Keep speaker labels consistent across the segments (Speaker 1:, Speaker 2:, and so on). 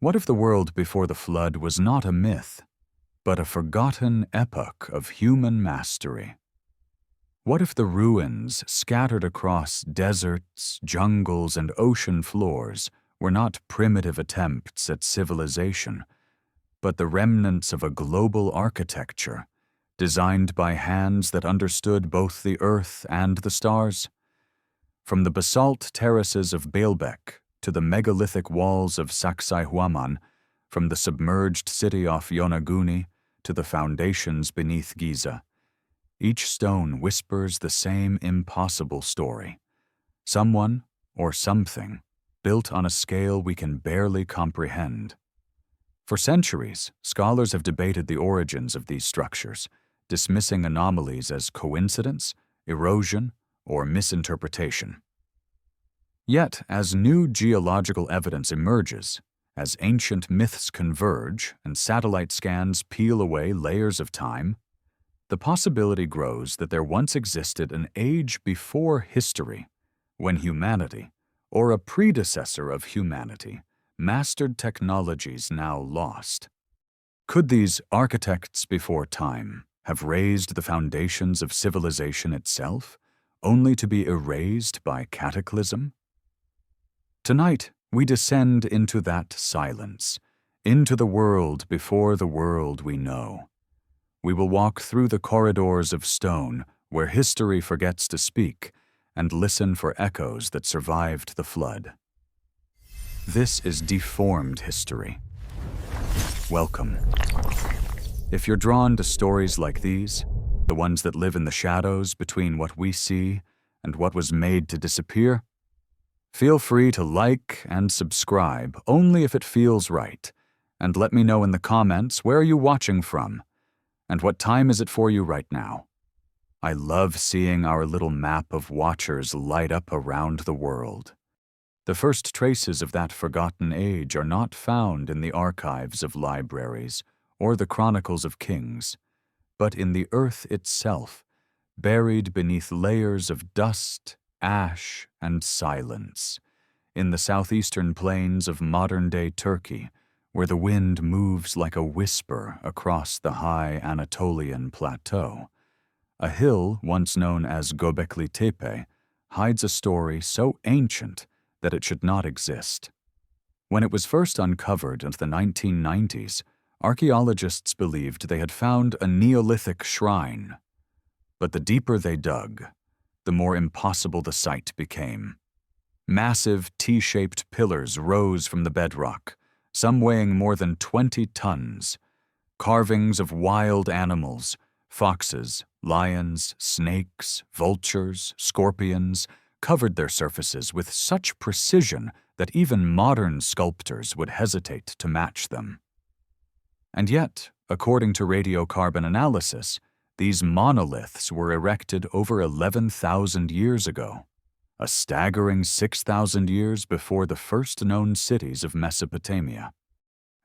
Speaker 1: What if the world before the flood was not a myth, but a forgotten epoch of human mastery? What if the ruins scattered across deserts, jungles, and ocean floors were not primitive attempts at civilization, but the remnants of a global architecture designed by hands that understood both the earth and the stars? From the basalt terraces of Baalbek to the megalithic walls of Sacsayhuaman, from the submerged city off Yonaguni to the foundations beneath Giza, each stone whispers the same impossible story. Someone, or something, built on a scale we can barely comprehend. For centuries, scholars have debated the origins of these structures, dismissing anomalies as coincidence, erosion, or misinterpretation. Yet, as new geological evidence emerges, as ancient myths converge and satellite scans peel away layers of time, the possibility grows that there once existed an age before history, when humanity, or a predecessor of humanity, mastered technologies now lost. Could these architects before time have raised the foundations of civilization itself, only to be erased by cataclysm? Tonight, we descend into that silence, into the world before the world we know. We will walk through the corridors of stone where history forgets to speak and listen for echoes that survived the flood. This is Deformed history. Welcome. If you're drawn to stories like these, the ones that live in the shadows between what we see and what was made to disappear, feel free to like and subscribe only if it feels right, and let me know in the comments where are you watching from, and what time is it for you right now. I love seeing our little map of watchers light up around the world. The first traces of that forgotten age are not found in the archives of libraries or the chronicles of kings, but in the earth itself, buried beneath layers of dust, ash, and silence, in the southeastern plains of modern-day Turkey, where the wind moves like a whisper across the high Anatolian plateau. A hill once known as Göbekli Tepe hides a story so ancient that it should not exist. When it was first uncovered in the 1990s, archaeologists believed they had found a Neolithic shrine. But the deeper they dug, the more impossible the site became. Massive T-shaped pillars rose from the bedrock, some weighing more than 20 tons. Carvings of wild animals, foxes, lions, snakes, vultures, scorpions, covered their surfaces with such precision that even modern sculptors would hesitate to match them. And yet, according to radiocarbon analysis, these monoliths were erected over 11,000 years ago, a staggering 6,000 years before the first known cities of Mesopotamia.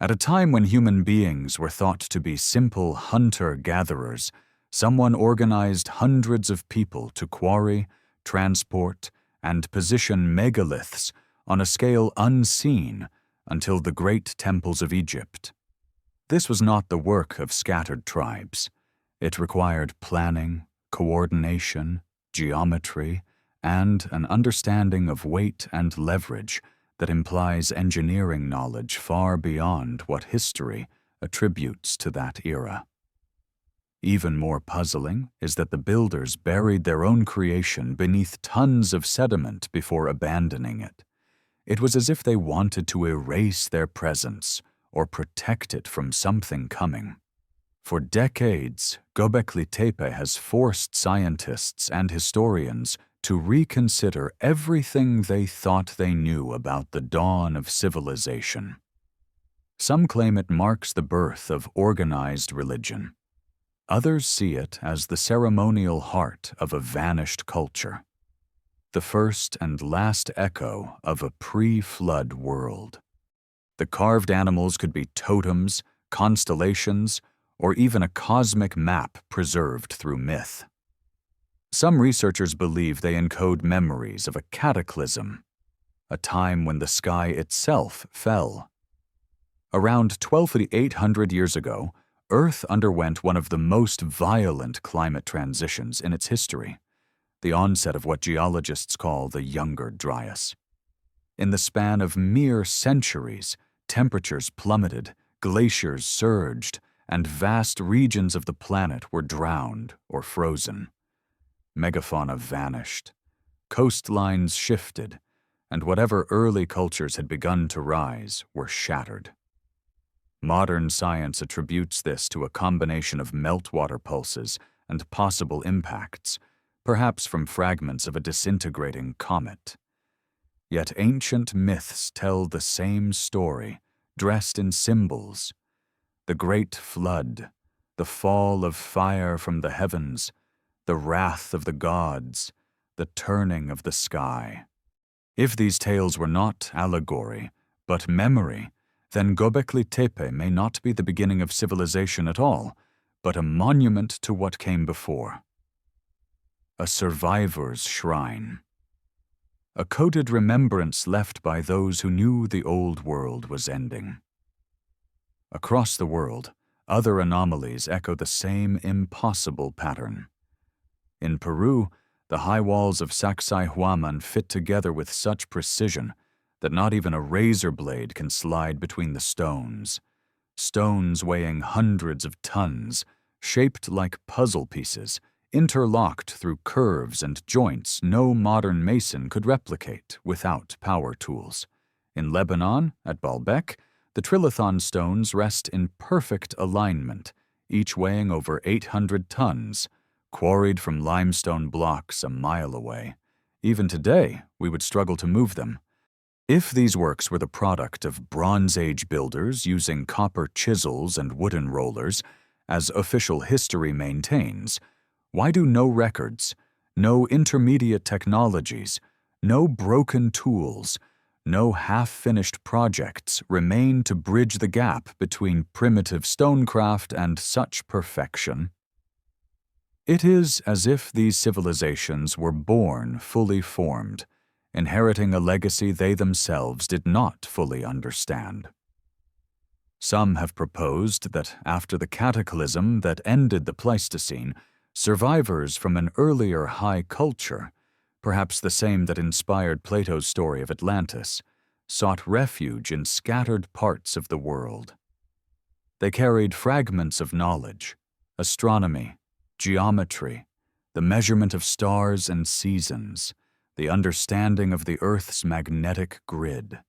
Speaker 1: At a time when human beings were thought to be simple hunter-gatherers, someone organized hundreds of people to quarry, transport, and position megaliths on a scale unseen until the great temples of Egypt. This was not the work of scattered tribes. It required planning, coordination, geometry, and an understanding of weight and leverage that implies engineering knowledge far beyond what history attributes to that era. Even more puzzling is that the builders buried their own creation beneath tons of sediment before abandoning it. It was as if they wanted to erase their presence or protect it from something coming. For decades, Göbekli Tepe has forced scientists and historians to reconsider everything they thought they knew about the dawn of civilization. Some claim it marks the birth of organized religion. Others see it as the ceremonial heart of a vanished culture, the first and last echo of a pre-flood world. The carved animals could be totems, constellations, or even a cosmic map preserved through myth. Some researchers believe they encode memories of a cataclysm, a time when the sky itself fell. Around 12,800 years ago, Earth underwent one of the most violent climate transitions in its history, the onset of what geologists call the Younger Dryas. In the span of mere centuries, temperatures plummeted, glaciers surged, and vast regions of the planet were drowned or frozen. Megafauna vanished, coastlines shifted, and whatever early cultures had begun to rise were shattered. Modern science attributes this to a combination of meltwater pulses and possible impacts, perhaps from fragments of a disintegrating comet. Yet ancient myths tell the same story, dressed in symbols. The Great Flood, the fall of fire from the heavens, the wrath of the gods, the turning of the sky. If these tales were not allegory, but memory, then Göbekli Tepe may not be the beginning of civilization at all, but a monument to what came before. A survivor's shrine. A coded remembrance left by those who knew the old world was ending. Across the world, other anomalies echo the same impossible pattern. In Peru, the high walls of Sacsayhuaman fit together with such precision that not even a razor blade can slide between the stones. Stones weighing hundreds of tons, shaped like puzzle pieces, interlocked through curves and joints no modern mason could replicate without power tools. In Lebanon, at Baalbek, the trilithon stones rest in perfect alignment, each weighing over 800 tons, quarried from limestone blocks a mile away. Even today, we would struggle to move them. If these works were the product of Bronze Age builders using copper chisels and wooden rollers, as official history maintains, why do no records, no intermediate technologies, no broken tools, no half-finished projects remain to bridge the gap between primitive stonecraft and such perfection? It is as if these civilizations were born fully formed, inheriting a legacy they themselves did not fully understand. Some have proposed that after the cataclysm that ended the Pleistocene, survivors from an earlier high culture, perhaps the same that inspired Plato's story of Atlantis, sought refuge in scattered parts of the world. They carried fragments of knowledge, astronomy, geometry, the measurement of stars and seasons, the understanding of the Earth's magnetic grid.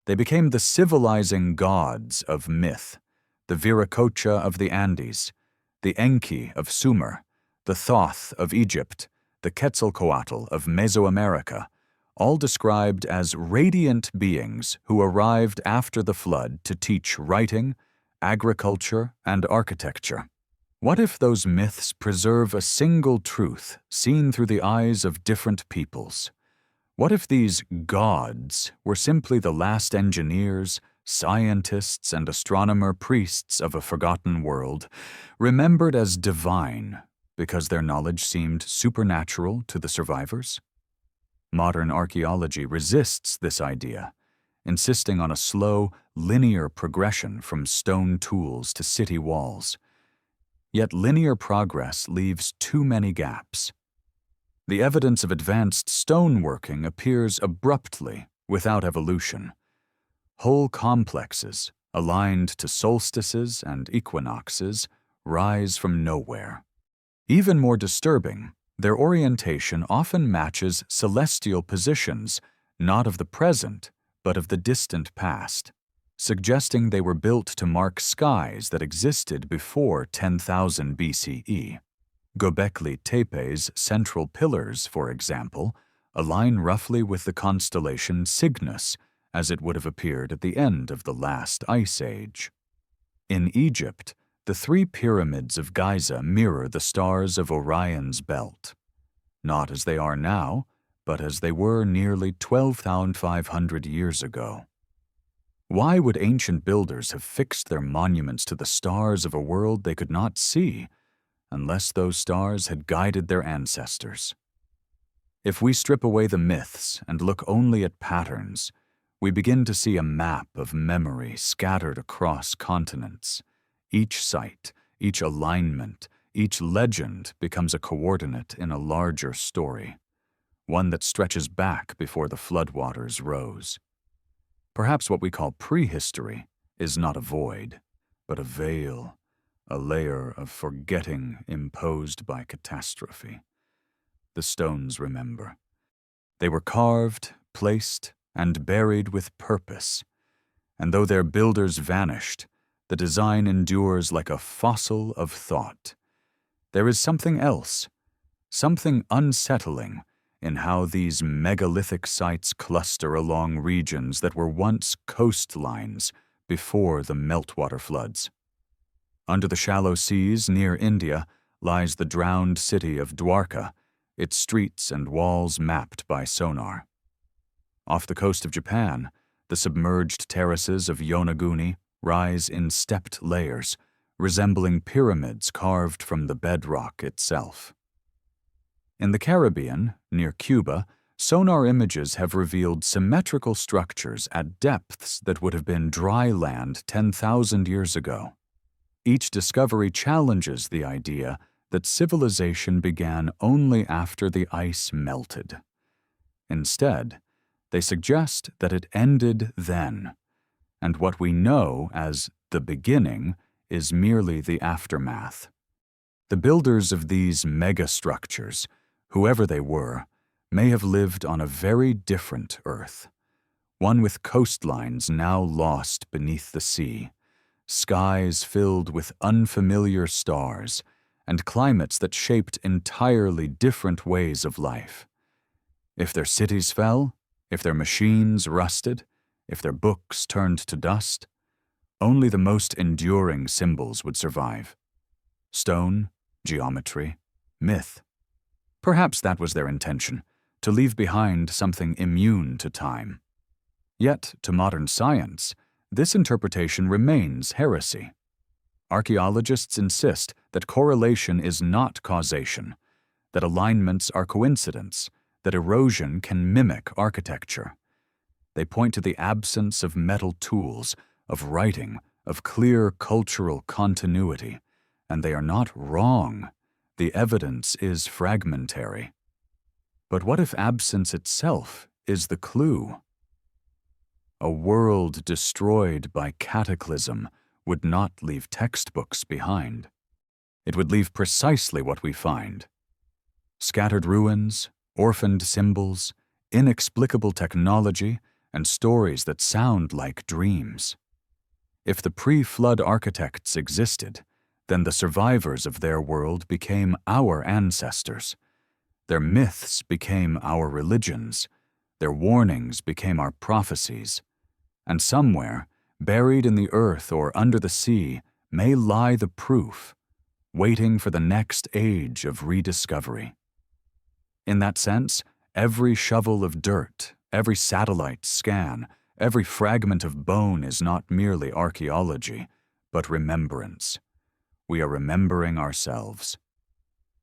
Speaker 1: They became the civilizing gods of myth, the Viracocha of the Andes, the Enki of Sumer, the Thoth of Egypt, the Quetzalcoatl of Mesoamerica, all described as radiant beings who arrived after the flood to teach writing, agriculture, and architecture. What if those myths preserve a single truth seen through the eyes of different peoples? What if these gods were simply the last engineers, scientists, and astronomer priests of a forgotten world, remembered as divine because their knowledge seemed supernatural to the survivors? Modern archaeology resists this idea, insisting on a slow, linear progression from stone tools to city walls. Yet linear progress leaves too many gaps. The evidence of advanced stoneworking appears abruptly, without evolution. Whole complexes, aligned to solstices and equinoxes, rise from nowhere. Even more disturbing, their orientation often matches celestial positions, not of the present, but of the distant past, suggesting they were built to mark skies that existed before 10,000 BCE. Göbekli Tepe's central pillars, for example, align roughly with the constellation Cygnus, as it would have appeared at the end of the last ice age. In Egypt, the three pyramids of Giza mirror the stars of Orion's belt, not as they are now, but as they were nearly 12,500 years ago. Why would ancient builders have fixed their monuments to the stars of a world they could not see, unless those stars had guided their ancestors? If we strip away the myths and look only at patterns, we begin to see a map of memory scattered across continents. Each site, each alignment, each legend becomes a coordinate in a larger story, one that stretches back before the floodwaters rose. Perhaps what we call prehistory is not a void, but a veil, a layer of forgetting imposed by catastrophe. The stones remember. They were carved, placed, and buried with purpose, and though their builders vanished, the design endures like a fossil of thought. There is something else, something unsettling, in how these megalithic sites cluster along regions that were once coastlines before the meltwater floods. Under the shallow seas near India lies the drowned city of Dwarka, its streets and walls mapped by sonar. Off the coast of Japan, the submerged terraces of Yonaguni rise in stepped layers, resembling pyramids carved from the bedrock itself. In the Caribbean, near Cuba, sonar images have revealed symmetrical structures at depths that would have been dry land 10,000 years ago. Each discovery challenges the idea that civilization began only after the ice melted. Instead, they suggest that it ended then, and what we know as the beginning is merely the aftermath. The builders of these megastructures, whoever they were, may have lived on a very different Earth, one with coastlines now lost beneath the sea, skies filled with unfamiliar stars, and climates that shaped entirely different ways of life. If their cities fell, if their machines rusted, if their books turned to dust, only the most enduring symbols would survive. Stone, geometry, myth. Perhaps that was their intention, to leave behind something immune to time. Yet, to modern science, this interpretation remains heresy. Archaeologists insist that correlation is not causation, that alignments are coincidence, that erosion can mimic architecture. They point to the absence of metal tools, of writing, of clear cultural continuity, and they are not wrong. The evidence is fragmentary. But what if absence itself is the clue? A world destroyed by cataclysm would not leave textbooks behind. It would leave precisely what we find: scattered ruins, orphaned symbols, inexplicable technology, and stories that sound like dreams. If the pre-flood architects existed, then the survivors of their world became our ancestors. Their myths became our religions. Their warnings became our prophecies. And somewhere, buried in the earth or under the sea, may lie the proof, waiting for the next age of rediscovery. In that sense, every shovel of dirt, every satellite scan, every fragment of bone is not merely archaeology, but remembrance. We are remembering ourselves.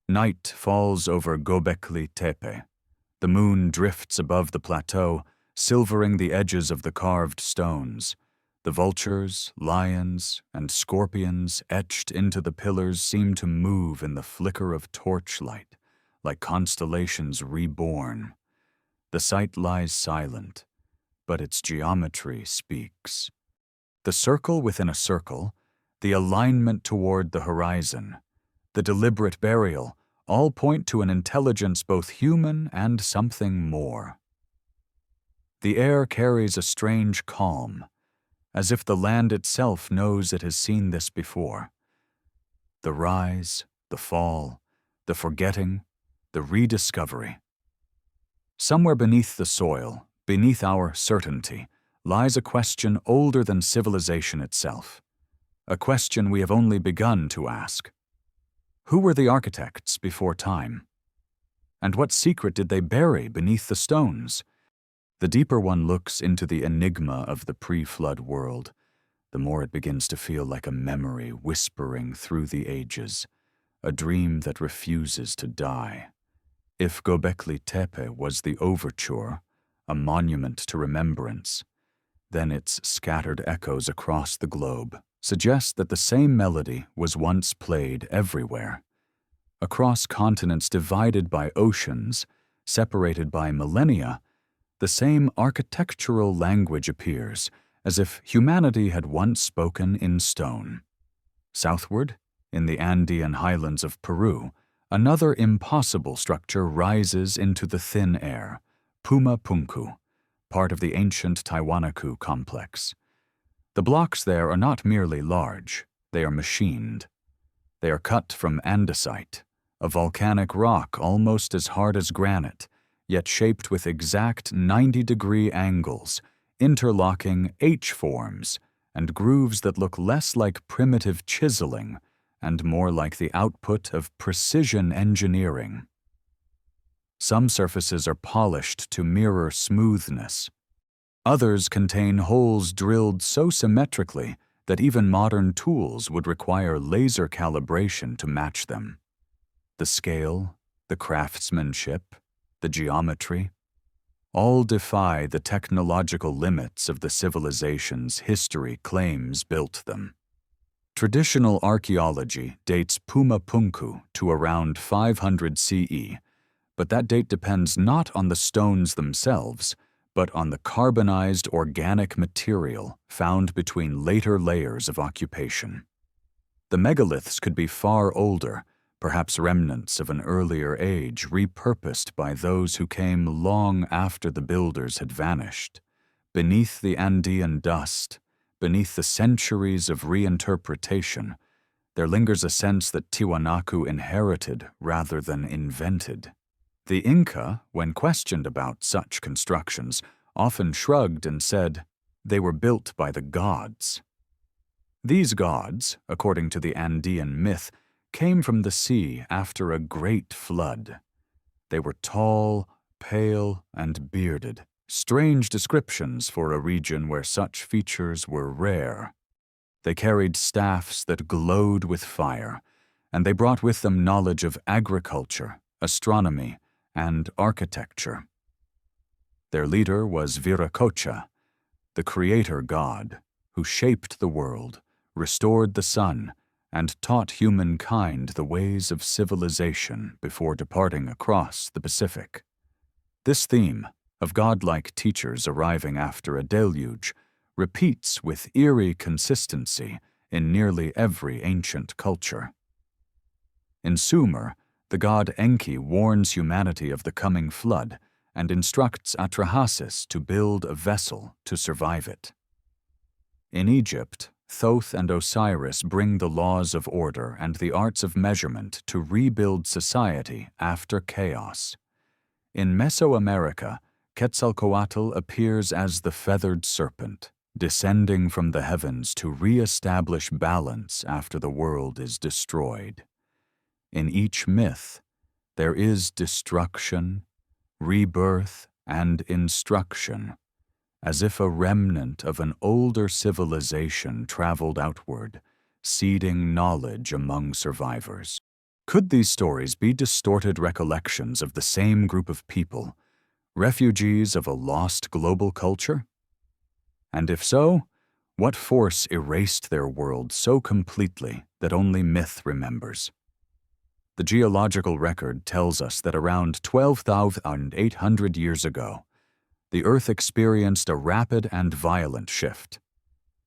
Speaker 1: Night falls over Göbekli Tepe. The moon drifts above the plateau, silvering the edges of the carved stones. The vultures, lions, and scorpions etched into the pillars seem to move in the flicker of torchlight, like constellations reborn. The site lies silent, but its geometry speaks. The circle within a circle, the alignment toward the horizon, the deliberate burial, all point to an intelligence both human and something more. The air carries a strange calm, as if the land itself knows it has seen this before. The rise, the fall, the forgetting, the rediscovery. Somewhere beneath the soil, beneath our certainty, lies a question older than civilization itself. A question we have only begun to ask. Who were the architects before time? And what secret did they bury beneath the stones? The deeper one looks into the enigma of the pre-flood world, the more it begins to feel like a memory whispering through the ages, a dream that refuses to die. If Göbekli Tepe was the overture, a monument to remembrance, then its scattered echoes across the globe, suggest that the same melody was once played everywhere. Across continents divided by oceans, separated by millennia, the same architectural language appears, as if humanity had once spoken in stone. Southward, in the Andean highlands of Peru, another impossible structure rises into the thin air, Puma Punku, part of the ancient Tiwanaku complex. The blocks there are not merely large, they are machined. They are cut from andesite, a volcanic rock almost as hard as granite, yet shaped with exact 90-degree angles, interlocking H-forms, and grooves that look less like primitive chiseling and more like the output of precision engineering. Some surfaces are polished to mirror smoothness. Others contain holes drilled so symmetrically that even modern tools would require laser calibration to match them. The scale, the craftsmanship, the geometry, all defy the technological limits of the civilizations history claims built them. Traditional archaeology dates Puma Punku to around 500 CE, but that date depends not on the stones themselves, but on the carbonized organic material found between later layers of occupation. The megaliths could be far older, perhaps remnants of an earlier age repurposed by those who came long after the builders had vanished. Beneath the Andean dust, beneath the centuries of reinterpretation, there lingers a sense that Tiwanaku inherited rather than invented. The Inca, when questioned about such constructions, often shrugged and said, they were built by the gods. These gods, according to the Andean myth, came from the sea after a great flood. They were tall, pale, and bearded, strange descriptions for a region where such features were rare. They carried staffs that glowed with fire, and they brought with them knowledge of agriculture, astronomy, and architecture. Their leader was Viracocha, the creator god, who shaped the world, restored the sun, and taught humankind the ways of civilization before departing across the Pacific. This theme, of godlike teachers arriving after a deluge, repeats with eerie consistency in nearly every ancient culture. In Sumer, the god Enki warns humanity of the coming flood and instructs Atrahasis to build a vessel to survive it. In Egypt, Thoth and Osiris bring the laws of order and the arts of measurement to rebuild society after chaos. In Mesoamerica, Quetzalcoatl appears as the feathered serpent, descending from the heavens to re-establish balance after the world is destroyed. In each myth, there is destruction, rebirth, and instruction, as if a remnant of an older civilization traveled outward, seeding knowledge among survivors. Could these stories be distorted recollections of the same group of people, refugees of a lost global culture? And if so, what force erased their world so completely that only myth remembers? The geological record tells us that around 12,800 years ago, the Earth experienced a rapid and violent shift.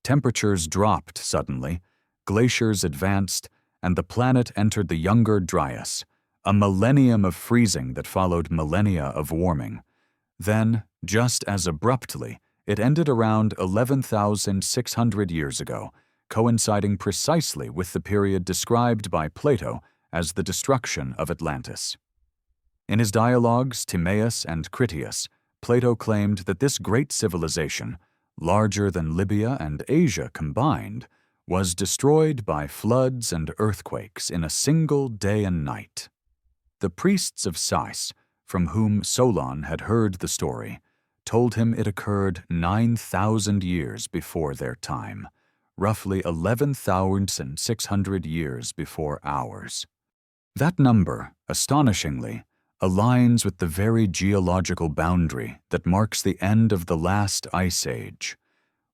Speaker 1: Temperatures dropped suddenly, glaciers advanced, and the planet entered the Younger Dryas, a millennium of freezing that followed millennia of warming. Then, just as abruptly, it ended around 11,600 years ago, coinciding precisely with the period described by Plato as the destruction of Atlantis. In his dialogues Timaeus and Critias, Plato claimed that this great civilization, larger than Libya and Asia combined, was destroyed by floods and earthquakes in a single day and night. The priests of Sais, from whom Solon had heard the story, told him it occurred 9,000 years before their time, roughly 11,600 years before ours. That number, astonishingly, aligns with the very geological boundary that marks the end of the last ice age,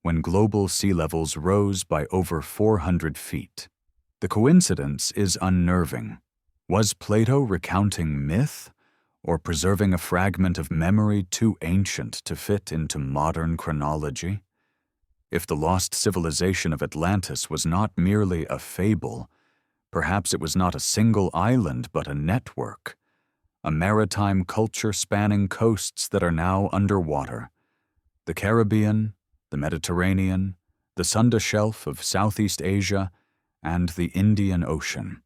Speaker 1: when global sea levels rose by over 400 feet. The coincidence is unnerving. Was Plato recounting myth, or preserving a fragment of memory too ancient to fit into modern chronology? If the lost civilization of Atlantis was not merely a fable, perhaps it was not a single island but a network, a maritime culture spanning coasts that are now underwater. The Caribbean, the Mediterranean, the Sunda Shelf of Southeast Asia, and the Indian Ocean.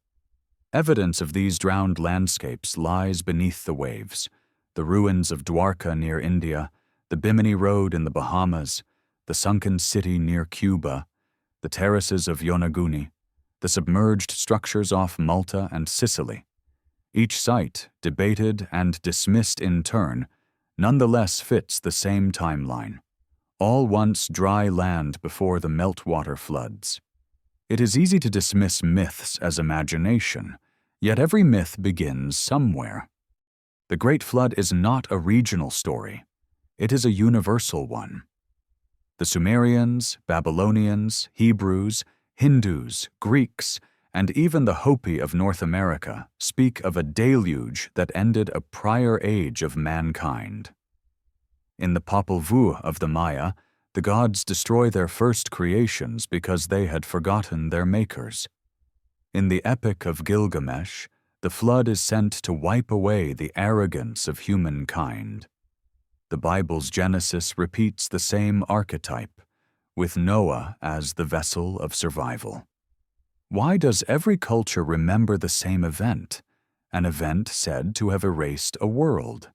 Speaker 1: Evidence of these drowned landscapes lies beneath the waves: the ruins of Dwarka near India, the Bimini Road in the Bahamas, the sunken city near Cuba, the terraces of Yonaguni, the submerged structures off Malta and Sicily. Each site, debated and dismissed in turn, nonetheless fits the same timeline. All once dry land before the meltwater floods. It is easy to dismiss myths as imagination, yet every myth begins somewhere. The Great Flood is not a regional story. It is a universal one. The Sumerians, Babylonians, Hebrews, Hindus, Greeks, and even the Hopi of North America speak of a deluge that ended a prior age of mankind. In the Popol Vuh of the Maya, the gods destroy their first creations because they had forgotten their makers. In the Epic of Gilgamesh, the flood is sent to wipe away the arrogance of humankind. The Bible's Genesis repeats the same archetype, with Noah as the vessel of survival. Why does every culture remember the same event, an event said to have erased a world?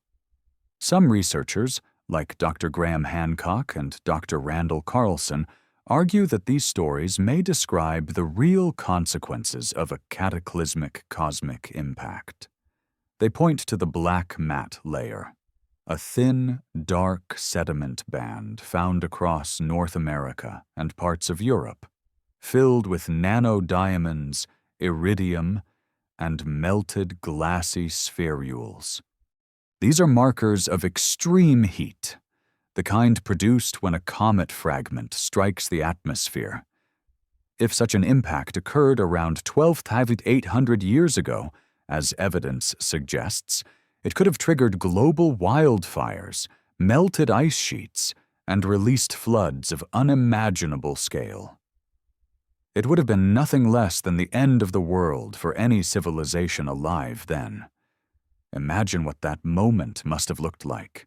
Speaker 1: Some researchers, like Dr. Graham Hancock and Dr. Randall Carlson, argue that these stories may describe the real consequences of a cataclysmic cosmic impact. They point to the black mat layer, a thin, dark sediment band found across North America and parts of Europe, filled with nanodiamonds, iridium, and melted glassy spherules. These are markers of extreme heat, the kind produced when a comet fragment strikes the atmosphere. If such an impact occurred around 12,800 years ago, as evidence suggests, it could have triggered global wildfires, melted ice sheets, and released floods of unimaginable scale. It would have been nothing less than the end of the world for any civilization alive then. Imagine what that moment must have looked like.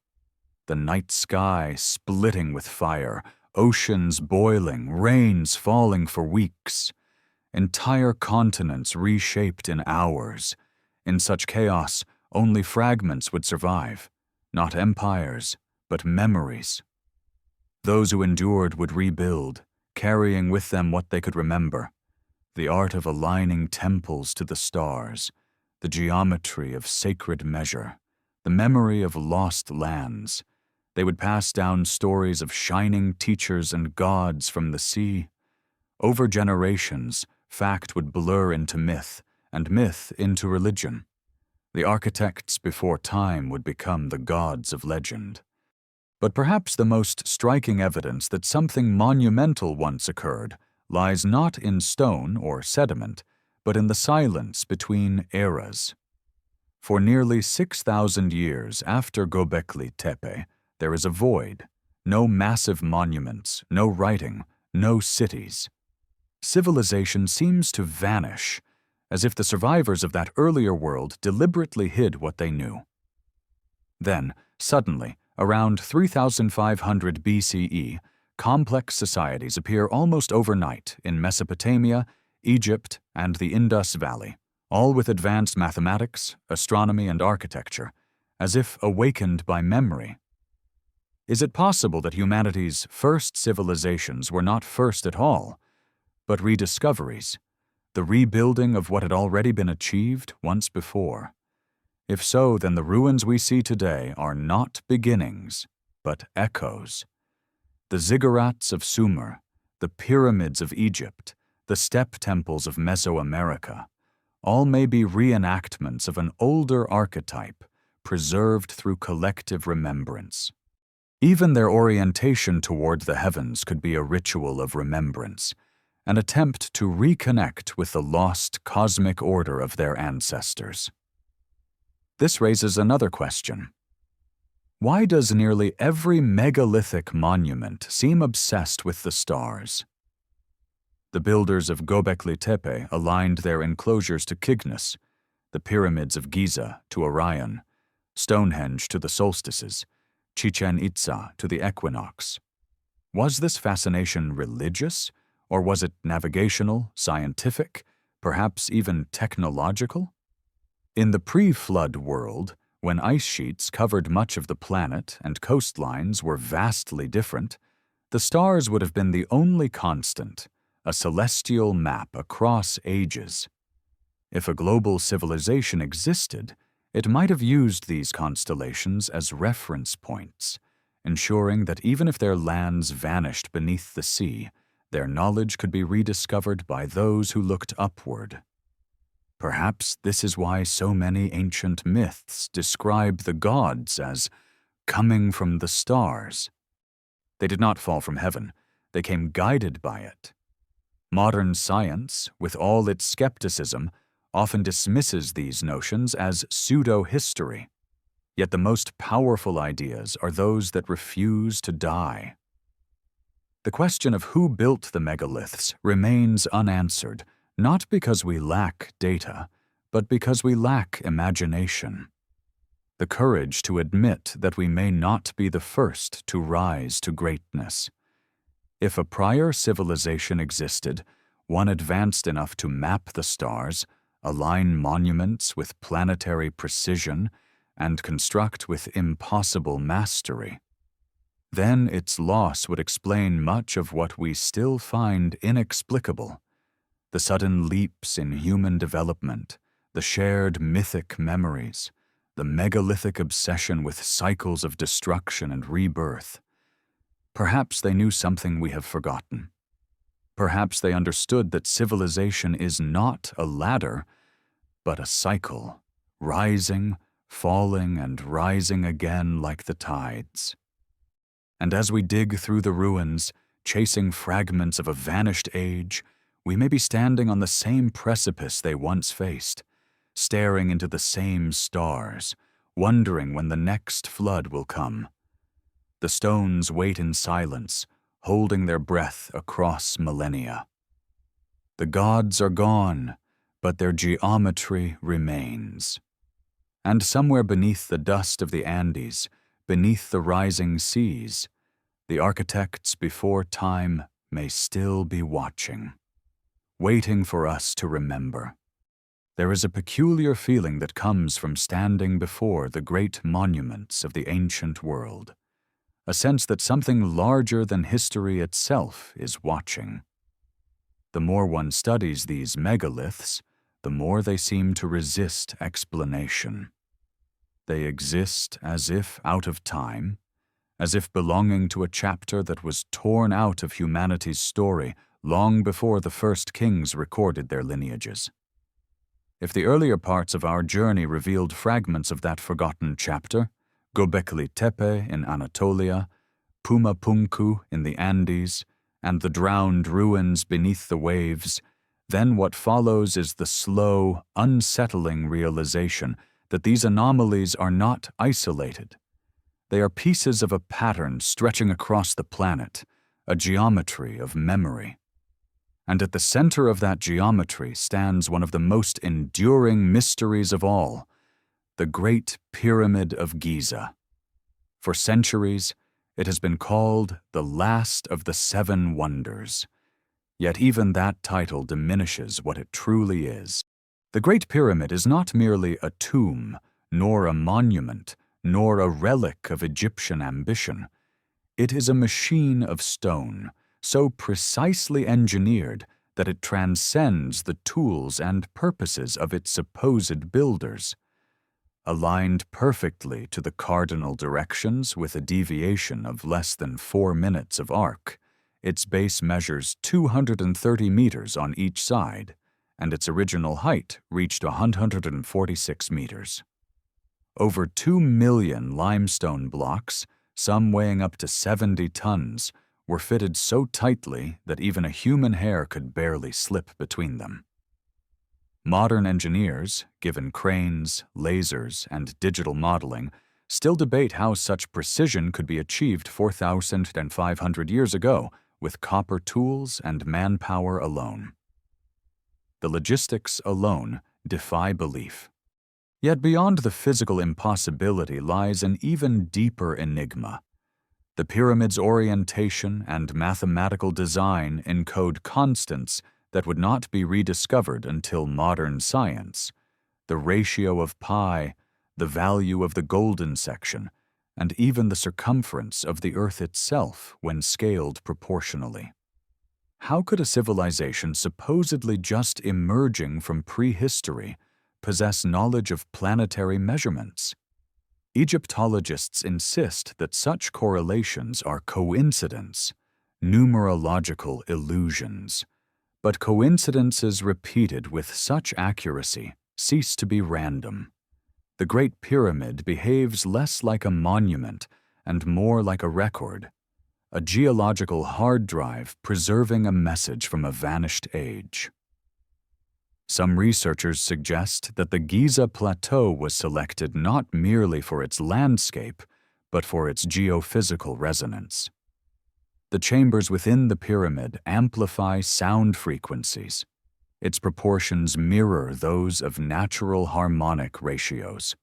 Speaker 1: The night sky splitting with fire, oceans boiling, rains falling for weeks, entire continents reshaped in hours. In such chaos, only fragments would survive, not empires, but memories. Those who endured would rebuild, carrying with them what they could remember: the art of aligning temples to the stars, the geometry of sacred measure, the memory of lost lands. They would pass down stories of shining teachers and gods from the sea. Over generations, fact would blur into myth, and myth into religion. The architects before time would become the gods of legend. But perhaps the most striking evidence that something monumental once occurred lies not in stone or sediment, but in the silence between eras. For nearly 6,000 years after Göbekli Tepe, there is a void, no massive monuments, no writing, no cities. Civilization seems to vanish, as if the survivors of that earlier world deliberately hid what they knew. Then, suddenly, around 3,500 BCE, complex societies appear almost overnight in Mesopotamia, Egypt, and the Indus Valley, all with advanced mathematics, astronomy, and architecture, as if awakened by memory. Is it possible that humanity's first civilizations were not first at all, but rediscoveries, the rebuilding of what had already been achieved once before? If so, then the ruins we see today are not beginnings, but echoes. The ziggurats of Sumer, the pyramids of Egypt, the step temples of Mesoamerica, all may be reenactments of an older archetype preserved through collective remembrance. Even their orientation toward the heavens could be a ritual of remembrance, an attempt to reconnect with the lost cosmic order of their ancestors. This raises another question. Why does nearly every megalithic monument seem obsessed with the stars? The builders of Göbekli Tepe aligned their enclosures to Cygnus, the pyramids of Giza to Orion, Stonehenge to the solstices, Chichen Itza to the equinox. Was this fascination religious, or was it navigational, scientific, perhaps even technological? In the pre-flood world, when ice sheets covered much of the planet and coastlines were vastly different, the stars would have been the only constant, a celestial map across ages. If a global civilization existed, it might have used these constellations as reference points, ensuring that even if their lands vanished beneath the sea, their knowledge could be rediscovered by those who looked upward. Perhaps this is why so many ancient myths describe the gods as coming from the stars. They did not fall from heaven, they came guided by it. Modern science, with all its skepticism, often dismisses these notions as pseudo-history. Yet the most powerful ideas are those that refuse to die. The question of who built the megaliths remains unanswered, not because we lack data, but because we lack imagination. The courage to admit that we may not be the first to rise to greatness. If a prior civilization existed, one advanced enough to map the stars, align monuments with planetary precision, and construct with impossible mastery, then its loss would explain much of what we still find inexplicable: the sudden leaps in human development, the shared mythic memories, the megalithic obsession with cycles of destruction and rebirth. Perhaps they knew something we have forgotten. Perhaps they understood that civilization is not a ladder, but a cycle, rising, falling, and rising again like the tides. And as we dig through the ruins, chasing fragments of a vanished age, we may be standing on the same precipice they once faced, staring into the same stars, wondering when the next flood will come. The stones wait in silence, holding their breath across millennia. The gods are gone, but their geometry remains. And somewhere beneath the dust of the Andes, beneath the rising seas, the architects before time may still be watching, waiting for us to remember. There is a peculiar feeling that comes from standing before the great monuments of the ancient world, a sense that something larger than history itself is watching. The more one studies these megaliths, the more they seem to resist explanation. They exist as if out of time, as if belonging to a chapter that was torn out of humanity's story long before the first kings recorded their lineages. If the earlier parts of our journey revealed fragments of that forgotten chapter, Göbekli Tepe in Anatolia, Puma Punku in the Andes, and the drowned ruins beneath the waves, then what follows is the slow, unsettling realization that these anomalies are not isolated. They are pieces of a pattern stretching across the planet, a geometry of memory. And at the center of that geometry stands one of the most enduring mysteries of all, the Great Pyramid of Giza. For centuries, it has been called the last of the seven wonders. Yet even that title diminishes what it truly is. The Great Pyramid is not merely a tomb, nor a monument, nor a relic of Egyptian ambition. It is a machine of stone, so precisely engineered that it transcends the tools and purposes of its supposed builders. Aligned perfectly to the cardinal directions with a deviation of less than 4 minutes of arc, its base measures 230 meters on each side, and its original height reached 146 meters. Over 2 million limestone blocks, some weighing up to 70 tons, were fitted so tightly that even a human hair could barely slip between them. Modern engineers, given cranes, lasers, and digital modeling, still debate how such precision could be achieved 4,500 years ago with copper tools and manpower alone. The logistics alone defy belief. Yet beyond the physical impossibility lies an even deeper enigma. The pyramid's orientation and mathematical design encode constants that would not be rediscovered until modern science: the ratio of pi, the value of the golden section, and even the circumference of the Earth itself when scaled proportionally. How could a civilization supposedly just emerging from prehistory possess knowledge of planetary measurements? Egyptologists insist that such correlations are coincidence, numerological illusions. But coincidences repeated with such accuracy cease to be random. The Great Pyramid behaves less like a monument and more like a record, a geological hard drive preserving a message from a vanished age. Some researchers suggest that the Giza Plateau was selected not merely for its landscape, but for its geophysical resonance. The chambers within the pyramid amplify sound frequencies. Its proportions mirror those of natural harmonic ratios.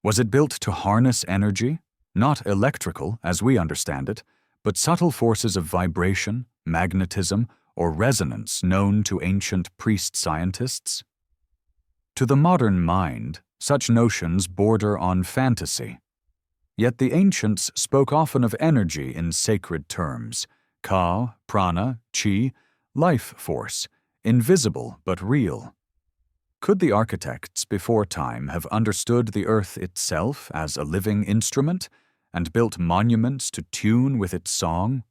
Speaker 1: Was it built to harness energy, not electrical as we understand it, but subtle forces of vibration, magnetism, or resonance known to ancient priest scientists? To the modern mind, such notions border on fantasy. Yet the ancients spoke often of energy in sacred terms: ka, prana, chi, life force, invisible but real. Could the architects before time have understood the earth itself as a living instrument and built monuments to tune with its song?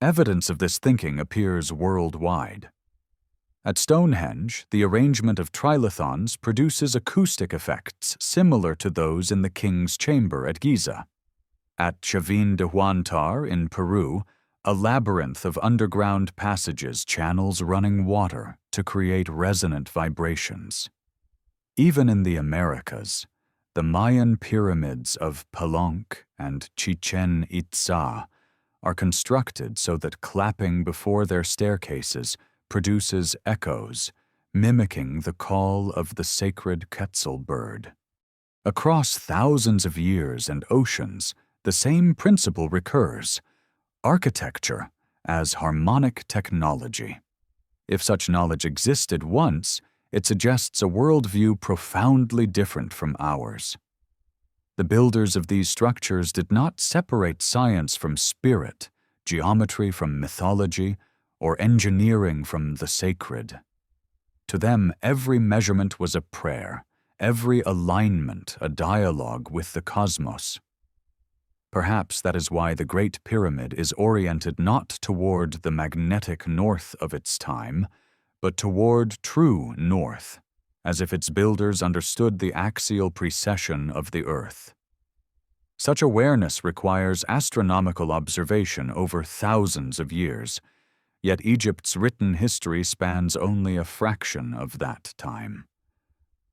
Speaker 1: Evidence of this thinking appears worldwide. At Stonehenge, the arrangement of trilithons produces acoustic effects similar to those in the King's Chamber at Giza. At Chavin de Huantar in Peru, a labyrinth of underground passages channels running water to create resonant vibrations. Even in the Americas, the Mayan pyramids of Palenque and Chichen Itza are constructed so that clapping before their staircases produces echoes, mimicking the call of the sacred Quetzal bird. Across thousands of years and oceans, the same principle recurs: architecture as harmonic technology. If such knowledge existed once, it suggests a worldview profoundly different from ours. The builders of these structures did not separate science from spirit, geometry from mythology, or engineering from the sacred. To them, every measurement was a prayer, every alignment a dialogue with the cosmos. Perhaps that is why the Great Pyramid is oriented not toward the magnetic north of its time, but toward true north, as if its builders understood the axial precession of the Earth. Such awareness requires astronomical observation over thousands of years, yet Egypt's written history spans only a fraction of that time.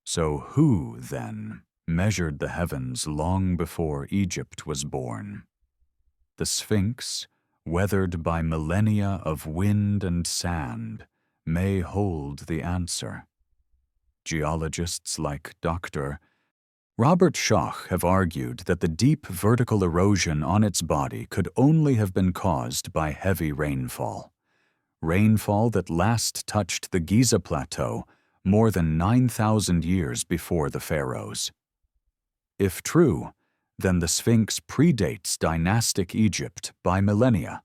Speaker 1: So who, then, measured the heavens long before Egypt was born? The Sphinx, weathered by millennia of wind and sand, may hold the answer. Geologists like Dr. Robert Schoch have argued that the deep vertical erosion on its body could only have been caused by heavy rainfall that last touched the Giza Plateau more than 9,000 years before the pharaohs. If true, then the Sphinx predates dynastic Egypt by millennia,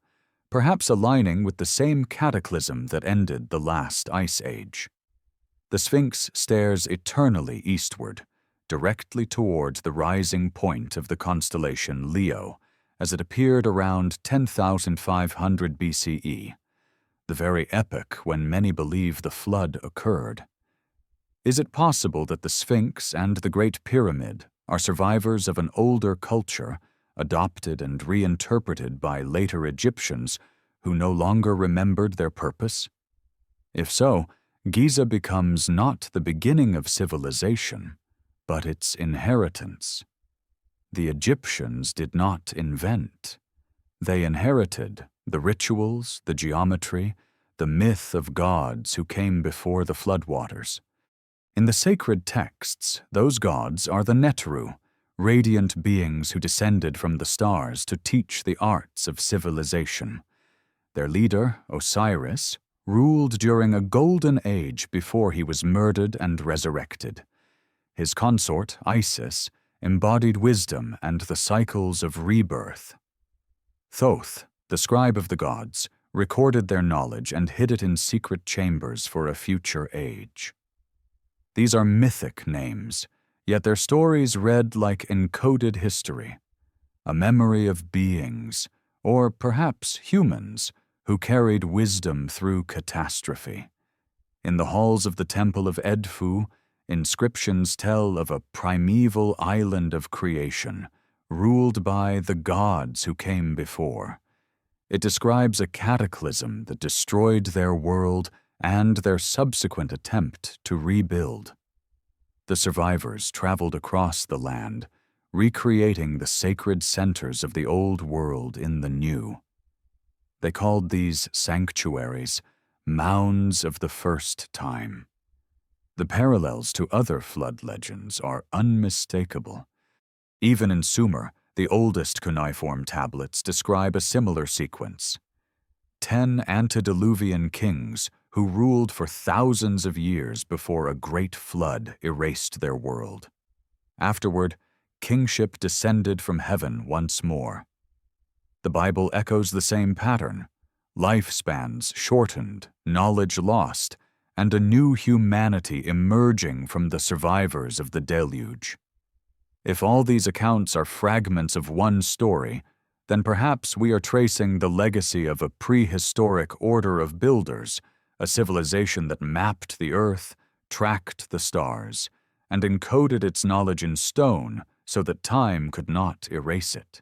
Speaker 1: perhaps aligning with the same cataclysm that ended the last ice age. The Sphinx stares eternally eastward, directly towards the rising point of the constellation Leo, as it appeared around 10,500 BCE, the very epoch when many believe the flood occurred. Is it possible that the Sphinx and the Great Pyramid are survivors of an older culture, adopted and reinterpreted by later Egyptians who no longer remembered their purpose? If so, Giza becomes not the beginning of civilization, but its inheritance. The Egyptians did not invent. They inherited the rituals, the geometry, the myth of gods who came before the floodwaters. In the sacred texts, those gods are the Netru, radiant beings who descended from the stars to teach the arts of civilization. Their leader, Osiris, ruled during a golden age before he was murdered and resurrected. His consort, Isis, embodied wisdom and the cycles of rebirth. Thoth, the scribe of the gods, recorded their knowledge and hid it in secret chambers for a future age. These are mythic names, yet their stories read like encoded history, a memory of beings, or perhaps humans, who carried wisdom through catastrophe. In the halls of the temple of Edfu, inscriptions tell of a primeval island of creation, ruled by the gods who came before. It describes a cataclysm that destroyed their world and their subsequent attempt to rebuild. The survivors traveled across the land, recreating the sacred centers of the old world in the new. They called these sanctuaries mounds of the first time. The parallels to other flood legends are unmistakable. Even in Sumer, the oldest cuneiform tablets describe a similar sequence. 10 antediluvian kings who ruled for thousands of years before a great flood erased their world. Afterward, kingship descended from heaven once more. The Bible echoes the same pattern: lifespans shortened, knowledge lost, and a new humanity emerging from the survivors of the deluge. If all these accounts are fragments of one story, then perhaps we are tracing the legacy of a prehistoric order of builders, a civilization that mapped the earth, tracked the stars, and encoded its knowledge in stone so that time could not erase it.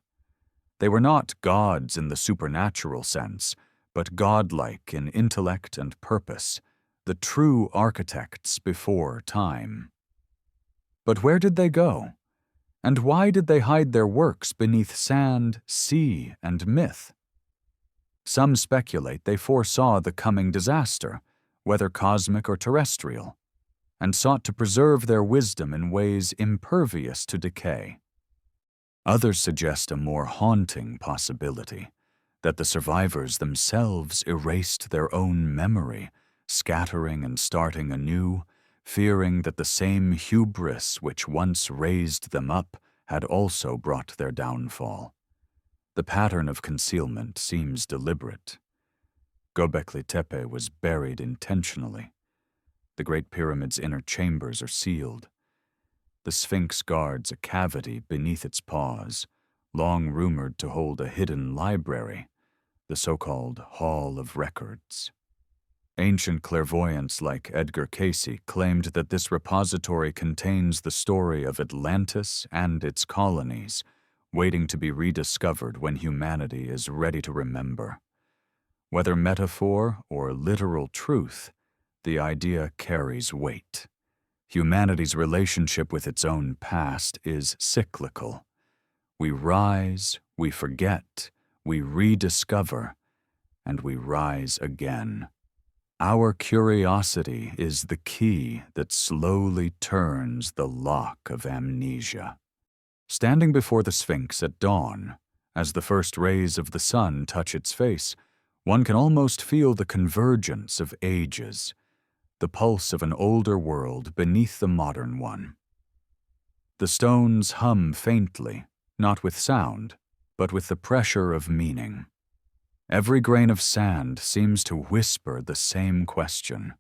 Speaker 1: They were not gods in the supernatural sense, but godlike in intellect and purpose, the true architects before time. But where did they go? And why did they hide their works beneath sand, sea, and myth? Some speculate they foresaw the coming disaster, whether cosmic or terrestrial, and sought to preserve their wisdom in ways impervious to decay. Others suggest a more haunting possibility, that the survivors themselves erased their own memory, scattering and starting anew, fearing that the same hubris which once raised them up had also brought their downfall. The pattern of concealment seems deliberate. Göbekli Tepe was buried intentionally. The Great Pyramid's inner chambers are sealed. The Sphinx guards a cavity beneath its paws, long rumored to hold a hidden library, the so-called Hall of Records. Ancient clairvoyants like Edgar Cayce claimed that this repository contains the story of Atlantis and its colonies, waiting to be rediscovered when humanity is ready to remember. Whether metaphor or literal truth, the idea carries weight. Humanity's relationship with its own past is cyclical. We rise, we forget, we rediscover, and we rise again. Our curiosity is the key that slowly turns the lock of amnesia. Standing before the Sphinx at dawn, as the first rays of the sun touch its face, one can almost feel the convergence of ages, the pulse of an older world beneath the modern one. The stones hum faintly, not with sound, but with the pressure of meaning. Every grain of sand seems to whisper the same question: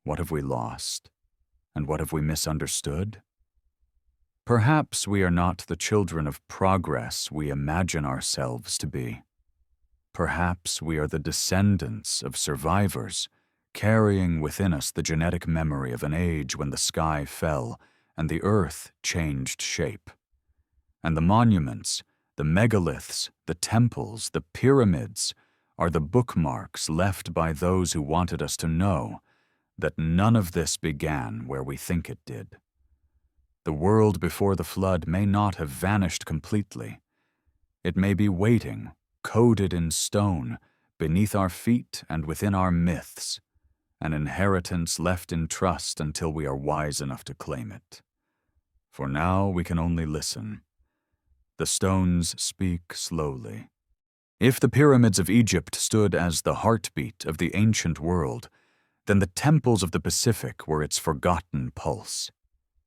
Speaker 1: what have we lost? And what have we misunderstood? Perhaps we are not the children of progress we imagine ourselves to be. Perhaps we are the descendants of survivors, carrying within us the genetic memory of an age when the sky fell and the earth changed shape. And the monuments, The megaliths, the temples, the pyramids are the bookmarks left by those who wanted us to know that none of this began where we think it did. The world before the flood may not have vanished completely. It may be waiting, coded in stone, beneath our feet and within our myths, an inheritance left in trust until we are wise enough to claim it. For now we can only listen. The stones speak slowly. If the pyramids of Egypt stood as the heartbeat of the ancient world, then the temples of the Pacific were its forgotten pulse,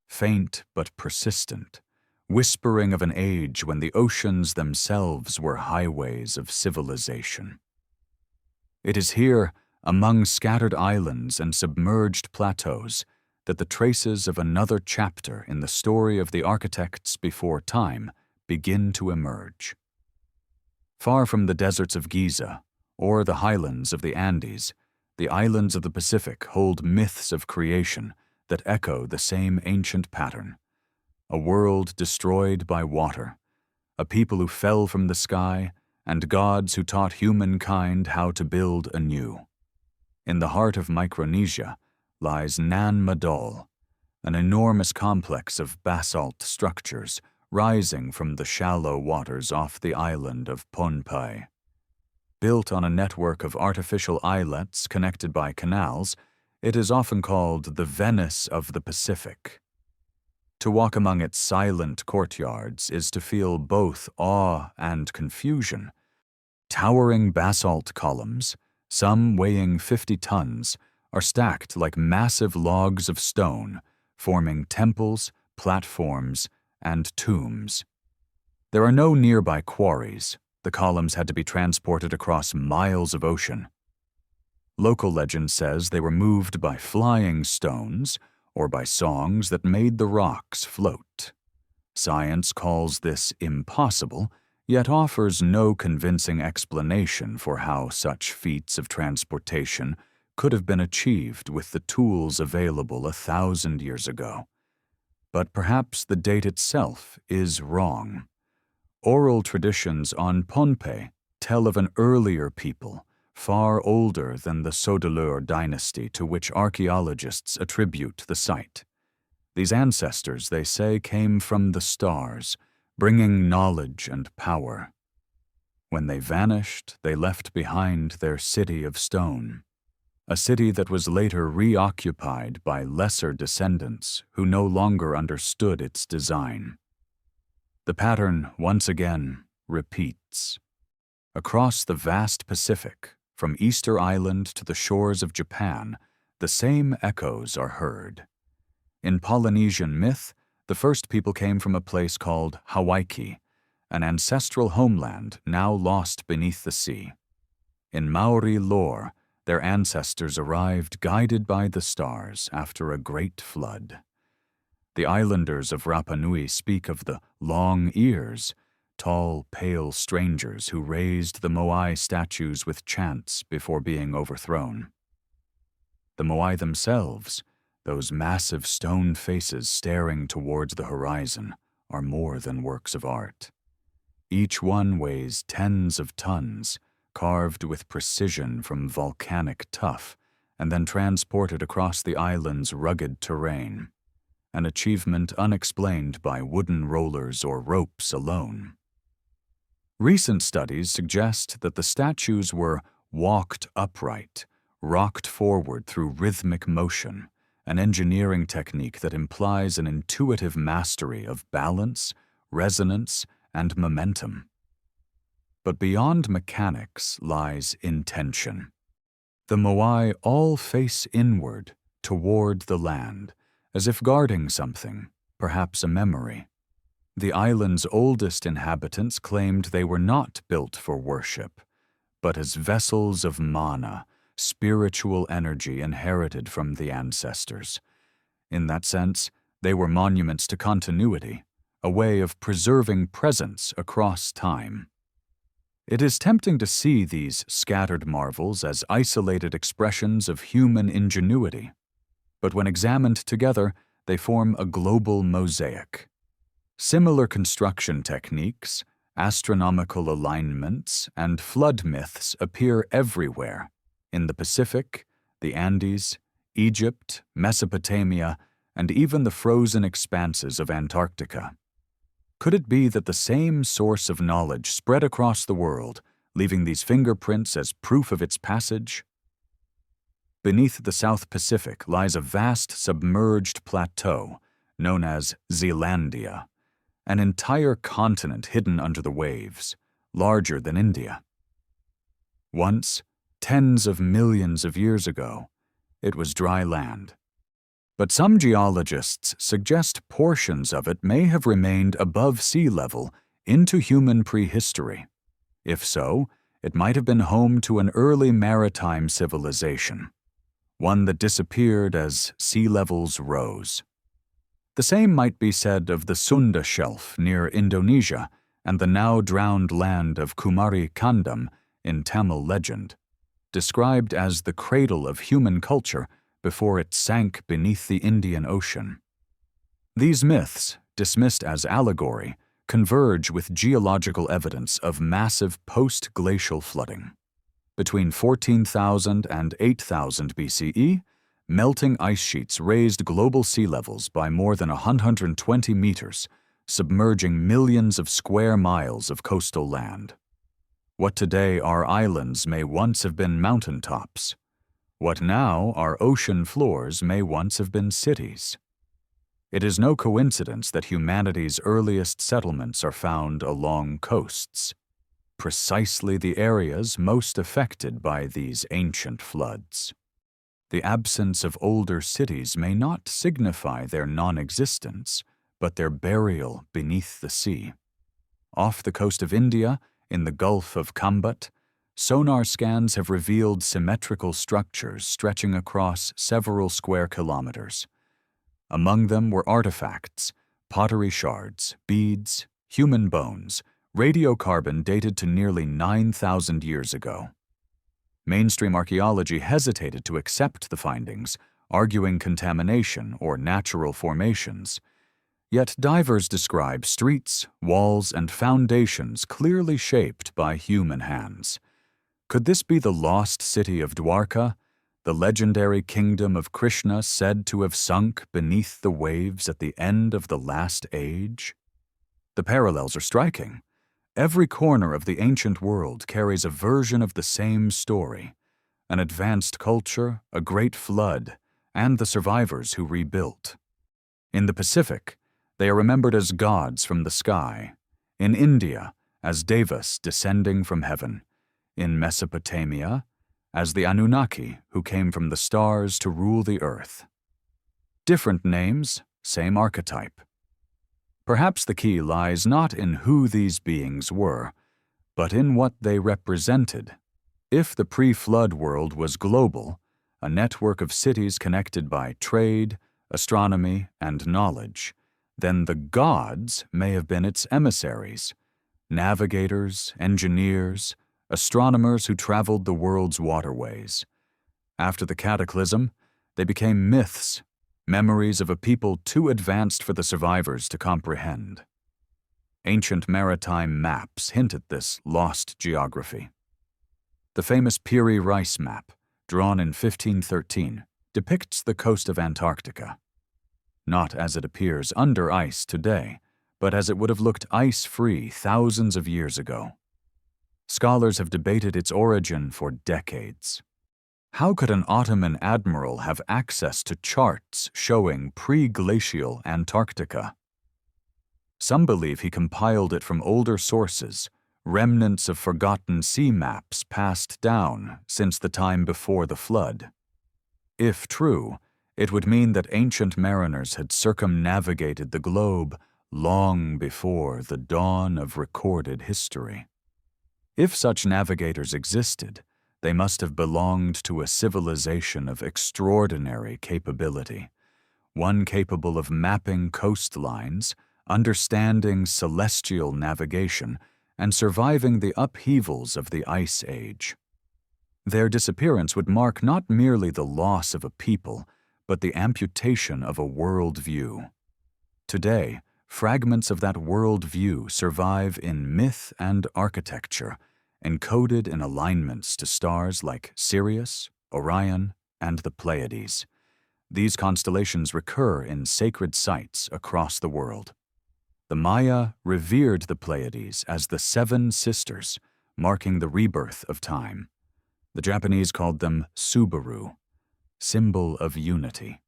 Speaker 1: faint but persistent, whispering of an age when the oceans themselves were highways of civilization. It is here, among scattered islands and submerged plateaus, that the traces of another chapter in the story of the architects before time begin to emerge. Far from the deserts of Giza or the highlands of the Andes, the islands of the Pacific hold myths of creation that echo the same ancient pattern. A world destroyed by water, a people who fell from the sky, and gods who taught humankind how to build anew. In the heart of Micronesia lies Nan Madol, an enormous complex of basalt structures rising from the shallow waters off the island of Pohnpei. Built on a network of artificial islets connected by canals, it is often called the Venice of the Pacific. To walk among its silent courtyards is to feel both awe and confusion. Towering basalt columns, some weighing 50 tons, are stacked like massive logs of stone, forming temples, platforms, and tombs. There are no nearby quarries. The columns had to be transported across miles of ocean. Local legend says they were moved by flying stones or by songs that made the rocks float. Science calls this impossible, yet offers no convincing explanation for how such feats of transportation could have been achieved with the tools available 1,000 years ago. But perhaps the date itself is wrong. Oral traditions on Pohnpei tell of an earlier people, far older than the Sodelur dynasty to which archaeologists attribute the site. These ancestors, they say, came from the stars, bringing knowledge and power. When they vanished, they left behind their city of stone, a city that was later reoccupied by lesser descendants who no longer understood its design. The pattern, once again, repeats. Across the vast Pacific, from Easter Island to the shores of Japan, the same echoes are heard. In Polynesian myth, the first people came from a place called Hawaii, an ancestral homeland now lost beneath the sea. In Maori lore, their ancestors arrived guided by the stars after a great flood. The islanders of Rapa Nui speak of the long ears, tall, pale strangers who raised the Moai statues with chants before being overthrown. The Moai themselves, those massive stone faces staring towards the horizon, are more than works of art. Each one weighs tens of tons, carved with precision from volcanic tuff, and then transported across the island's rugged terrain, an achievement unexplained by wooden rollers or ropes alone. Recent studies suggest that the statues were walked upright, rocked forward through rhythmic motion, an engineering technique that implies an intuitive mastery of balance, resonance, and momentum. But beyond mechanics lies intention. The Moai all face inward, toward the land, as if guarding something, perhaps a memory. The island's oldest inhabitants claimed they were not built for worship, but as vessels of mana, spiritual energy inherited from the ancestors. In that sense, they were monuments to continuity, a way of preserving presence across time. It is tempting to see these scattered marvels as isolated expressions of human ingenuity, but when examined together, they form a global mosaic. Similar construction techniques, Astronomical alignments and flood myths appear everywhere, in the Pacific, the Andes, Egypt, Mesopotamia, and even the frozen expanses of Antarctica. Could it be that the same source of knowledge spread across the world, leaving these fingerprints as proof of its passage? Beneath the South Pacific lies a vast submerged plateau known as Zealandia, an entire continent hidden under the waves, larger than India. Once, tens of millions of years ago, it was dry land. But some geologists suggest portions of it may have remained above sea level into human prehistory. If so, it might have been home to an early maritime civilization, one that disappeared as sea levels rose. The same might be said of the Sunda Shelf near Indonesia and the now drowned land of Kumari Kandam in Tamil legend, described as the cradle of human culture before it sank beneath the Indian Ocean. These myths, dismissed as allegory, converge with geological evidence of massive post-glacial flooding. Between 14,000 and 8,000 BCE, melting ice sheets raised global sea levels by more than 120 meters, submerging millions of square miles of coastal land. What today are islands may once have been mountaintops. What now are ocean floors may once have been cities. It is no coincidence that humanity's earliest settlements are found along coasts, precisely the areas most affected by these ancient floods. The absence of older cities may not signify their non-existence, but their burial beneath the sea. Off the coast of India, in the Gulf of Kambat, sonar scans have revealed symmetrical structures stretching across several square kilometers. Among them were artifacts, pottery shards, beads, human bones, radiocarbon dated to nearly 9,000 years ago. Mainstream archaeology hesitated to accept the findings, arguing contamination or natural formations. Yet divers describe streets, walls, and foundations clearly shaped by human hands. Could this be the lost city of Dwarka, the legendary kingdom of Krishna said to have sunk beneath the waves at the end of the last age? The parallels are striking. Every corner of the ancient world carries a version of the same story: an advanced culture, a great flood, and the survivors who rebuilt. In the Pacific, they are remembered as gods from the sky. In India, as devas descending from heaven. In Mesopotamia, as the Anunnaki who came from the stars to rule the earth. Different names, same archetype. Perhaps the key lies not in who these beings were, but in what they represented. If the pre-flood world was global, a network of cities connected by trade, astronomy, and knowledge, then the gods may have been its emissaries, navigators, engineers, astronomers who traveled the world's waterways. After the cataclysm, they became myths, memories of a people too advanced for the survivors to comprehend. Ancient maritime maps hint at this lost geography. The famous Piri Reis map, drawn in 1513, depicts the coast of Antarctica. Not as it appears under ice today, but as it would have looked ice-free thousands of years ago. Scholars have debated its origin for decades. How could an Ottoman admiral have access to charts showing pre-glacial Antarctica? Some believe he compiled it from older sources, remnants of forgotten sea maps passed down since the time before the flood. If true, it would mean that ancient mariners had circumnavigated the globe long before the dawn of recorded history. If such navigators existed, they must have belonged to a civilization of extraordinary capability, one capable of mapping coastlines, understanding celestial navigation, and surviving the upheavals of the Ice Age. Their disappearance would mark not merely the loss of a people, but the amputation of a worldview. Today, fragments of that world view survive in myth and architecture, encoded in alignments to stars like Sirius, Orion, and the Pleiades. These constellations recur in sacred sites across the world. The Maya revered the Pleiades as the Seven Sisters, marking the rebirth of time. The Japanese called them Subaru, symbol of unity.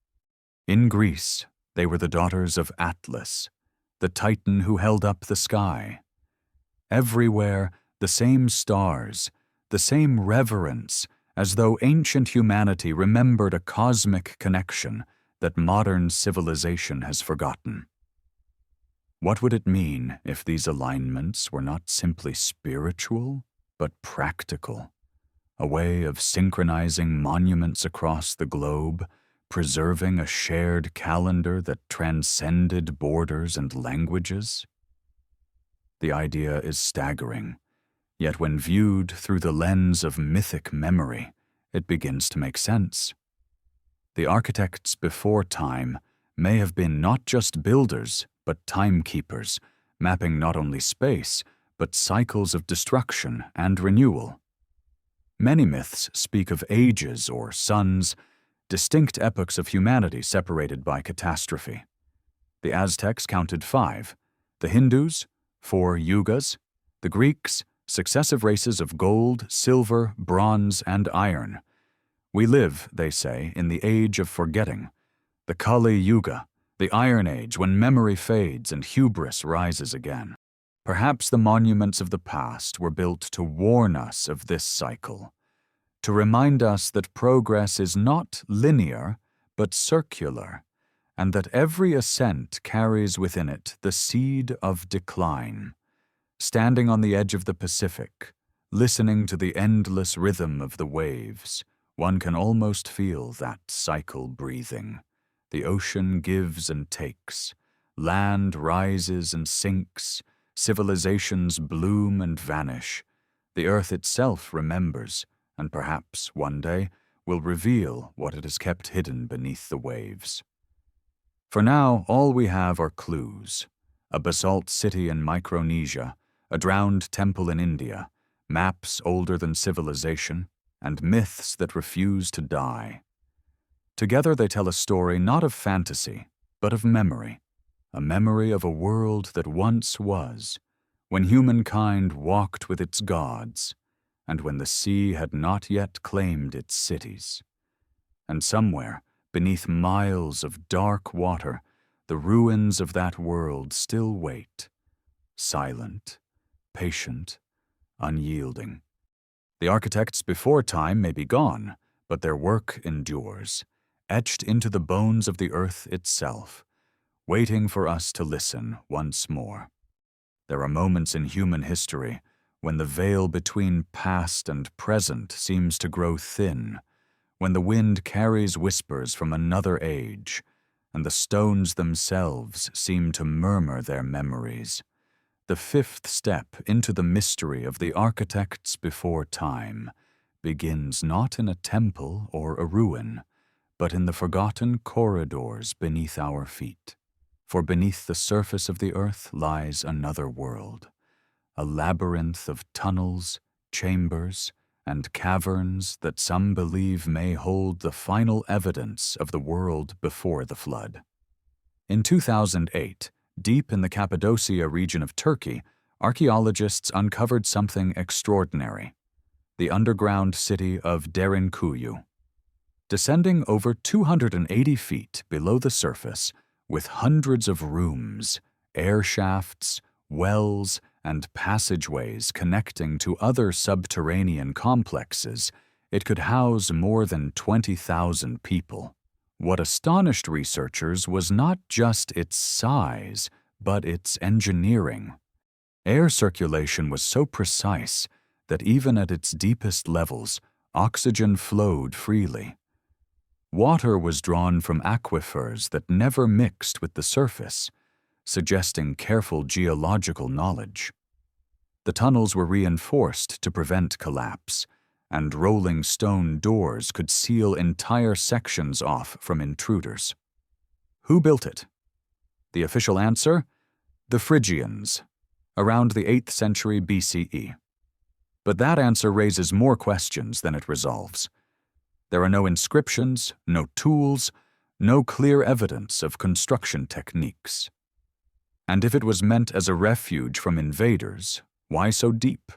Speaker 1: In Greece, they were the daughters of Atlas, the titan who held up the sky. Everywhere, the same stars, the same reverence, as though ancient humanity remembered a cosmic connection that modern civilization has forgotten. What would it mean if these alignments were not simply spiritual, but practical? A way of synchronizing monuments across the globe, preserving a shared calendar that transcended borders and languages? The idea is staggering, yet when viewed through the lens of mythic memory, it begins to make sense. The architects before time may have been not just builders, but timekeepers, mapping not only space, but cycles of destruction and renewal. Many myths speak of ages or suns, distinct epochs of humanity separated by catastrophe. The Aztecs counted 5, the Hindus, 4 yugas, the Greeks, successive races of gold, silver, bronze, and iron. We live, they say, in the age of forgetting, the Kali Yuga, the Iron Age when memory fades and hubris rises again. Perhaps the monuments of the past were built to warn us of this cycle, to remind us that progress is not linear, but circular, and that every ascent carries within it the seed of decline. Standing on the edge of the Pacific, listening to the endless rhythm of the waves, one can almost feel that cycle breathing. The ocean gives and takes, land rises and sinks, civilizations bloom and vanish. The earth itself remembers, and perhaps one day will reveal what it has kept hidden beneath the waves. For now, all we have are clues: a basalt city in Micronesia, a drowned temple in India, maps older than civilization, and myths that refuse to die. Together they tell a story not of fantasy, but of memory, a memory of a world that once was, when humankind walked with its gods, and when the sea had not yet claimed its cities. And somewhere, beneath miles of dark water, the ruins of that world still wait, silent, patient, unyielding. The architects before time may be gone, but their work endures, etched into the bones of the earth itself, waiting for us to listen once more. There are moments in human history when the veil between past and present seems to grow thin, when the wind carries whispers from another age, and the stones themselves seem to murmur their memories. The 5th step into the mystery of the architects before time begins not in a temple or a ruin, but in the forgotten corridors beneath our feet. For beneath the surface of the earth lies another world, a labyrinth of tunnels, chambers, and caverns that some believe may hold the final evidence of the world before the flood. In 2008, deep in the Cappadocia region of Turkey, archaeologists uncovered something extraordinary: the underground city of Derinkuyu. Descending over 280 feet below the surface, with hundreds of rooms, air shafts, wells, and passageways connecting to other subterranean complexes, it could house more than 20,000 people. What astonished researchers was not just its size, but its engineering. Air circulation was so precise that even at its deepest levels, oxygen flowed freely. Water was drawn from aquifers that never mixed with the surface, suggesting careful geological knowledge. The tunnels were reinforced to prevent collapse, and rolling stone doors could seal entire sections off from intruders. Who built it? The official answer? The Phrygians, around the 8th century BCE. But that answer raises more questions than it resolves. There are no inscriptions, no tools, no clear evidence of construction techniques. And if it was meant as a refuge from invaders, why so deep?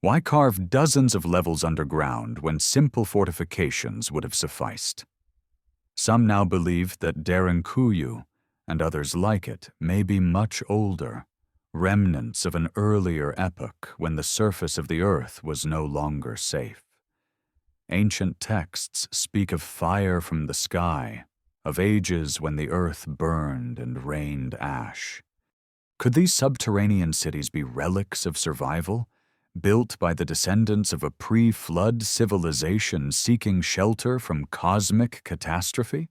Speaker 1: Why carve dozens of levels underground when simple fortifications would have sufficed? Some now believe that Derinkuyu and others like it may be much older, remnants of an earlier epoch when the surface of the earth was no longer safe. Ancient texts speak of fire from the sky, of ages when the earth burned and rained ash. Could these subterranean cities be relics of survival, built by the descendants of a pre-flood civilization seeking shelter from cosmic catastrophe?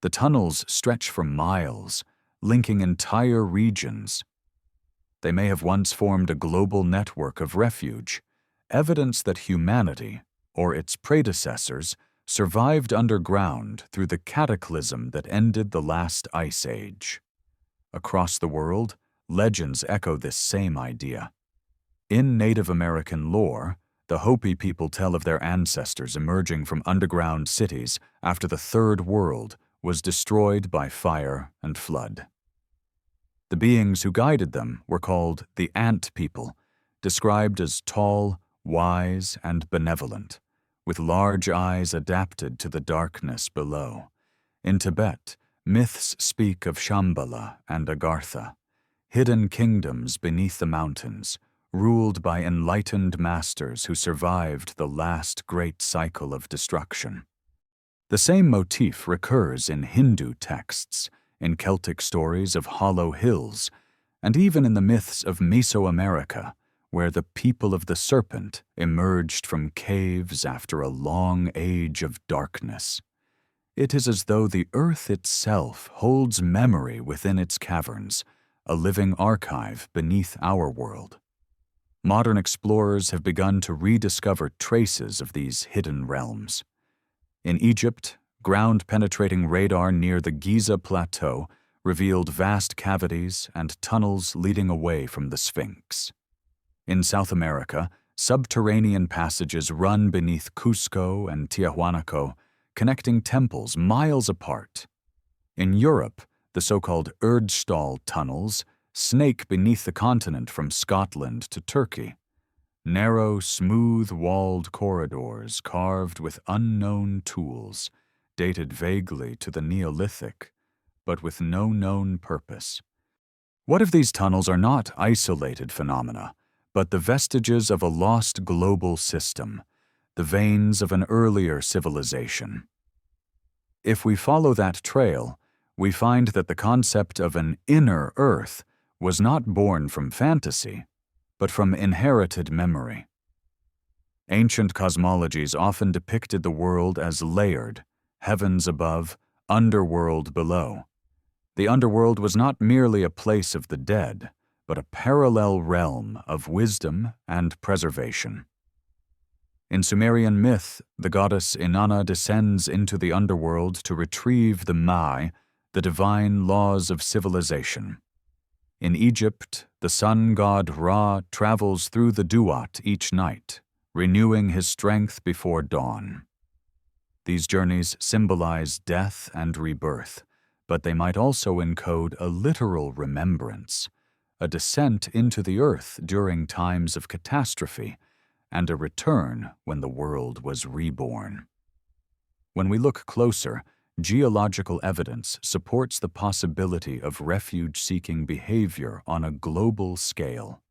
Speaker 1: The tunnels stretch for miles, linking entire regions. They may have once formed a global network of refuge, evidence that humanity, or its predecessors, survived underground through the cataclysm that ended the last ice age. Across the world, legends echo this same idea. In Native American lore, the Hopi people tell of their ancestors emerging from underground cities after the Third World was destroyed by fire and flood. The beings who guided them were called the Ant People, described as tall, wise, and benevolent, with large eyes adapted to the darkness below. In Tibet, myths speak of Shambhala and Agartha, hidden kingdoms beneath the mountains, ruled by enlightened masters who survived the last great cycle of destruction. The same motif recurs in Hindu texts, in Celtic stories of hollow hills, and even in the myths of Mesoamerica, where the people of the serpent emerged from caves after a long age of darkness. It is as though the earth itself holds memory within its caverns, a living archive beneath our world. Modern explorers have begun to rediscover traces of these hidden realms. In Egypt, ground-penetrating radar near the Giza Plateau revealed vast cavities and tunnels leading away from the Sphinx. In South America, subterranean passages run beneath Cusco and Tiahuanaco, connecting temples miles apart. In Europe, the so-called Erdstall tunnels snake beneath the continent from Scotland to Turkey. Narrow, smooth-walled corridors carved with unknown tools, dated vaguely to the Neolithic, but with no known purpose. What if these tunnels are not isolated phenomena, but the vestiges of a lost global system, the veins of an earlier civilization? If we follow that trail, we find that the concept of an inner Earth was not born from fantasy, but from inherited memory. Ancient cosmologies often depicted the world as layered, heavens above, underworld below. The underworld was not merely a place of the dead, but a parallel realm of wisdom and preservation. In Sumerian myth, the goddess Inanna descends into the underworld to retrieve the Mai, the divine laws of civilization. In Egypt, the sun god Ra travels through the Duat each night, renewing his strength before dawn. These journeys symbolize death and rebirth, but they might also encode a literal remembrance, a descent into the earth during times of catastrophe, and a return when the world was reborn. When we look closer, geological evidence supports the possibility of refuge-seeking behavior on a global scale.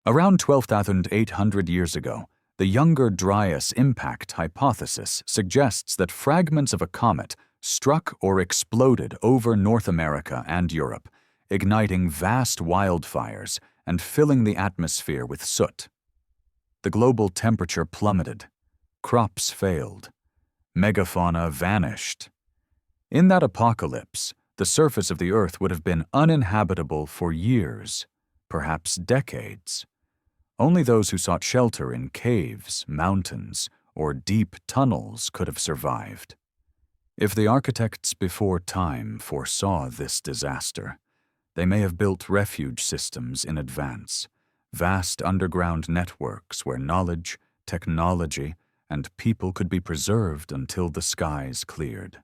Speaker 1: Around 12,800 years ago, the Younger Dryas impact hypothesis suggests that fragments of a comet struck or exploded over North America and Europe, igniting vast wildfires and filling the atmosphere with soot. The global temperature plummeted. Crops failed. Megafauna vanished. In that apocalypse, the surface of the earth would have been uninhabitable for years, perhaps decades. Only those who sought shelter in caves, mountains, or deep tunnels could have survived. If the architects before time foresaw this disaster, They may have built refuge systems in advance, vast underground networks where knowledge, technology, and people could be preserved until the skies cleared.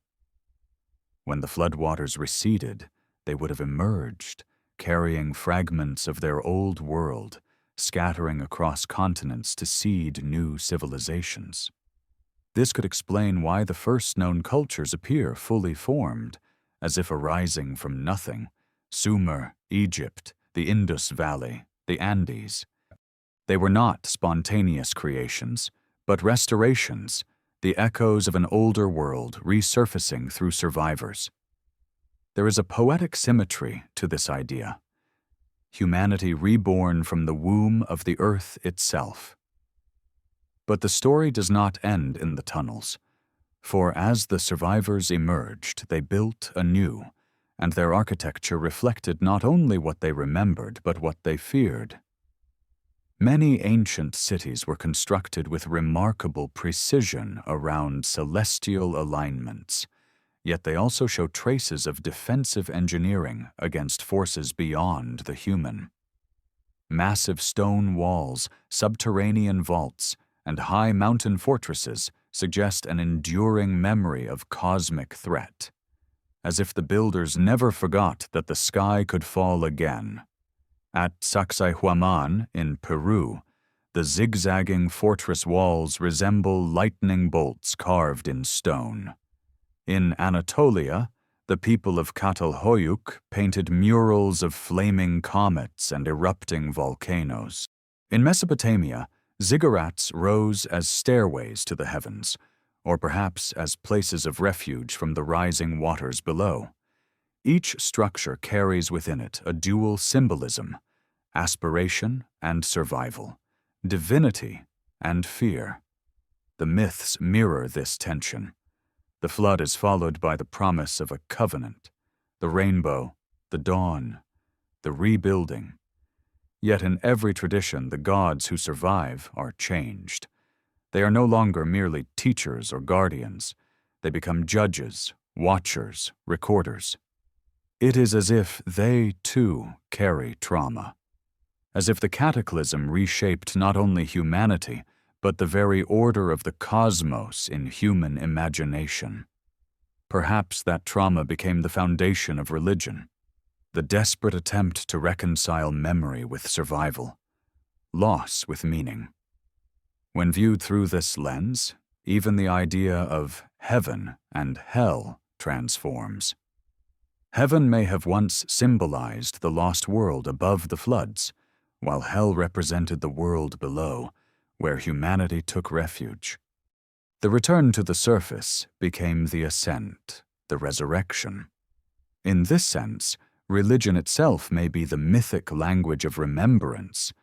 Speaker 1: When the floodwaters receded, they would have emerged, carrying fragments of their old world, scattering across continents to seed new civilizations. This could explain why the first known cultures appear fully formed, as if arising from nothing: Sumer, Egypt, the Indus Valley, the Andes. They were not spontaneous creations, but restorations, the echoes of an older world resurfacing through survivors. There is a poetic symmetry to this idea: humanity reborn from the womb of the earth itself. But the story does not end in the tunnels, for as the survivors emerged, they built anew, and their architecture reflected not only what they remembered, but what they feared. Many ancient cities were constructed with remarkable precision around celestial alignments, yet they also show traces of defensive engineering against forces beyond the human. Massive stone walls, subterranean vaults, and high mountain fortresses suggest an enduring memory of cosmic threat, as if the builders never forgot that the sky could fall again. At Sacsayhuaman in Peru, the zigzagging fortress walls resemble lightning bolts carved in stone. In Anatolia, the people of Catalhoyuk painted murals of flaming comets and erupting volcanoes. In Mesopotamia, ziggurats rose as stairways to the heavens, or perhaps as places of refuge from the rising waters below. Each structure carries within it a dual symbolism: aspiration and survival, divinity and fear. The myths mirror this tension. The flood is followed by the promise of a covenant, the rainbow, the dawn, the rebuilding. Yet in every tradition, the gods who survive are changed. They are no longer merely teachers or guardians. They become judges, watchers, recorders. It is as if they, too, carry trauma. As if the cataclysm reshaped not only humanity, but the very order of the cosmos in human imagination. Perhaps that trauma became the foundation of religion, the desperate attempt to reconcile memory with survival, loss with meaning. When viewed through this lens, even the idea of heaven and hell transforms. Heaven may have once symbolized the lost world above the floods, while hell represented the world below, where humanity took refuge. The return to the surface became the ascent, the resurrection. In this sense, religion itself may be the mythic language of remembrance,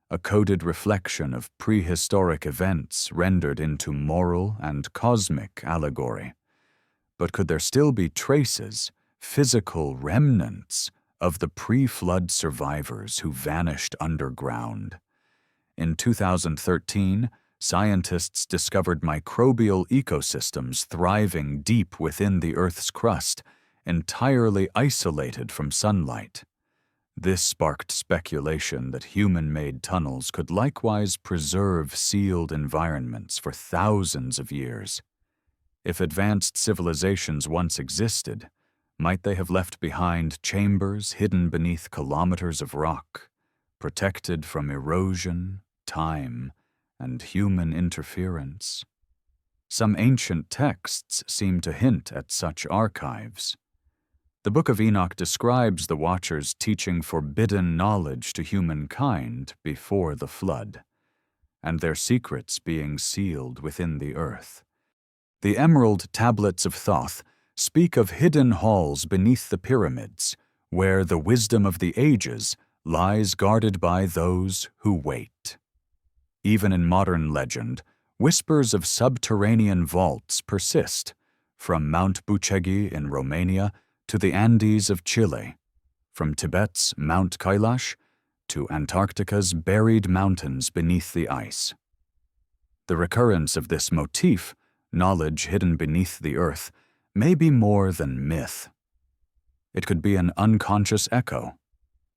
Speaker 1: a coded reflection of prehistoric events rendered into moral and cosmic allegory. But could there still be traces, physical remnants, of the pre-flood survivors who vanished underground? In 2013, scientists discovered microbial ecosystems thriving deep within the Earth's crust, entirely isolated from sunlight. This sparked speculation that human-made tunnels could likewise preserve sealed environments for thousands of years. If advanced civilizations once existed, might they have left behind chambers hidden beneath kilometers of rock, protected from erosion, time, and human interference? Some ancient texts seem to hint at such archives. The Book of Enoch describes the Watchers teaching forbidden knowledge to humankind before the flood, and their secrets being sealed within the earth. The Emerald Tablets of Thoth speak of hidden halls beneath the pyramids, where the wisdom of the ages lies guarded by those who wait. Even in modern legend, whispers of subterranean vaults persist, from Mount Bucegi in Romania to the Andes of Chile, from Tibet's Mount Kailash to Antarctica's buried mountains beneath the ice. The recurrence of this motif, knowledge hidden beneath the earth, may be more than myth. It could be an unconscious echo,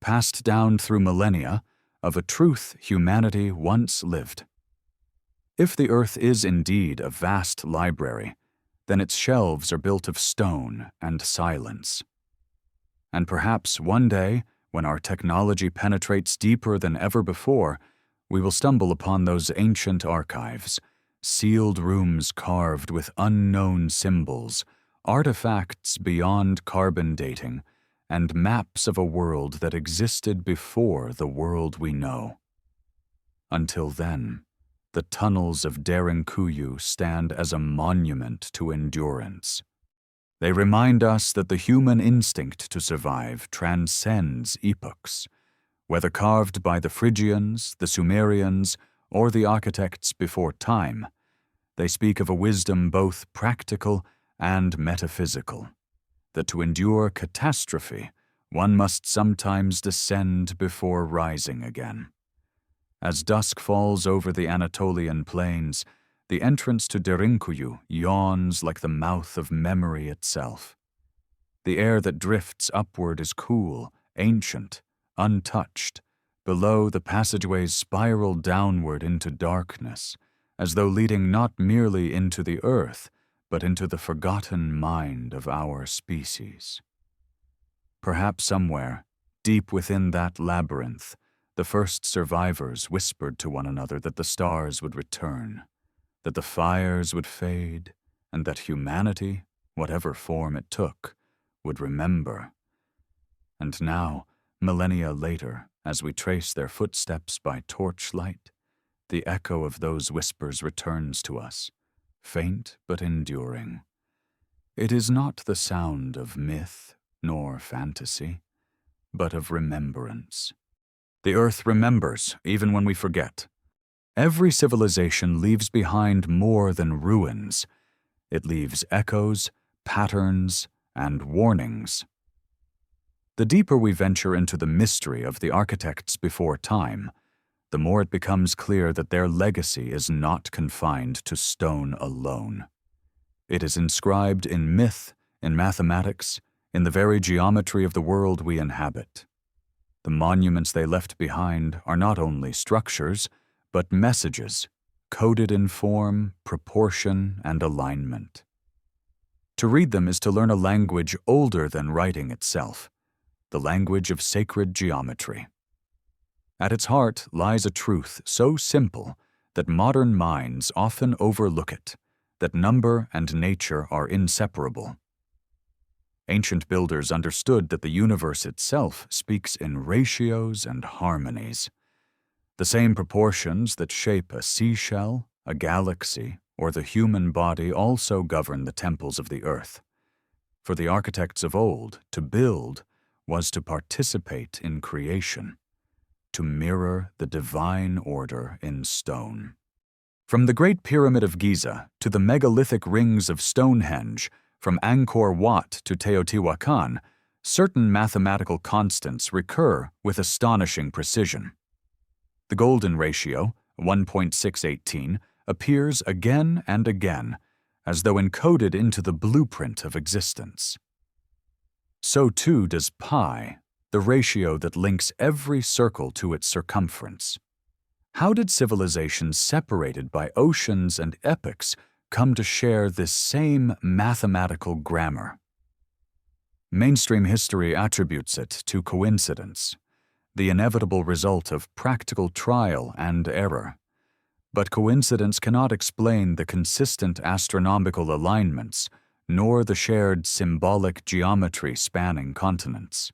Speaker 1: passed down through millennia, of a truth humanity once lived. If the earth is indeed a vast library, then its shelves are built of stone and silence. And perhaps one day, when our technology penetrates deeper than ever before, we will stumble upon those ancient archives, sealed rooms carved with unknown symbols, artifacts beyond carbon dating, and maps of a world that existed before the world we know. Until then, the tunnels of Derinkuyu stand as a monument to endurance. They remind us that the human instinct to survive transcends epochs, whether carved by the Phrygians, the Sumerians, or the architects before time. They speak of a wisdom both practical and metaphysical, that to endure catastrophe, one must sometimes descend before rising again. As dusk falls over the Anatolian plains, the entrance to Derinkuyu yawns like the mouth of memory itself. The air that drifts upward is cool, ancient, untouched. Below, the passageways spiral downward into darkness, as though leading not merely into the earth, but into the forgotten mind of our species. Perhaps somewhere, deep within that labyrinth, the first survivors whispered to one another that the stars would return, that the fires would fade, and that humanity, whatever form it took, would remember. And now, millennia later, as we trace their footsteps by torchlight, the echo of those whispers returns to us, faint but enduring. It is not the sound of myth nor fantasy, but of remembrance. The earth remembers even when we forget. Every civilization leaves behind more than ruins. It leaves echoes, patterns, and warnings. The deeper we venture into the mystery of the architects before time, the more it becomes clear that their legacy is not confined to stone alone. It is inscribed in myth, in mathematics, in the very geometry of the world we inhabit. The monuments they left behind are not only structures, but messages, coded in form, proportion, and alignment. To read them is to learn a language older than writing itself, the language of sacred geometry. At its heart lies a truth so simple that modern minds often overlook it, that number and nature are inseparable. Ancient builders understood that the universe itself speaks in ratios and harmonies. The same proportions that shape a seashell, a galaxy, or the human body also govern the temples of the earth. For the architects of old, to build was to participate in creation, to mirror the divine order in stone. From the Great Pyramid of Giza to the megalithic rings of Stonehenge, from Angkor Wat to Teotihuacan, certain mathematical constants recur with astonishing precision. The golden ratio, 1.618, appears again and again, as though encoded into the blueprint of existence. So too does pi, the ratio that links every circle to its circumference. How did civilizations separated by oceans and epochs come to share this same mathematical grammar? Mainstream history attributes it to coincidence, the inevitable result of practical trial and error. But coincidence cannot explain the consistent astronomical alignments, nor the shared symbolic geometry spanning continents.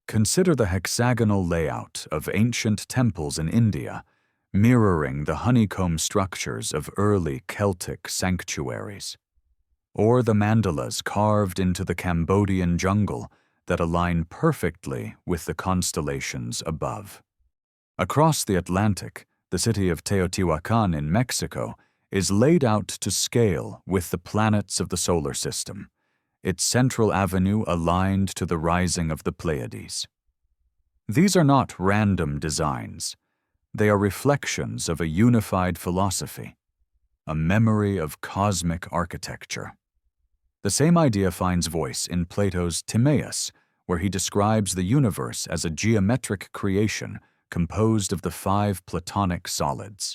Speaker 1: Consider the hexagonal layout of ancient temples in India, mirroring the honeycomb structures of early Celtic sanctuaries, or the mandalas carved into the Cambodian jungle that align perfectly with the constellations above. Across the Atlantic, the city of Teotihuacan in Mexico is laid out to scale with the planets of the solar system, its central avenue aligned to the rising of the Pleiades. These are not random designs. They are reflections of a unified philosophy, a memory of cosmic architecture. The same idea finds voice in Plato's Timaeus, where he describes the universe as a geometric creation composed of the 5 Platonic solids.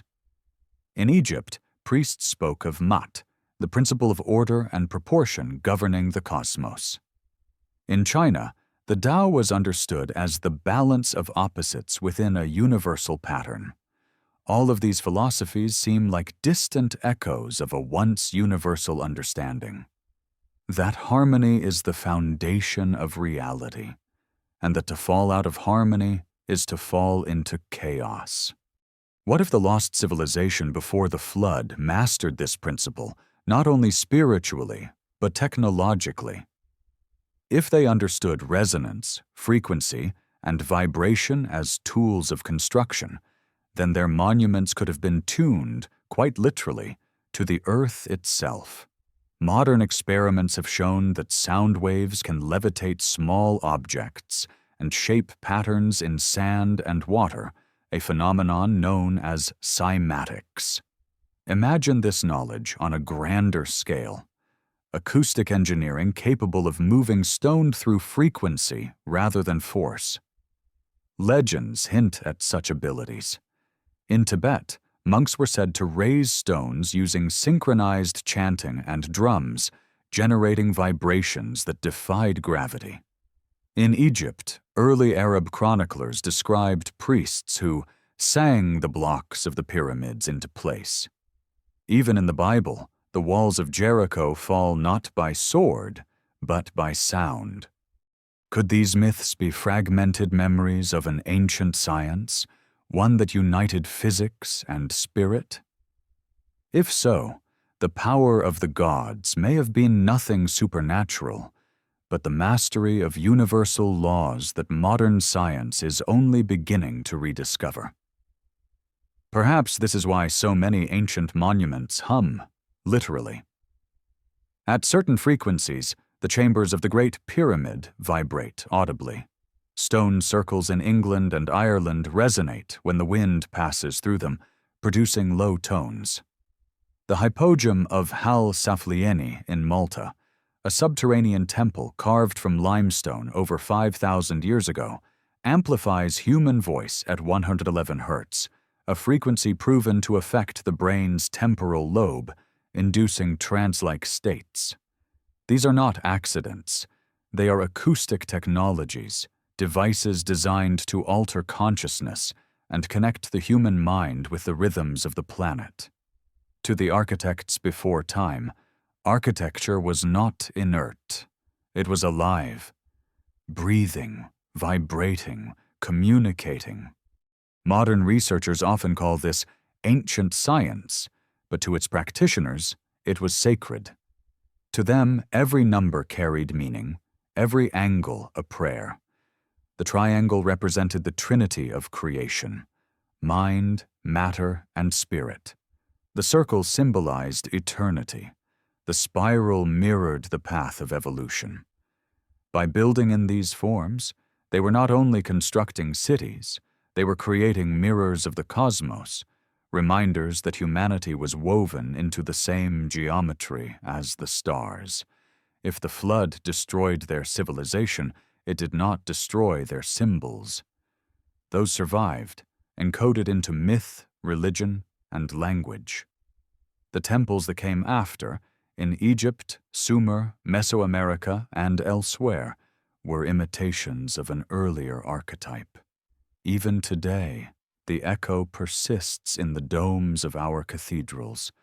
Speaker 1: In Egypt, priests spoke of Mat, the principle of order and proportion governing the cosmos. In China, the Tao was understood as the balance of opposites within a universal pattern. All of these philosophies seem like distant echoes of a once universal understanding. That harmony is the foundation of reality, and that to fall out of harmony is to fall into chaos. What if the lost civilization before the flood mastered this principle, not only spiritually, but technologically? If they understood resonance, frequency, and vibration as tools of construction, then their monuments could have been tuned, quite literally, to the earth itself. Modern experiments have shown that sound waves can levitate small objects and shape patterns in sand and water, a phenomenon known as cymatics. Imagine this knowledge on a grander scale. Acoustic engineering capable of moving stone through frequency rather than force. Legends hint at such abilities. In Tibet, monks were said to raise stones using synchronized chanting and drums, generating vibrations that defied gravity. In Egypt, early Arab chroniclers described priests who sang the blocks of the pyramids into place. Even in the Bible, the walls of Jericho fall not by sword, but by sound. Could these myths be fragmented memories of an ancient science, one that united physics and spirit? If so, the power of the gods may have been nothing supernatural, but the mastery of universal laws that modern science is only beginning to rediscover. Perhaps this is why so many ancient monuments hum, literally. At certain frequencies, the chambers of the Great Pyramid vibrate audibly. Stone circles in England and Ireland resonate when the wind passes through them, producing low tones. The hypogum of Hal Saflieni in Malta, a subterranean temple carved from limestone over 5,000 years ago, amplifies human voice at 111 Hz, a frequency proven to affect the brain's temporal lobe, inducing trance-like states. These are not accidents. They are acoustic technologies, devices designed to alter consciousness and connect the human mind with the rhythms of the planet. To the architects before time, architecture was not inert. It was alive, breathing, vibrating, communicating. Modern researchers often call this ancient science, but to its practitioners, it was sacred. To them, every number carried meaning, every angle a prayer. The triangle represented the trinity of creation: mind, matter, and spirit. The circle symbolized eternity. The spiral mirrored the path of evolution. By building in these forms, they were not only constructing cities, they were creating mirrors of the cosmos, reminders that humanity was woven into the same geometry as the stars. If the flood destroyed their civilization, it did not destroy their symbols. Those survived, encoded into myth, religion, and language. The temples that came after, in Egypt, Sumer, Mesoamerica, and elsewhere, were imitations of an earlier archetype. Even today, the echo persists in the domes of our cathedrals,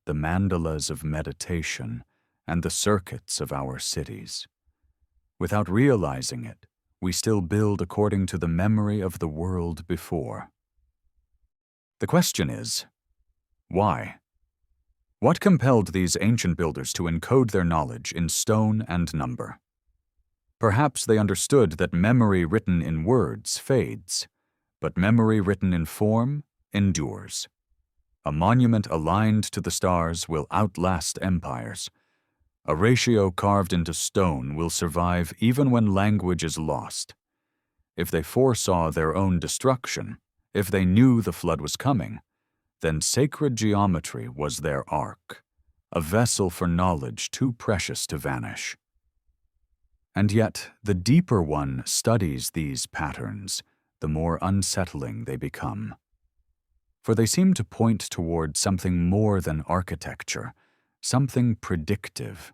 Speaker 1: the mandalas of meditation, and the circuits of our cities. Without realizing it, we still build according to the memory of the world before. The question is, why? What compelled these ancient builders to encode their knowledge in stone and number? Perhaps they understood that memory written in words fades, but memory written in form endures. A monument aligned to the stars will outlast empires. A ratio carved into stone will survive even when language is lost. If they foresaw their own destruction, if they knew the flood was coming, then sacred geometry was their ark, a vessel for knowledge too precious to vanish. And yet, the deeper one studies these patterns, the more unsettling they become. For they seem to point toward something more than architecture, something predictive.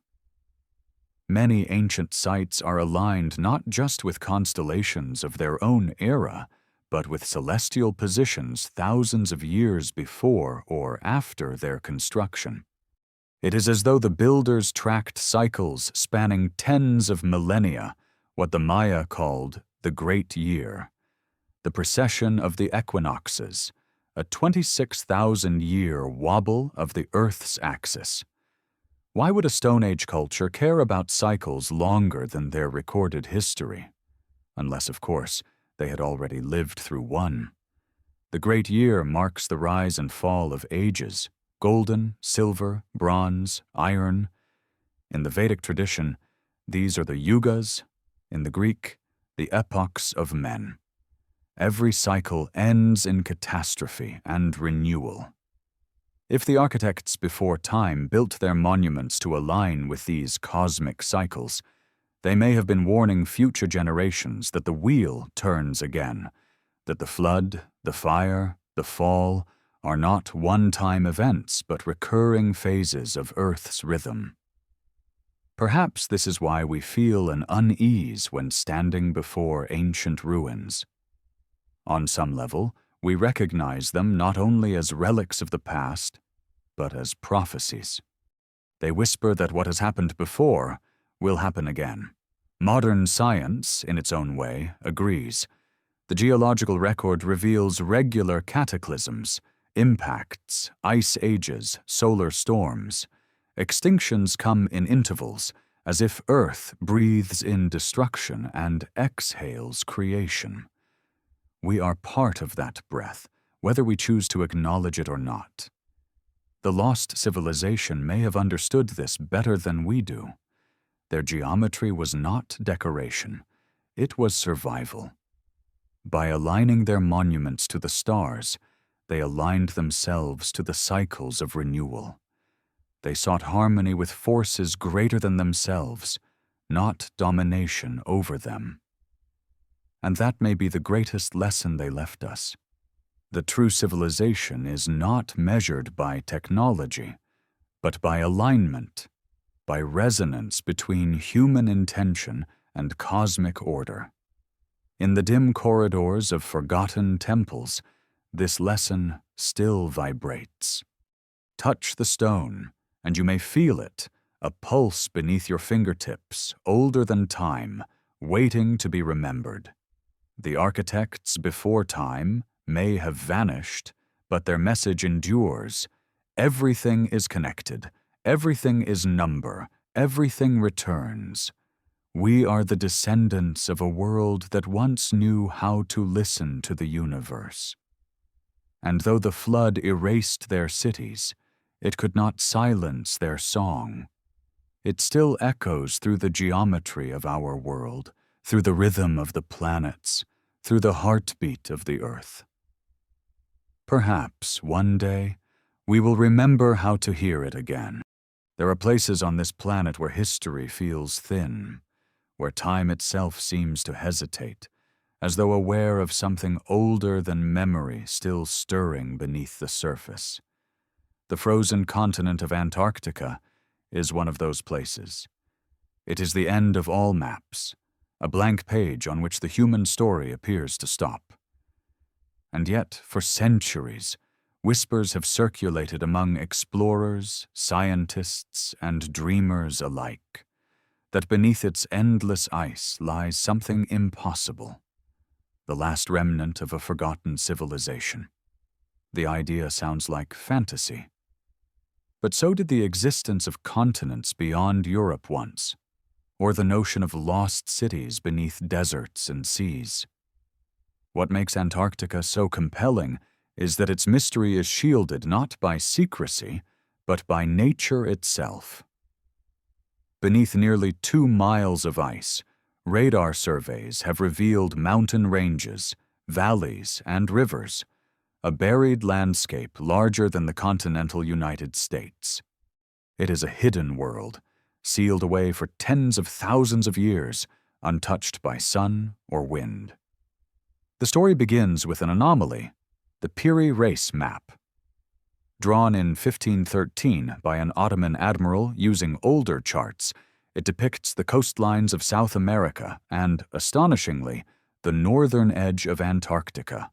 Speaker 1: Many ancient sites are aligned not just with constellations of their own era, but with celestial positions thousands of years before or after their construction. It is as though the builders tracked cycles spanning tens of millennia, what the Maya called the Great Year, the precession of the equinoxes, a 26,000-year wobble of the Earth's axis. Why would a Stone Age culture care about cycles longer than their recorded history? Unless, of course, they had already lived through one. The Great Year marks the rise and fall of ages: golden, silver, bronze, iron. In the Vedic tradition, these are the yugas; in the Greek, the epochs of men. Every cycle ends in catastrophe and renewal. If the architects before time built their monuments to align with these cosmic cycles, they may have been warning future generations that the wheel turns again, that the flood, the fire, the fall are not one-time events but recurring phases of Earth's rhythm. Perhaps this is why we feel an unease when standing before ancient ruins. On some level, we recognize them not only as relics of the past, but as prophecies. They whisper that what has happened before will happen again. Modern science, in its own way, agrees. The geological record reveals regular cataclysms, impacts, ice ages, solar storms. Extinctions come in intervals, as if Earth breathes in destruction and exhales creation. We are part of that breath, whether we choose to acknowledge it or not. The lost civilization may have understood this better than we do. Their geometry was not decoration, it was survival. By aligning their monuments to the stars, they aligned themselves to the cycles of renewal. They sought harmony with forces greater than themselves, not domination over them. And that may be the greatest lesson they left us. The true civilization is not measured by technology, but by alignment, by resonance between human intention and cosmic order. In the dim corridors of forgotten temples, this lesson still vibrates. Touch the stone, and you may feel it, a pulse beneath your fingertips, older than time, waiting to be remembered. The architects before time may have vanished, but their message endures. Everything is connected, everything is number, everything returns. We are the descendants of a world that once knew how to listen to the universe. And though the flood erased their cities, it could not silence their song. It still echoes through the geometry of our world, through the rhythm of the planets, through the heartbeat of the earth. Perhaps one day we will remember how to hear it again. There are places on this planet where history feels thin, where time itself seems to hesitate, as though aware of something older than memory still stirring beneath the surface. The frozen continent of Antarctica is one of those places. It is the end of all maps, a blank page on which the human story appears to stop. And yet, for centuries, whispers have circulated among explorers, scientists, and dreamers alike, that beneath its endless ice lies something impossible, the last remnant of a forgotten civilization. The idea sounds like fantasy. But so did the existence of continents beyond Europe once, or the notion of lost cities beneath deserts and seas. What makes Antarctica so compelling is that its mystery is shielded not by secrecy, but by nature itself. Beneath nearly 2 miles of ice, radar surveys have revealed mountain ranges, valleys, and rivers, a buried landscape larger than the continental United States. It is a hidden world, sealed away for tens of thousands of years, untouched by sun or wind. The story begins with an anomaly, the Piri Reis map. Drawn in 1513 by an Ottoman admiral using older charts, it depicts the coastlines of South America and, astonishingly, the northern edge of Antarctica,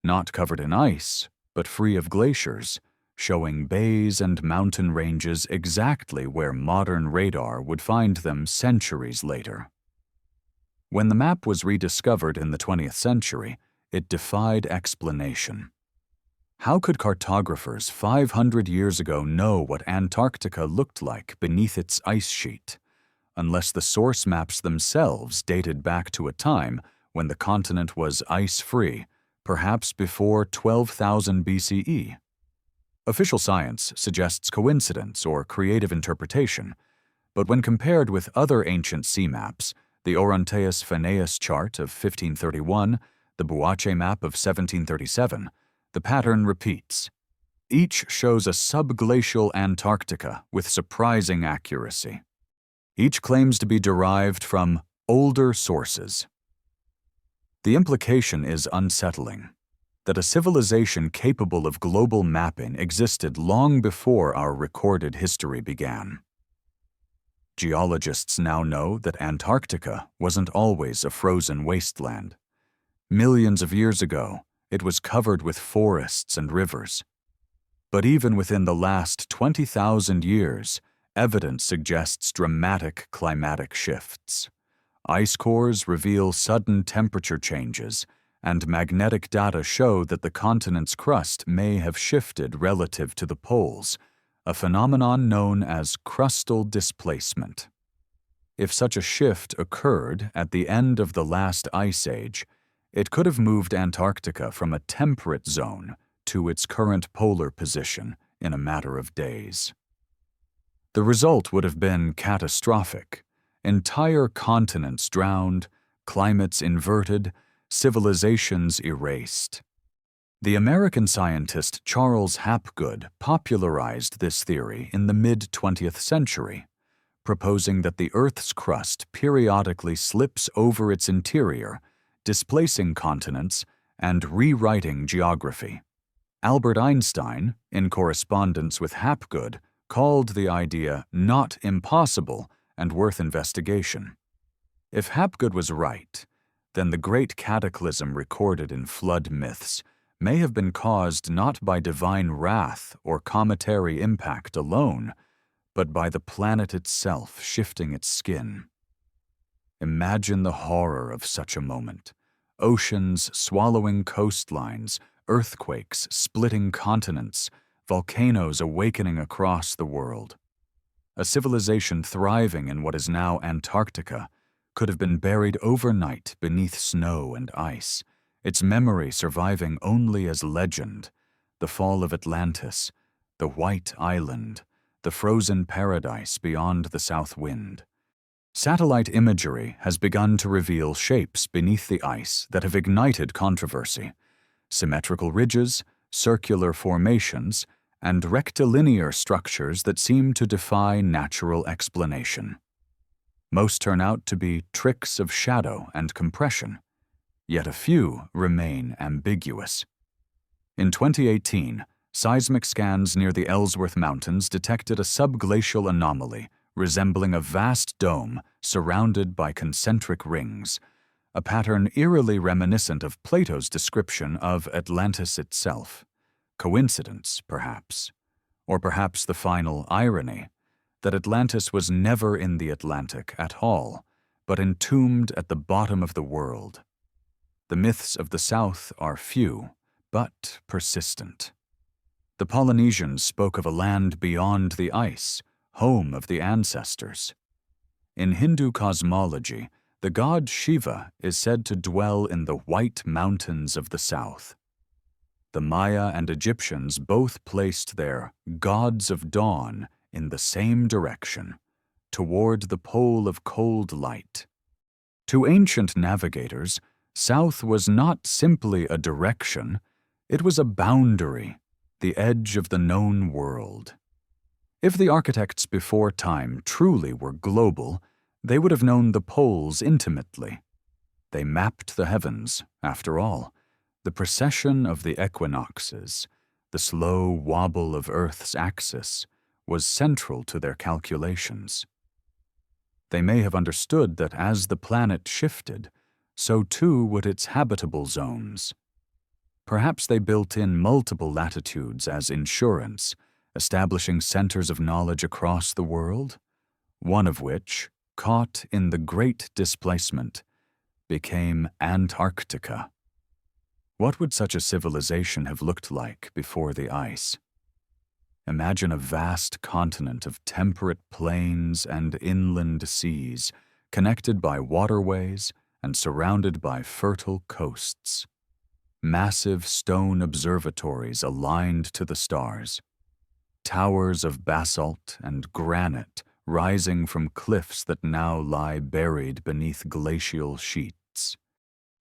Speaker 1: not covered in ice, but free of glaciers, showing bays and mountain ranges exactly where modern radar would find them centuries later. When the map was rediscovered in the 20th century, it defied explanation. How could cartographers 500 years ago know what Antarctica looked like beneath its ice sheet, unless the source maps themselves dated back to a time when the continent was ice-free, perhaps before 12,000 BCE? Official science suggests coincidence or creative interpretation, but when compared with other ancient sea maps, the Oronteus Phaneus chart of 1531, the Buache map of 1737, the pattern repeats. Each shows a subglacial Antarctica with surprising accuracy. Each claims to be derived from older sources. The implication is unsettling, that a civilization capable of global mapping existed long before our recorded history began. Geologists now know that Antarctica wasn't always a frozen wasteland. Millions of years ago, it was covered with forests and rivers. But even within the last 20,000 years, evidence suggests dramatic climatic shifts. Ice cores reveal sudden temperature changes, and magnetic data show that the continent's crust may have shifted relative to the poles, a phenomenon known as crustal displacement. If such a shift occurred at the end of the last ice age, it could have moved Antarctica from a temperate zone to its current polar position in a matter of days. The result would have been catastrophic. Entire continents drowned, climates inverted, civilizations erased. The American scientist Charles Hapgood popularized this theory in the mid-20th century, proposing that the Earth's crust periodically slips over its interior, displacing continents and rewriting geography. Albert Einstein, in correspondence with Hapgood, called the idea not impossible and worth investigation. If Hapgood was right, then the great cataclysm recorded in flood myths may have been caused not by divine wrath or cometary impact alone, but by the planet itself shifting its skin. Imagine the horror of such a moment. Oceans swallowing coastlines, earthquakes splitting continents, volcanoes awakening across the world. A civilization thriving in what is now Antarctica could have been buried overnight beneath snow and ice, its memory surviving only as legend, the fall of Atlantis, the White Island, the frozen paradise beyond the south wind. Satellite imagery has begun to reveal shapes beneath the ice that have ignited controversy: symmetrical ridges, circular formations, and rectilinear structures that seem to defy natural explanation. Most turn out to be tricks of shadow and compression, yet a few remain ambiguous. In 2018, seismic scans near the Ellsworth Mountains detected a subglacial anomaly resembling a vast dome surrounded by concentric rings, a pattern eerily reminiscent of Plato's description of Atlantis itself. Coincidence, perhaps, or perhaps the final irony, that Atlantis was never in the Atlantic at all, but entombed at the bottom of the world. The myths of the South are few, but persistent. The Polynesians spoke of a land beyond the ice, home of the ancestors. In Hindu cosmology, the god Shiva is said to dwell in the White Mountains of the South. The Maya and Egyptians both placed their gods of dawn in the same direction, toward the pole of cold light. To ancient navigators, south was not simply a direction, it was a boundary, the edge of the known world. If the architects before time truly were global, they would have known the poles intimately. They mapped the heavens, after all. The precession of the equinoxes, the slow wobble of Earth's axis, was central to their calculations. They may have understood that as the planet shifted, so too would its habitable zones. Perhaps they built in multiple latitudes as insurance, establishing centers of knowledge across the world, one of which, caught in the Great Displacement, became Antarctica. What would such a civilization have looked like before the ice? Imagine a vast continent of temperate plains and inland seas, connected by waterways and surrounded by fertile coasts. Massive stone observatories aligned to the stars. Towers of basalt and granite rising from cliffs that now lie buried beneath glacial sheets.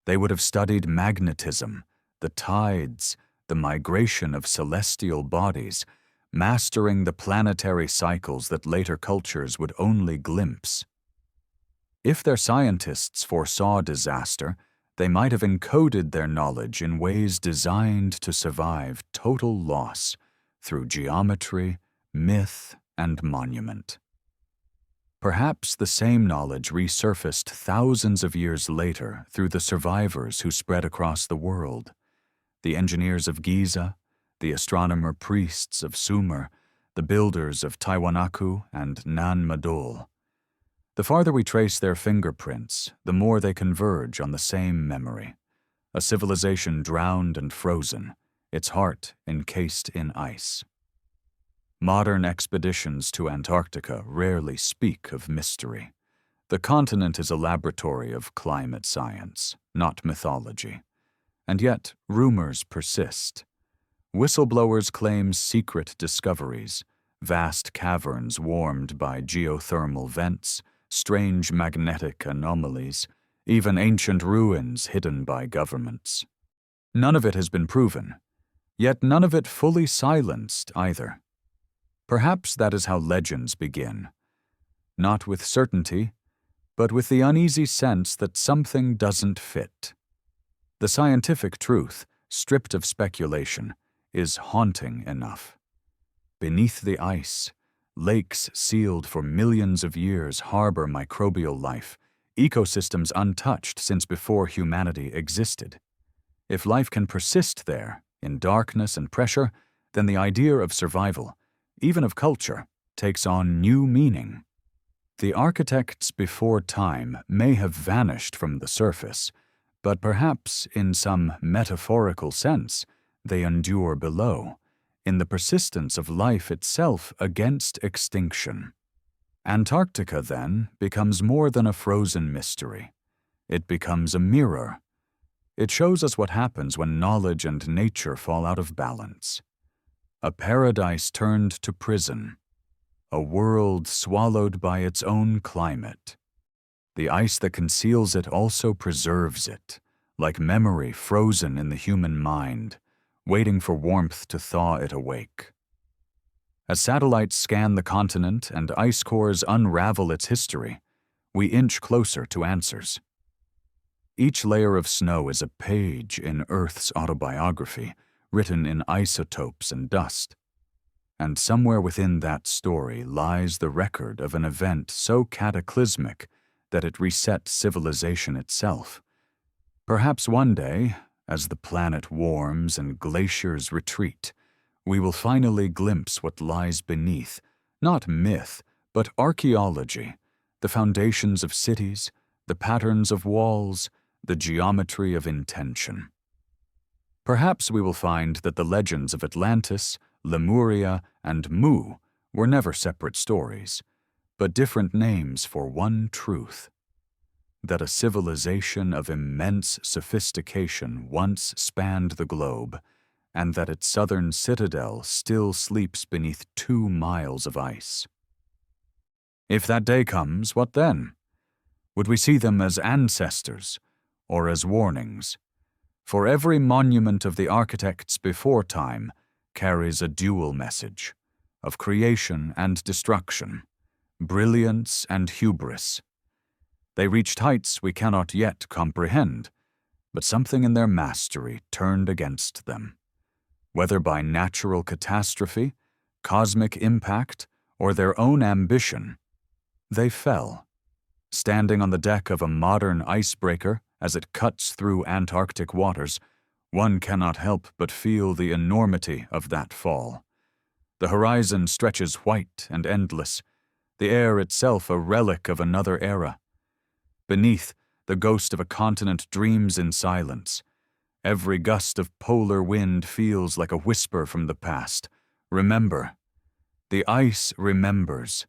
Speaker 1: They would have studied magnetism, the tides, the migration of celestial bodies, mastering the planetary cycles that later cultures would only glimpse. If their scientists foresaw disaster, they might have encoded their knowledge in ways designed to survive total loss through geometry, myth, and monument. Perhaps the same knowledge resurfaced thousands of years later through the survivors who spread across the world, the engineers of Giza, the astronomer priests of Sumer, the builders of Tiwanaku and Nan Madol. The farther we trace their fingerprints, the more they converge on the same memory, a civilization drowned and frozen, its heart encased in ice. Modern expeditions to Antarctica rarely speak of mystery. The continent is a laboratory of climate science, not mythology. And yet, rumors persist. Whistleblowers claim secret discoveries, vast caverns warmed by geothermal vents, strange magnetic anomalies, even ancient ruins hidden by governments. None of it has been proven, yet none of it fully silenced either. Perhaps that is how legends begin, not with certainty, but with the uneasy sense that something doesn't fit. The scientific truth, stripped of speculation, is haunting enough. Beneath the ice, lakes sealed for millions of years harbor microbial life, ecosystems untouched since before humanity existed. If life can persist there, in darkness and pressure, then the idea of survival, even of culture, takes on new meaning. The architects before time may have vanished from the surface, but perhaps, in some metaphorical sense, they endure below, in the persistence of life itself against extinction. Antarctica, then, becomes more than a frozen mystery. It becomes a mirror. It shows us what happens when knowledge and nature fall out of balance. A paradise turned to prison. A world swallowed by its own climate. The ice that conceals it also preserves it, like memory frozen in the human mind, waiting for warmth to thaw it awake. As satellites scan the continent and ice cores unravel its history, we inch closer to answers. Each layer of snow is a page in Earth's autobiography, written in isotopes and dust. And somewhere within that story lies the record of an event so cataclysmic that it reset civilization itself. Perhaps one day, as the planet warms and glaciers retreat, we will finally glimpse what lies beneath, not myth, but archaeology, the foundations of cities, the patterns of walls, the geometry of intention. Perhaps we will find that the legends of Atlantis, Lemuria, and Mu were never separate stories, but different names for one truth: that a civilization of immense sophistication once spanned the globe, and that its southern citadel still sleeps beneath 2 miles of ice. If that day comes, what then? Would we see them as ancestors, or as warnings? For every monument of the architects before time carries a dual message, of creation and destruction, brilliance and hubris. They reached heights we cannot yet comprehend, but something in their mastery turned against them. Whether by natural catastrophe, cosmic impact, or their own ambition, they fell. Standing on the deck of a modern icebreaker as it cuts through Antarctic waters, one cannot help but feel the enormity of that fall. The horizon stretches white and endless, the air itself a relic of another era. Beneath, the ghost of a continent dreams in silence. Every gust of polar wind feels like a whisper from the past. Remember. The ice remembers.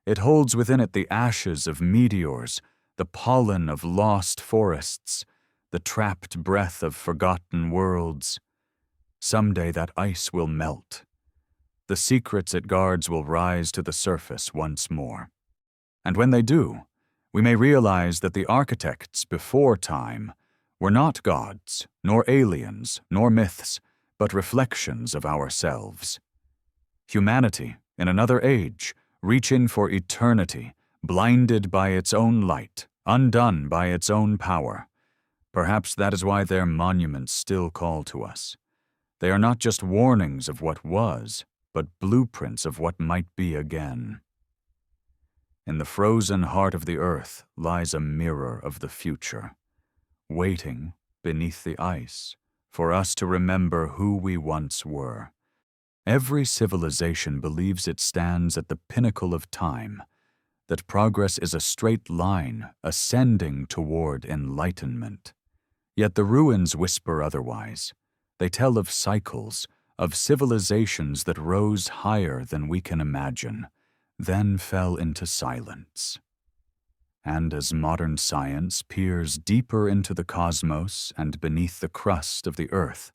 Speaker 1: It holds within it the ashes of meteors, the pollen of lost forests, the trapped breath of forgotten worlds. Someday that ice will melt. The secrets it guards will rise to the surface once more. And when they do, we may realize that the architects before time were not gods, nor aliens, nor myths, but reflections of ourselves. Humanity, in another age, reaching for eternity, blinded by its own light, undone by its own power. Perhaps that is why their monuments still call to us. They are not just warnings of what was, but blueprints of what might be again. In the frozen heart of the earth lies a mirror of the future, waiting beneath the ice for us to remember who we once were. Every civilization believes it stands at the pinnacle of time, that progress is a straight line ascending toward enlightenment. Yet the ruins whisper otherwise. They tell of cycles, of civilizations that rose higher than we can imagine, then fell into silence. And as modern science peers deeper into the cosmos and beneath the crust of the earth,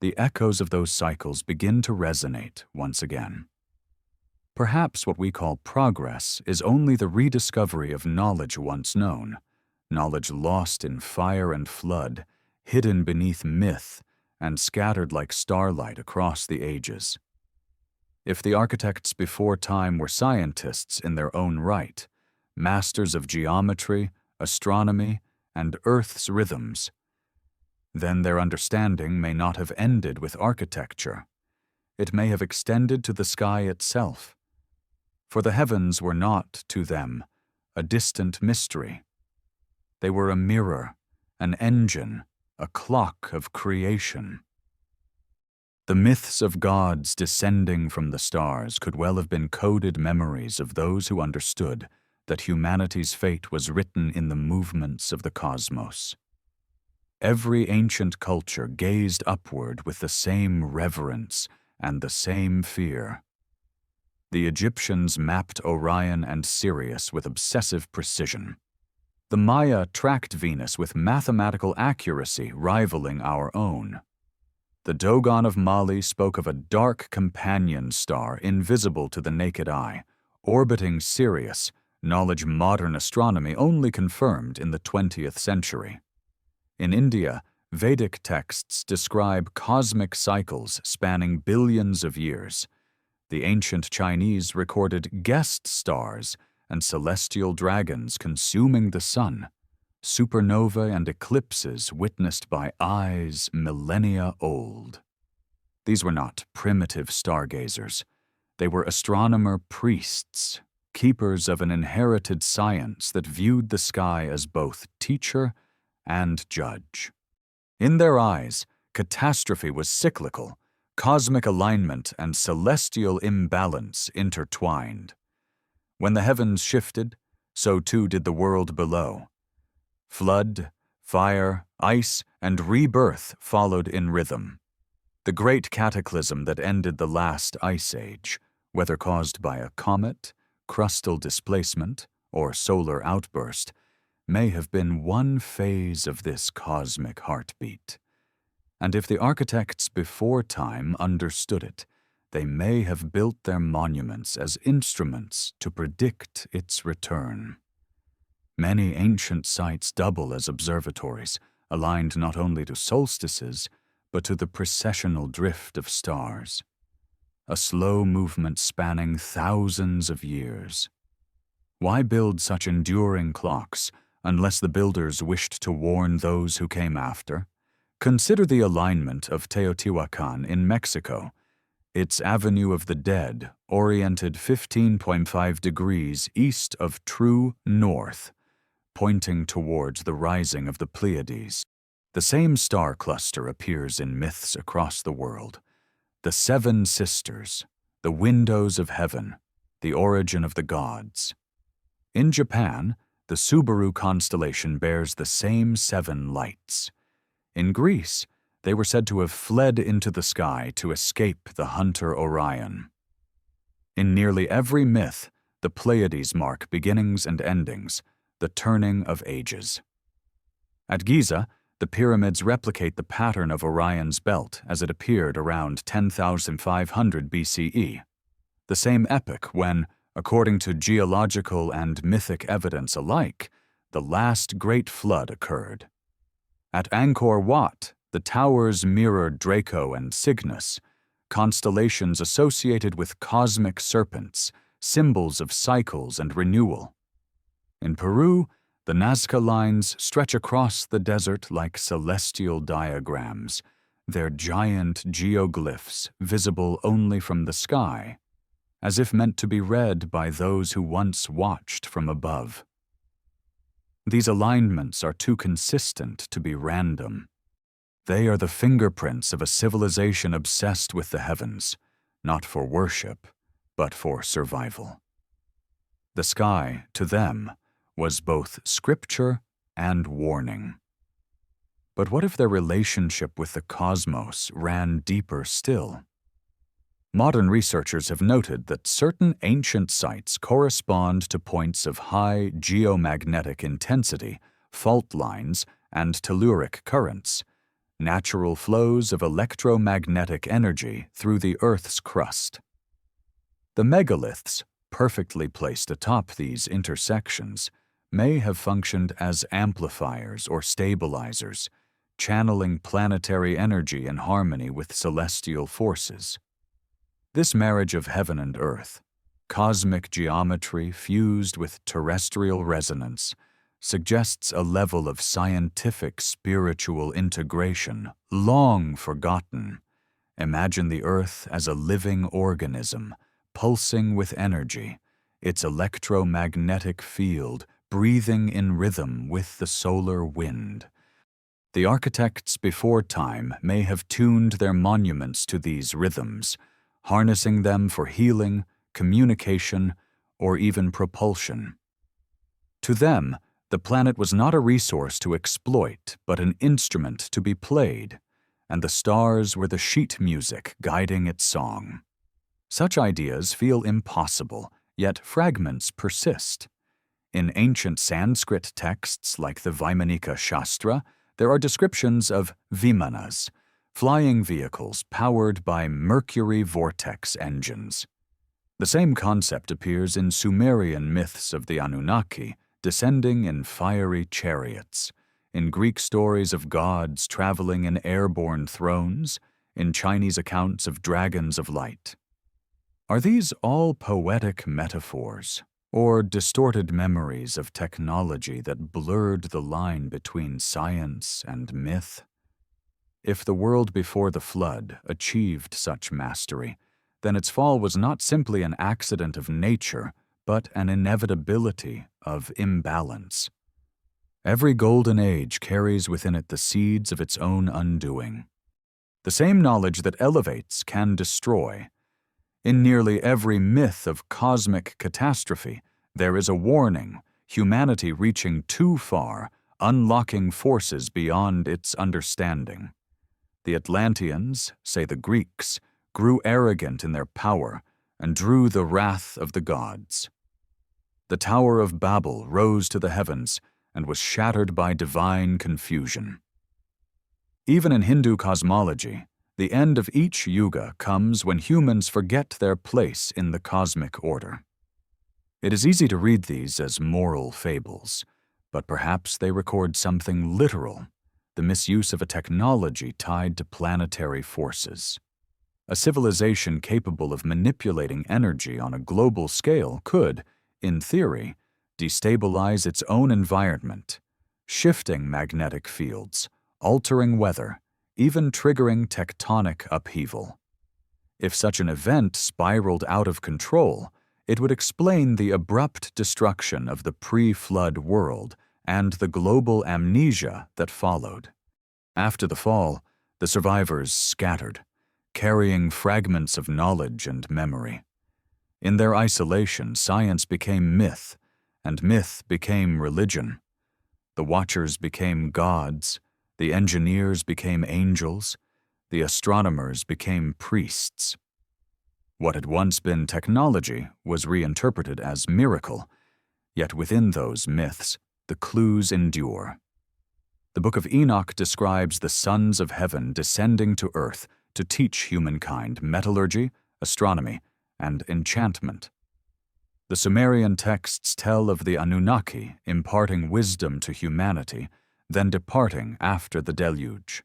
Speaker 1: the echoes of those cycles begin to resonate once again. Perhaps what we call progress is only the rediscovery of knowledge once known, knowledge lost in fire and flood, hidden beneath myth, and scattered like starlight across the ages. If the architects before time were scientists in their own right, masters of geometry, astronomy, and Earth's rhythms, then their understanding may not have ended with architecture. It may have extended to the sky itself. For the heavens were not, to them, a distant mystery. They were a mirror, an engine, a clock of creation. The myths of gods descending from the stars could well have been coded memories of those who understood that humanity's fate was written in the movements of the cosmos. Every ancient culture gazed upward with the same reverence and the same fear. The Egyptians mapped Orion and Sirius with obsessive precision. The Maya tracked Venus with mathematical accuracy rivaling our own. The Dogon of Mali spoke of a dark companion star invisible to the naked eye, orbiting Sirius, knowledge modern astronomy only confirmed in the 20th century. In India, Vedic texts describe cosmic cycles spanning billions of years. The ancient Chinese recorded guest stars and celestial dragons consuming the sun, supernovae and eclipses witnessed by eyes millennia old. These were not primitive stargazers. They were astronomer priests, keepers of an inherited science that viewed the sky as both teacher and judge. In their eyes, catastrophe was cyclical, cosmic alignment and celestial imbalance intertwined. When the heavens shifted, so too did the world below. Flood, fire, ice, and rebirth followed in rhythm. The great cataclysm that ended the last ice age, whether caused by a comet, crustal displacement, or solar outburst, may have been one phase of this cosmic heartbeat. And if the architects before time understood it, they may have built their monuments as instruments to predict its return. Many ancient sites double as observatories, aligned not only to solstices, but to the precessional drift of stars. a slow movement spanning thousands of years. Why build such enduring clocks unless the builders wished to warn those who came after? Consider the alignment of Teotihuacan in Mexico. Its Avenue of the Dead oriented 15.5 degrees east of true north, pointing towards the rising of the Pleiades. The same star cluster appears in myths across the world. The Seven Sisters, the windows of heaven, the origin of the gods. In Japan, the Subaru constellation bears the same 7 lights. In Greece, they were said to have fled into the sky to escape the hunter Orion. In nearly every myth, the Pleiades mark beginnings and endings, the turning of ages. At Giza, the pyramids replicate the pattern of Orion's belt as it appeared around 10,500 BCE, the same epoch when, according to geological and mythic evidence alike, the last great flood occurred. At Angkor Wat, the towers mirrored Draco and Cygnus, constellations associated with cosmic serpents, symbols of cycles and renewal. In Peru, the Nazca lines stretch across the desert like celestial diagrams, their giant geoglyphs visible only from the sky, as if meant to be read by those who once watched from above. These alignments are too consistent to be random. They are the fingerprints of a civilization obsessed with the heavens, not for worship, but for survival. The sky, to them, was both scripture and warning. But what if their relationship with the cosmos ran deeper still? Modern researchers have noted that certain ancient sites correspond to points of high geomagnetic intensity, fault lines, and telluric currents, natural flows of electromagnetic energy through the Earth's crust. The megaliths, perfectly placed atop these intersections, may have functioned as amplifiers or stabilizers, channeling planetary energy in harmony with celestial forces. This marriage of heaven and earth, cosmic geometry fused with terrestrial resonance, suggests a level of scientific spiritual integration long forgotten. Imagine the earth as a living organism, pulsing with energy, its electromagnetic field breathing in rhythm with the solar wind. The architects before time may have tuned their monuments to these rhythms, harnessing them for healing, communication, or even propulsion. To them, the planet was not a resource to exploit, but an instrument to be played, and the stars were the sheet music guiding its song. Such ideas feel impossible, yet fragments persist. In ancient Sanskrit texts like the Vaimanika Shastra, there are descriptions of vimanas, flying vehicles powered by mercury vortex engines. The same concept appears in Sumerian myths of the Anunnaki, descending in fiery chariots, in Greek stories of gods traveling in airborne thrones, in Chinese accounts of dragons of light. Are these all poetic metaphors, or distorted memories of technology that blurred the line between science and myth? If the world before the flood achieved such mastery, then its fall was not simply an accident of nature, but an inevitability of imbalance. Every golden age carries within it the seeds of its own undoing. The same knowledge that elevates can destroy. In nearly every myth of cosmic catastrophe, there is a warning, humanity reaching too far, unlocking forces beyond its understanding. The Atlanteans, say the Greeks, grew arrogant in their power and drew the wrath of the gods. The Tower of Babel rose to the heavens and was shattered by divine confusion. Even in Hindu cosmology, the end of each yuga comes when humans forget their place in the cosmic order. It is easy to read these as moral fables, but perhaps they record something literal, the misuse of a technology tied to planetary forces. A civilization capable of manipulating energy on a global scale could, in theory, destabilize its own environment, shifting magnetic fields, altering weather, even triggering tectonic upheaval. If such an event spiraled out of control, it would explain the abrupt destruction of the pre-flood world and the global amnesia that followed. After the fall, the survivors scattered, carrying fragments of knowledge and memory. In their isolation, science became myth, and myth became religion. The watchers became gods, the engineers became angels, the astronomers became priests. What had once been technology was reinterpreted as miracle, yet within those myths, the clues endure. The Book of Enoch describes the sons of heaven descending to earth to teach humankind metallurgy, astronomy, and enchantment. The Sumerian texts tell of the Anunnaki imparting wisdom to humanity, then departing after the deluge.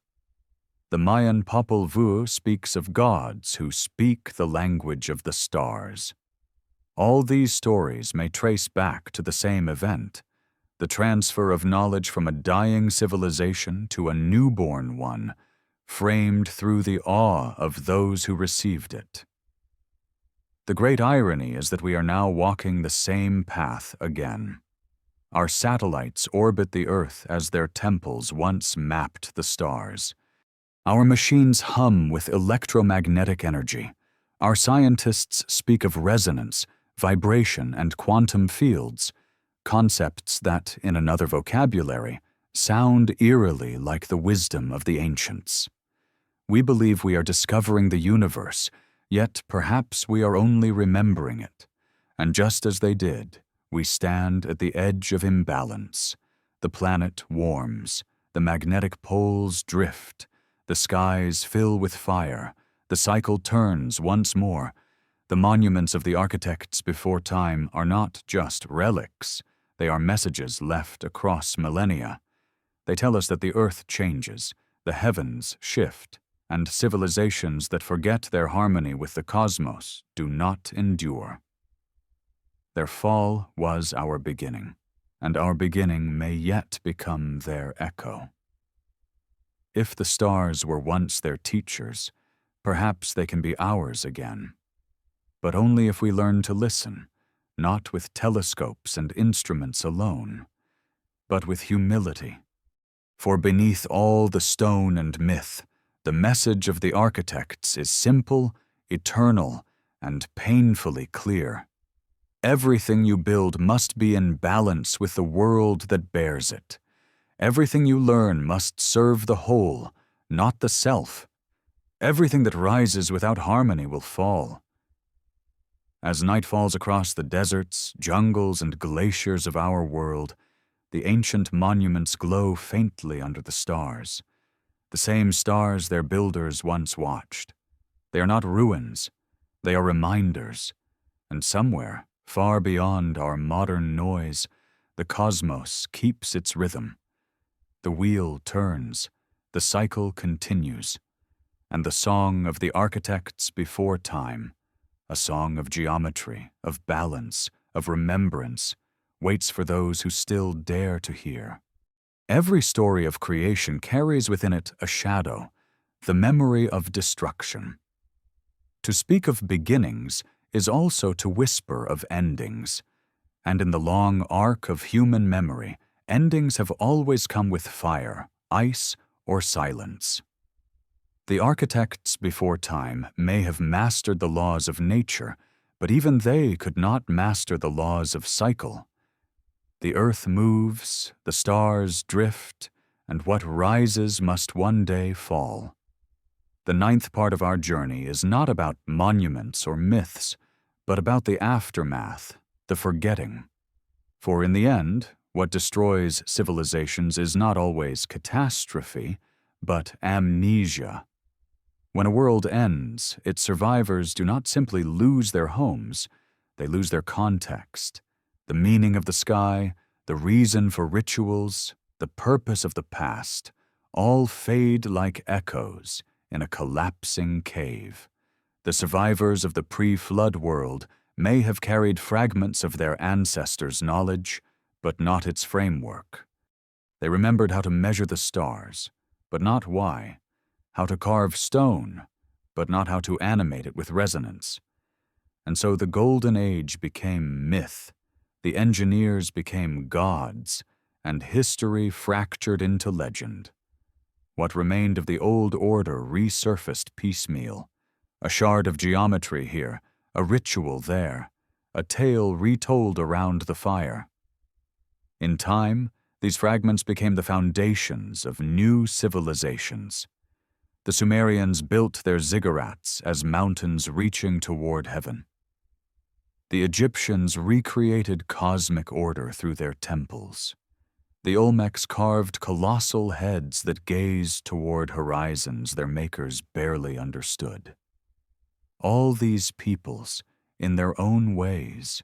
Speaker 1: The Mayan Popol Vuh speaks of gods who speak the language of the stars. All these stories may trace back to the same event, the transfer of knowledge from a dying civilization to a newborn one, framed through the awe of those who received it. The great irony is that we are now walking the same path again. Our satellites orbit the Earth as their temples once mapped the stars. Our machines hum with electromagnetic energy. Our scientists speak of resonance, vibration, and quantum fields, concepts that, in another vocabulary, sound eerily like the wisdom of the ancients. We believe we are discovering the universe, yet perhaps we are only remembering it. And just as they did, we stand at the edge of imbalance. The planet warms, the magnetic poles drift, the skies fill with fire, the cycle turns once more. The monuments of the architects before time are not just relics, they are messages left across millennia. They tell us that the earth changes, the heavens shift, and civilizations that forget their harmony with the cosmos do not endure. Their fall was our beginning, and our beginning may yet become their echo. If the stars were once their teachers, perhaps they can be ours again. But only if we learn to listen, not with telescopes and instruments alone, but with humility. For beneath all the stone and myth, the message of the architects is simple, eternal, and painfully clear. Everything you build must be in balance with the world that bears it. Everything you learn must serve the whole, not the self. Everything that rises without harmony will fall. As night falls across the deserts, jungles, and glaciers of our world, the ancient monuments glow faintly under the stars, the same stars their builders once watched. They are not ruins, they are reminders, and somewhere, far beyond our modern noise, the cosmos keeps its rhythm. The wheel turns, the cycle continues, and the song of the architects before time, a song of geometry, of balance, of remembrance, waits for those who still dare to hear. Every story of creation carries within it a shadow, the memory of destruction. To speak of beginnings is also to whisper of endings, and in the long arc of human memory, endings have always come with fire, ice, or silence. The architects before time may have mastered the laws of nature, but even they could not master the laws of cycle. The earth moves, the stars drift, and what rises must one day fall. The ninth part of our journey is not about monuments or myths, but about the aftermath, the forgetting. For in the end, what destroys civilizations is not always catastrophe, but amnesia. When a world ends, its survivors do not simply lose their homes, they lose their context, the meaning of the sky, the reason for rituals, the purpose of the past, all fade like echoes in a collapsing cave. The survivors of the pre-flood world may have carried fragments of their ancestors' knowledge, but not its framework. They remembered how to measure the stars, but not why, how to carve stone, but not how to animate it with resonance. And so the Golden Age became myth, the engineers became gods, and history fractured into legend. What remained of the old order resurfaced piecemeal, a shard of geometry here, a ritual there, a tale retold around the fire. In time, these fragments became the foundations of new civilizations. The Sumerians built their ziggurats as mountains reaching toward heaven. The Egyptians recreated cosmic order through their temples. The Olmecs carved colossal heads that gazed toward horizons their makers barely understood. All these peoples, in their own ways,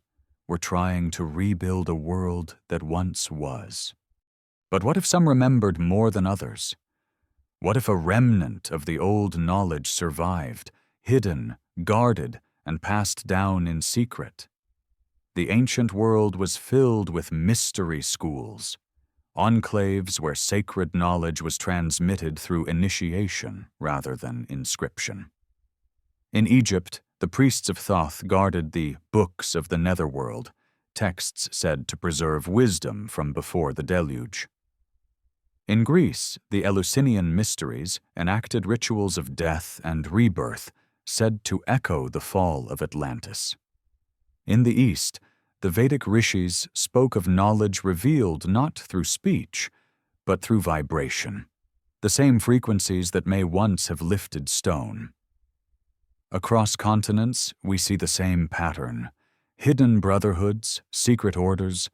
Speaker 1: were trying to rebuild a world that once was. But what if some remembered more than others? What if a remnant of the old knowledge survived, hidden, guarded, and passed down in secret? The ancient world was filled with mystery schools, enclaves where sacred knowledge was transmitted through initiation rather than inscription. In Egypt, the priests of Thoth guarded the books of the netherworld, texts said to preserve wisdom from before the deluge. In Greece, the Eleusinian mysteries enacted rituals of death and rebirth, said to echo the fall of Atlantis. In the East, the Vedic rishis spoke of knowledge revealed not through speech, but through vibration, the same frequencies that may once have lifted stone. Across continents, we see the same pattern: hidden brotherhoods, secret orders,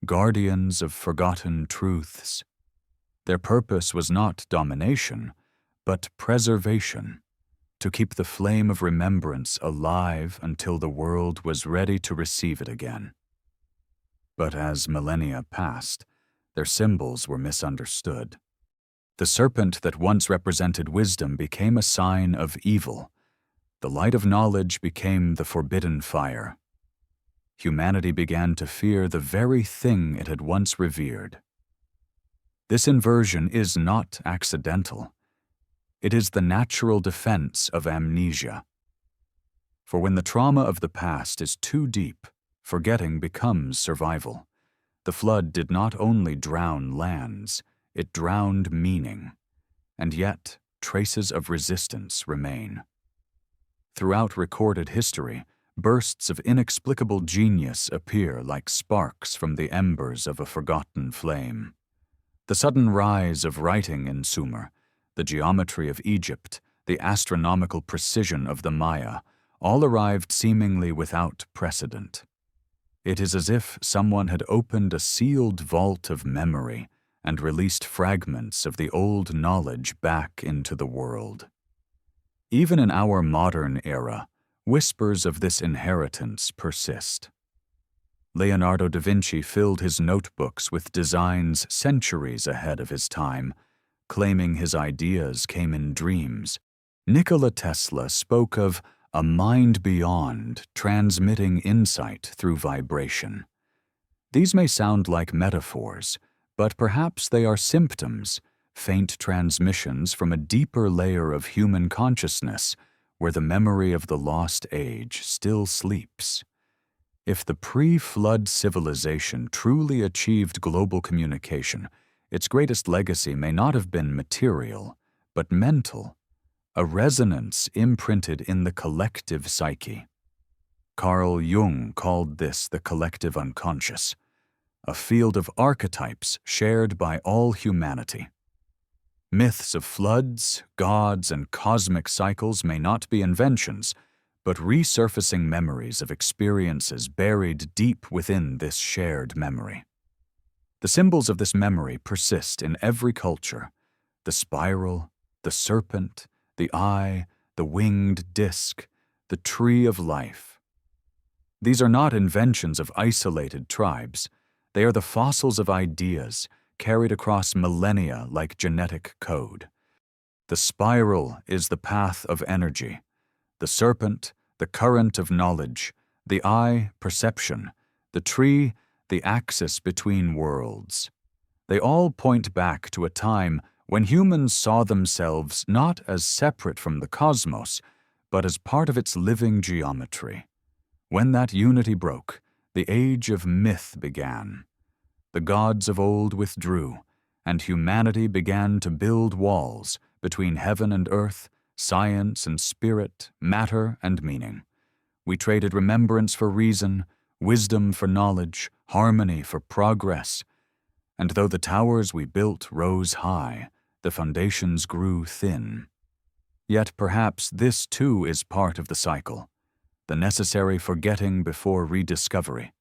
Speaker 1: guardians of forgotten truths. Their purpose was not domination, but preservation, to keep the flame of remembrance alive until the world was ready to receive it again. But as millennia passed, their symbols were misunderstood. The serpent that once represented wisdom became a sign of evil. The light of knowledge became the forbidden fire. Humanity began to fear the very thing it had once revered. This inversion is not accidental. It is the natural defense of amnesia. For when the trauma of the past is too deep, forgetting becomes survival. The flood did not only drown lands, it drowned meaning, and yet traces of resistance remain. Throughout recorded history, bursts of inexplicable genius appear like sparks from the embers of a forgotten flame. The sudden rise of writing in Sumer, the geometry of Egypt, the astronomical precision of the Maya, all arrived seemingly without precedent. It is as if someone had opened a sealed vault of memory and released fragments of the old knowledge back into the world. Even in our modern era, whispers of this inheritance persist. Leonardo da Vinci filled his notebooks with designs centuries ahead of his time, claiming his ideas came in dreams. Nikola Tesla spoke of a mind beyond transmitting insight through vibration. These may sound like metaphors, but perhaps they are symptoms, faint transmissions from a deeper layer of human consciousness where the memory of the lost age still sleeps. If the pre-flood civilization truly achieved global communication, its greatest legacy may not have been material, but mental, a resonance imprinted in the collective psyche. Carl Jung called this the collective unconscious, a field of archetypes shared by all humanity. Myths of floods, gods, and cosmic cycles may not be inventions, but resurfacing memories of experiences buried deep within this shared memory. The symbols of this memory persist in every culture: the spiral, the serpent, the eye, the winged disc, the tree of life. These are not inventions of isolated tribes. They are the fossils of ideas carried across millennia like genetic code. The spiral is the path of energy. the serpent, the current of knowledge, the eye, perception, the tree, the axis between worlds. They all point back to a time when humans saw themselves not as separate from the cosmos, but as part of its living geometry. When that unity broke, the age of myth began. The gods of old withdrew, and humanity began to build walls between heaven and earth, science and spirit, matter and meaning. We traded remembrance for reason, wisdom for knowledge, harmony for progress. And though the towers we built rose high, the foundations grew thin. Yet perhaps this too is part of the cycle, the necessary forgetting before rediscovery,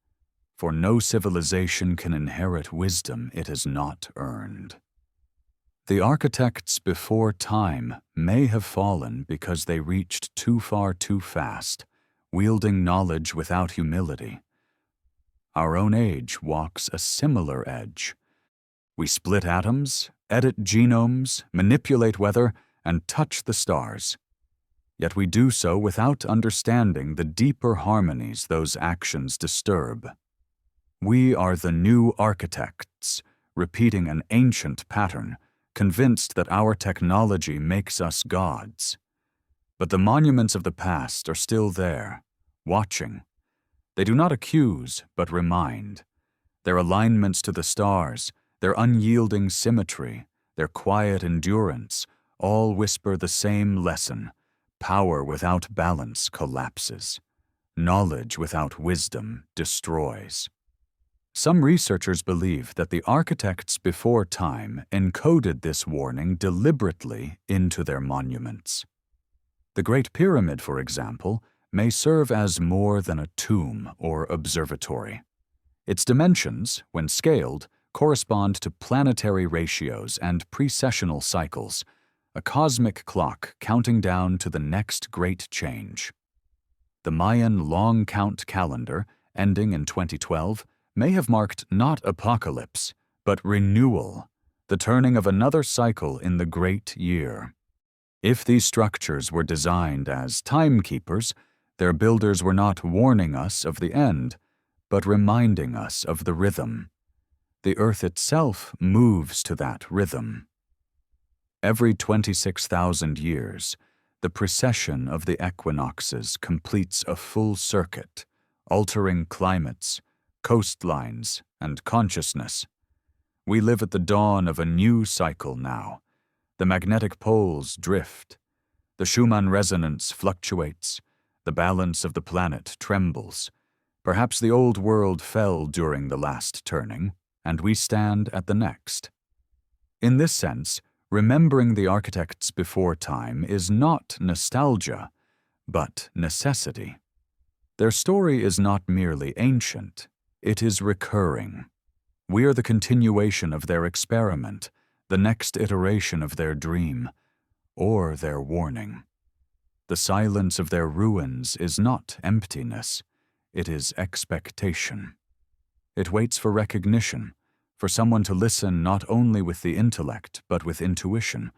Speaker 1: for no civilization can inherit wisdom it has not earned. The architects before time may have fallen because they reached too far too fast, wielding knowledge without humility. Our own age walks a similar edge. We split atoms, edit genomes, manipulate weather, and touch the stars. Yet we do so without understanding the deeper harmonies those actions disturb. We are the new architects, repeating an ancient pattern, convinced that our technology makes us gods. But the monuments of the past are still there, watching. They do not accuse, but remind. Their alignments to the stars, their unyielding symmetry, their quiet endurance, all whisper the same lesson. Power without balance collapses. Knowledge without wisdom destroys. Some researchers believe that the architects before time encoded this warning deliberately into their monuments. The Great Pyramid, for example, may serve as more than a tomb or observatory. Its dimensions, when scaled, correspond to planetary ratios and precessional cycles, a cosmic clock counting down to the next great change. The Mayan long count calendar, ending in 2012, may have marked not apocalypse, but renewal, the turning of another cycle in the great year. If these structures were designed as timekeepers, their builders were not warning us of the end, but reminding us of the rhythm. The earth itself moves to that rhythm. Every 26,000 years, the precession of the equinoxes completes a full circuit, altering climates, coastlines, and consciousness. We live at the dawn of a new cycle now. The magnetic poles drift. The Schumann resonance fluctuates. The balance of the planet trembles. Perhaps the old world fell during the last turning, and we stand at the next. In this sense, remembering the architects before time is not nostalgia, but necessity. Their story is not merely ancient, it is recurring. We are the continuation of their experiment, the next iteration of their dream, or their warning. The silence of their ruins is not emptiness, it is expectation. It waits for recognition, for someone to listen not only with the intellect but with intuition.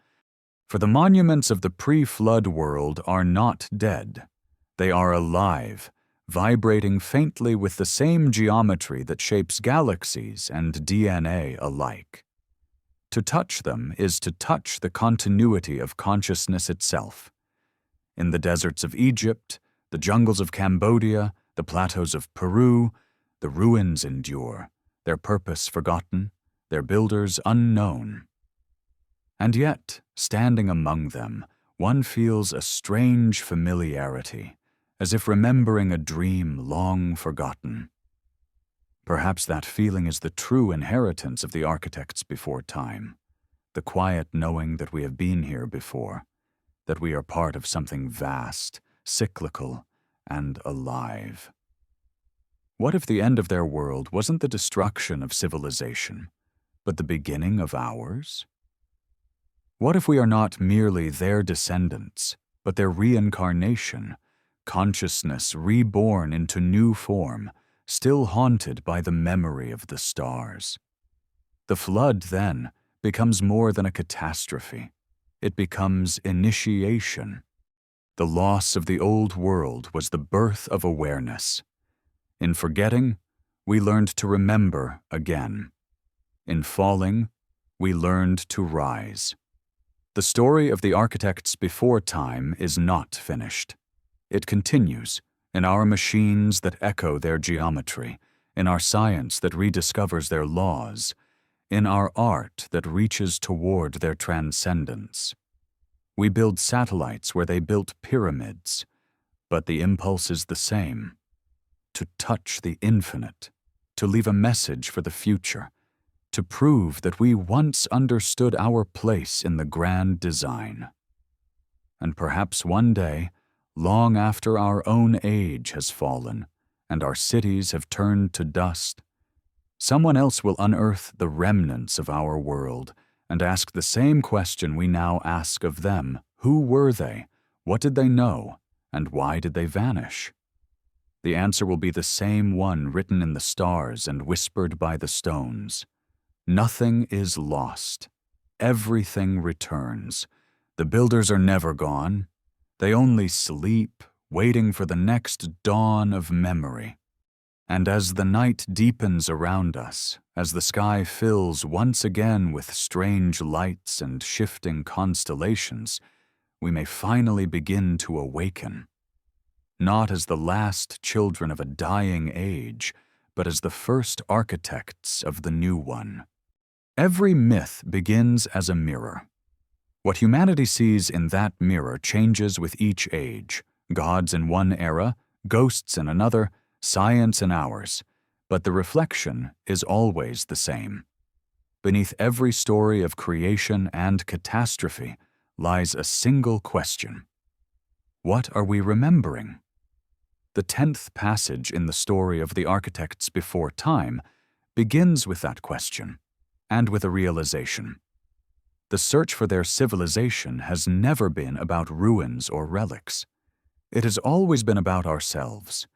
Speaker 1: For the monuments of the pre-flood world are not dead. They are alive, vibrating faintly with the same geometry that shapes galaxies and DNA alike. To touch them is to touch the continuity of consciousness itself. In the deserts of Egypt, the jungles of Cambodia, the plateaus of Peru, the ruins endure, their purpose forgotten, their builders unknown. And yet, standing among them, one feels a strange familiarity, as if remembering a dream long forgotten. Perhaps that feeling is the true inheritance of the architects before time, the quiet knowing that we have been here before, that we are part of something vast, cyclical, and alive. What if the end of their world wasn't the destruction of civilization, but the beginning of ours? What if we are not merely their descendants, but their reincarnation, consciousness reborn into new form, still haunted by the memory of the stars? The flood, then, becomes more than a catastrophe. It becomes initiation. The loss of the old world was the birth of awareness. In forgetting, we learned to remember again. In falling, we learned to rise. The story of the architects before time is not finished. It continues in our machines that echo their geometry, in our science that rediscovers their laws, in our art that reaches toward their transcendence. We build satellites where they built pyramids, but the impulse is the same: to touch the infinite, to leave a message for the future, to prove that we once understood our place in the grand design. And perhaps one day, long after our own age has fallen and our cities have turned to dust, someone else will unearth the remnants of our world and ask the same question we now ask of them: who were they? What did they know? And why did they vanish? The answer will be the same one written in the stars and whispered by the stones. Nothing is lost. Everything returns. The builders are never gone. They only sleep, waiting for the next dawn of memory. And as the night deepens around us, as the sky fills once again with strange lights and shifting constellations, we may finally begin to awaken. Not as the last children of a dying age, but as the first architects of the new one. Every myth begins as a mirror. What humanity sees in that mirror changes with each age: gods in one era, ghosts in another, science in ours, but the reflection is always the same. Beneath every story of creation and catastrophe lies a single question: what are we remembering? The 10th passage in the story of the architects before time begins with that question, and with a realization. The search for their civilization has never been about ruins or relics. It has always been about ourselves.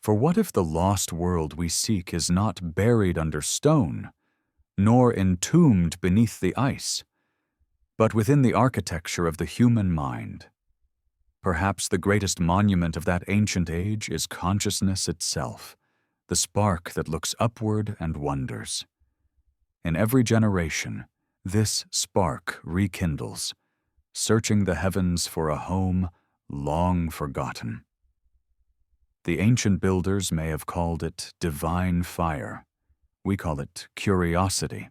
Speaker 1: For what if the lost world we seek is not buried under stone, nor entombed beneath the ice, but within the architecture of the human mind? Perhaps the greatest monument of that ancient age is consciousness itself, the spark that looks upward and wonders. In every generation, this spark rekindles, searching the heavens for a home long forgotten. The ancient builders may have called it divine fire. We call it curiosity.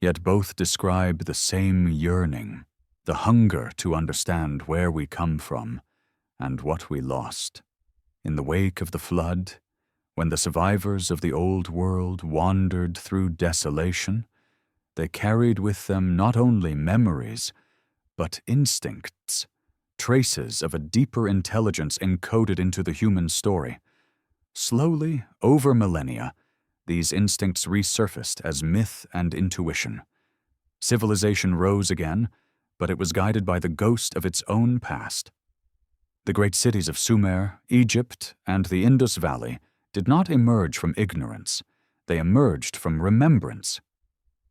Speaker 1: Yet both describe the same yearning, the hunger to understand where we come from and what we lost. In the wake of the flood, when the survivors of the old world wandered through desolation, they carried with them not only memories, but instincts, traces of a deeper intelligence encoded into the human story. Slowly, over millennia, these instincts resurfaced as myth and intuition. Civilization rose again, but it was guided by the ghost of its own past. The great cities of Sumer, Egypt, and the Indus Valley did not emerge from ignorance. They emerged from remembrance.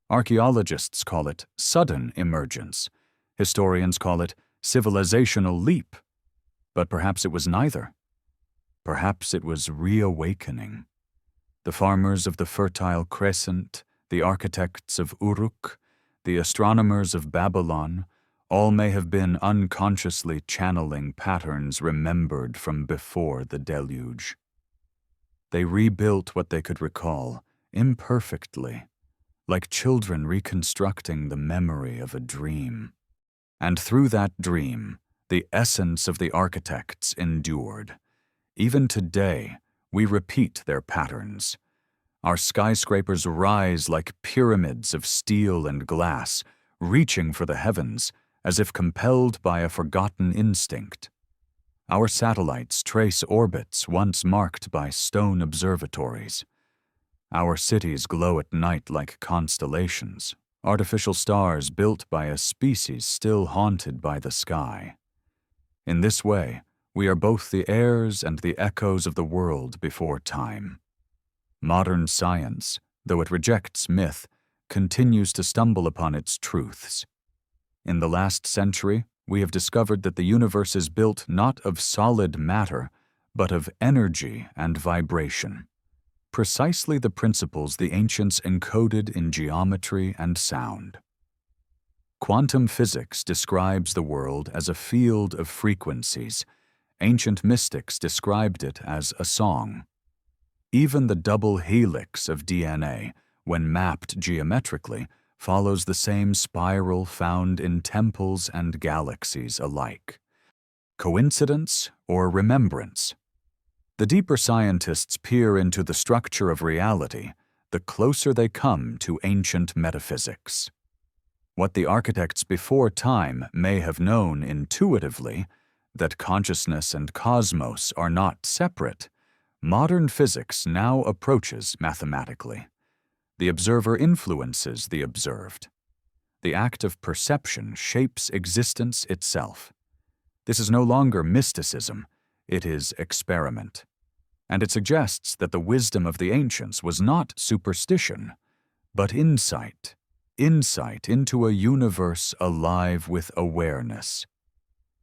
Speaker 1: Archaeologists call it sudden emergence. Historians call it civilizational leap. But perhaps it was neither. Perhaps it was reawakening. The farmers of the Fertile Crescent, the architects of Uruk, the astronomers of Babylon, all may have been unconsciously channeling patterns remembered from before the deluge. They rebuilt what they could recall, imperfectly, like children reconstructing the memory of a dream. And through that dream, the essence of the architects endured. Even today, we repeat their patterns. Our skyscrapers rise like pyramids of steel and glass, reaching for the heavens, as if compelled by a forgotten instinct. Our satellites trace orbits once marked by stone observatories. Our cities glow at night like constellations, artificial stars built by a species still haunted by the sky. In this way, we are both the heirs and the echoes of the world before time. Modern science, though it rejects myth, continues to stumble upon its truths. In the last century, we have discovered that the universe is built not of solid matter, but of energy and vibration. Precisely the principles the ancients encoded in geometry and sound. Quantum physics describes the world as a field of frequencies. Ancient mystics described it as a song. Even the double helix of DNA, when mapped geometrically, follows the same spiral found in temples and galaxies alike. Coincidence or remembrance? The deeper scientists peer into the structure of reality, the closer they come to ancient metaphysics. What the architects before time may have known intuitively, that consciousness and cosmos are not separate, modern physics now approaches mathematically. The observer influences the observed. The act of perception shapes existence itself. This is no longer mysticism, it is experiment. And it suggests that the wisdom of the ancients was not superstition, but insight into a universe alive with awareness.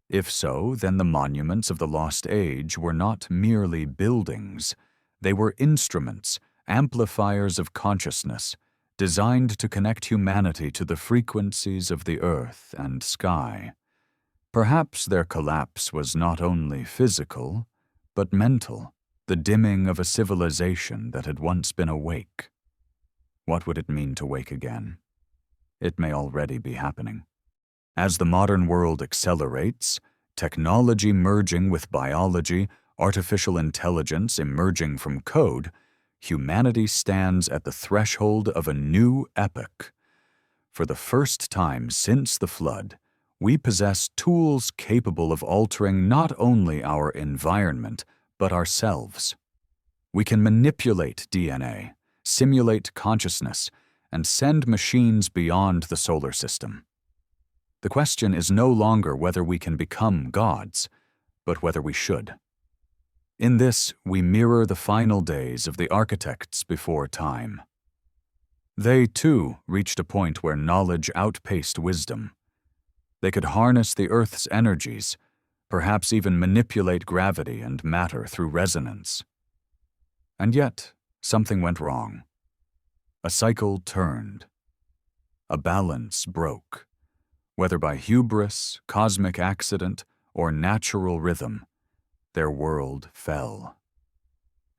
Speaker 1: If so, then the monuments of the lost age were not merely buildings. They were instruments, amplifiers of consciousness, designed to connect humanity to the frequencies of the earth and sky. Perhaps their collapse was not only physical, but mental, the dimming of a civilization that had once been awake. What would it mean to wake again? It may already be happening. As the modern world accelerates, technology merging with biology, artificial intelligence emerging from code, humanity stands at the threshold of a new epoch. For the first time since the flood, we possess tools capable of altering not only our environment, but ourselves. We can manipulate DNA, simulate consciousness, and send machines beyond the solar system. The question is no longer whether we can become gods, but whether we should. In this, we mirror the final days of the architects before time. They, too, reached a point where knowledge outpaced wisdom. They could harness the Earth's energies, perhaps even manipulate gravity and matter through resonance. And yet, something went wrong. A cycle turned. A balance broke. Whether by hubris, cosmic accident, or natural rhythm, their world fell.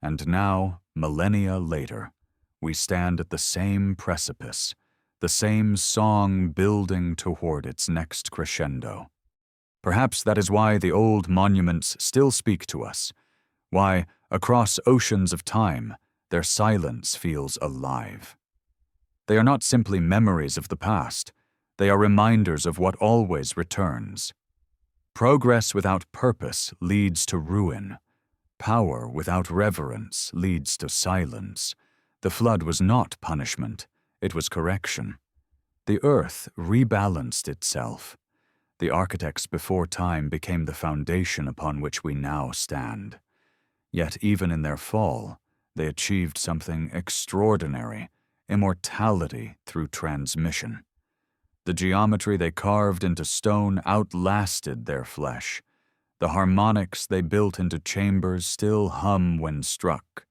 Speaker 1: And now, millennia later, we stand at the same precipice, the same song building toward its next crescendo. Perhaps that is why the old monuments still speak to us, why, across oceans of time, their silence feels alive. They are not simply memories of the past, they are reminders of what always returns. Progress without purpose leads to ruin. Power without reverence leads to silence. The flood was not punishment, it was correction. The earth rebalanced itself. The architects before time became the foundation upon which we now stand. Yet even in their fall, they achieved something extraordinary, immortality through transmission. The geometry they carved into stone outlasted their flesh. The harmonics they built into chambers still hum when struck.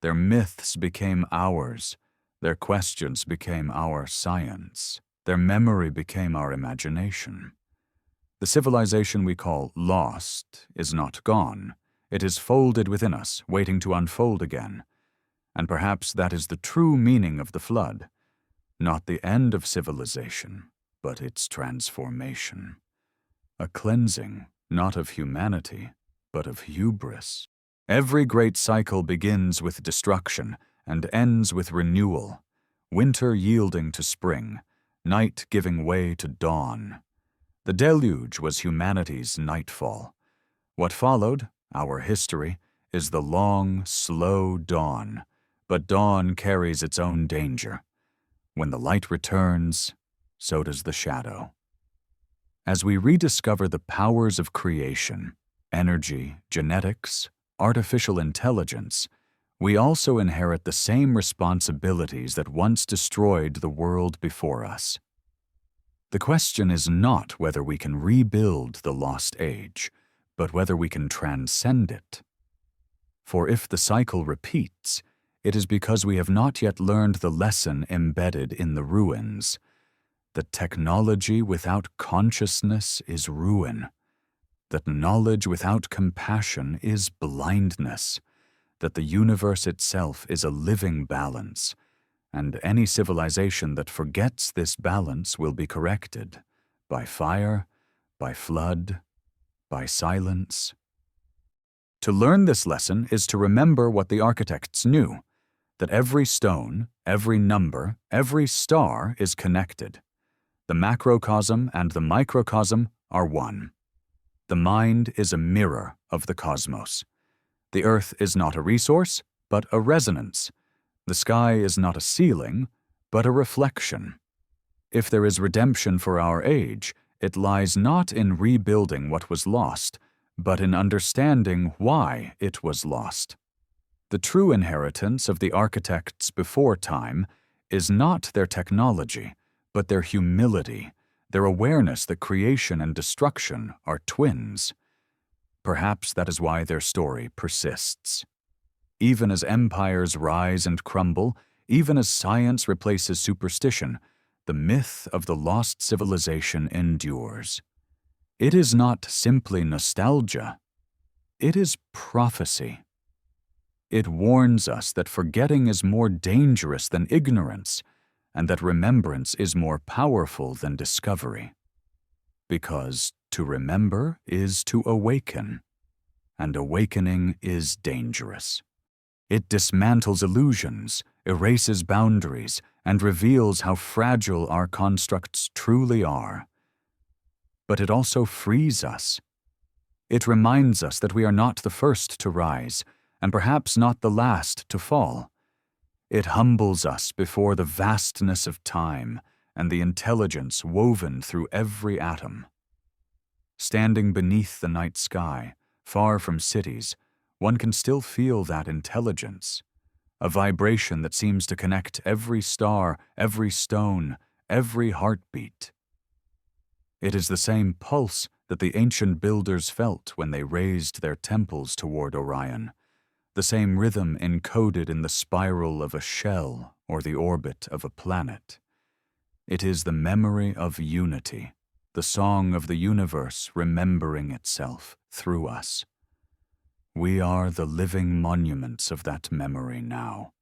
Speaker 1: Their myths became ours. Their questions became our science. Their memory became our imagination. The civilization we call lost is not gone. It is folded within us, waiting to unfold again. And perhaps that is the true meaning of the flood. Not the end of civilization, but its transformation. A cleansing, not of humanity, but of hubris. Every great cycle begins with destruction and ends with renewal, winter yielding to spring, night giving way to dawn. The deluge was humanity's nightfall. What followed, our history, is the long, slow dawn, but dawn carries its own danger. When the light returns, so does the shadow. As we rediscover the powers of creation, energy, genetics, artificial intelligence, we also inherit the same responsibilities that once destroyed the world before us. The question is not whether we can rebuild the lost age, but whether we can transcend it. For if the cycle repeats, it is because we have not yet learned the lesson embedded in the ruins. That technology without consciousness is ruin. That knowledge without compassion is blindness. That the universe itself is a living balance, and any civilization that forgets this balance will be corrected by fire, by flood, by silence. To learn this lesson is to remember what the architects knew, that every stone, every number, every star is connected. The macrocosm and the microcosm are one. The mind is a mirror of the cosmos. The earth is not a resource, but a resonance. The sky is not a ceiling, but a reflection. If there is redemption for our age, it lies not in rebuilding what was lost, but in understanding why it was lost. The true inheritance of the architects before time is not their technology, but their humility, their awareness that creation and destruction are twins. Perhaps that is why their story persists. Even as empires rise and crumble, even as science replaces superstition, the myth of the lost civilization endures. It is not simply nostalgia. It is prophecy. It warns us that forgetting is more dangerous than ignorance, and that remembrance is more powerful than discovery. Because to remember is to awaken, and awakening is dangerous. It dismantles illusions, erases boundaries, and reveals how fragile our constructs truly are. But it also frees us. It reminds us that we are not the first to rise, and perhaps not the last to fall. It humbles us before the vastness of time and the intelligence woven through every atom. Standing beneath the night sky, far from cities, one can still feel that intelligence, a vibration that seems to connect every star, every stone, every heartbeat. It is the same pulse that the ancient builders felt when they raised their temples toward Orion, the same rhythm encoded in the spiral of a shell or the orbit of a planet. It is the memory of unity, the song of the universe remembering itself through us. We are the living monuments of that memory now.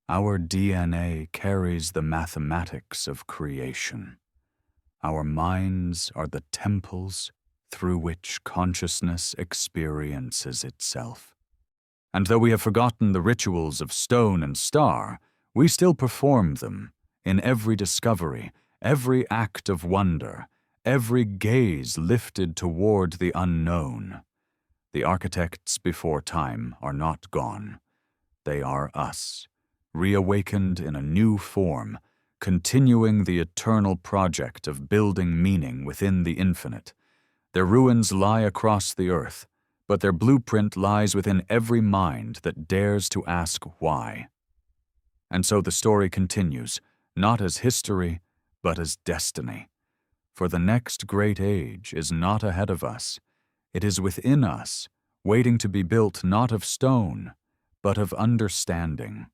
Speaker 1: Our DNA carries the mathematics of creation. Our minds are the temples through which consciousness experiences itself. And though we have forgotten the rituals of stone and star, we still perform them in every discovery, every act of wonder, every gaze lifted toward the unknown. The architects before time are not gone. They are us, reawakened in a new form, continuing the eternal project of building meaning within the infinite. Their ruins lie across the earth, but their blueprint lies within every mind that dares to ask why. And so the story continues, not as history, but as destiny. For the next great age is not ahead of us. It is within us, waiting to be built not of stone, but of understanding.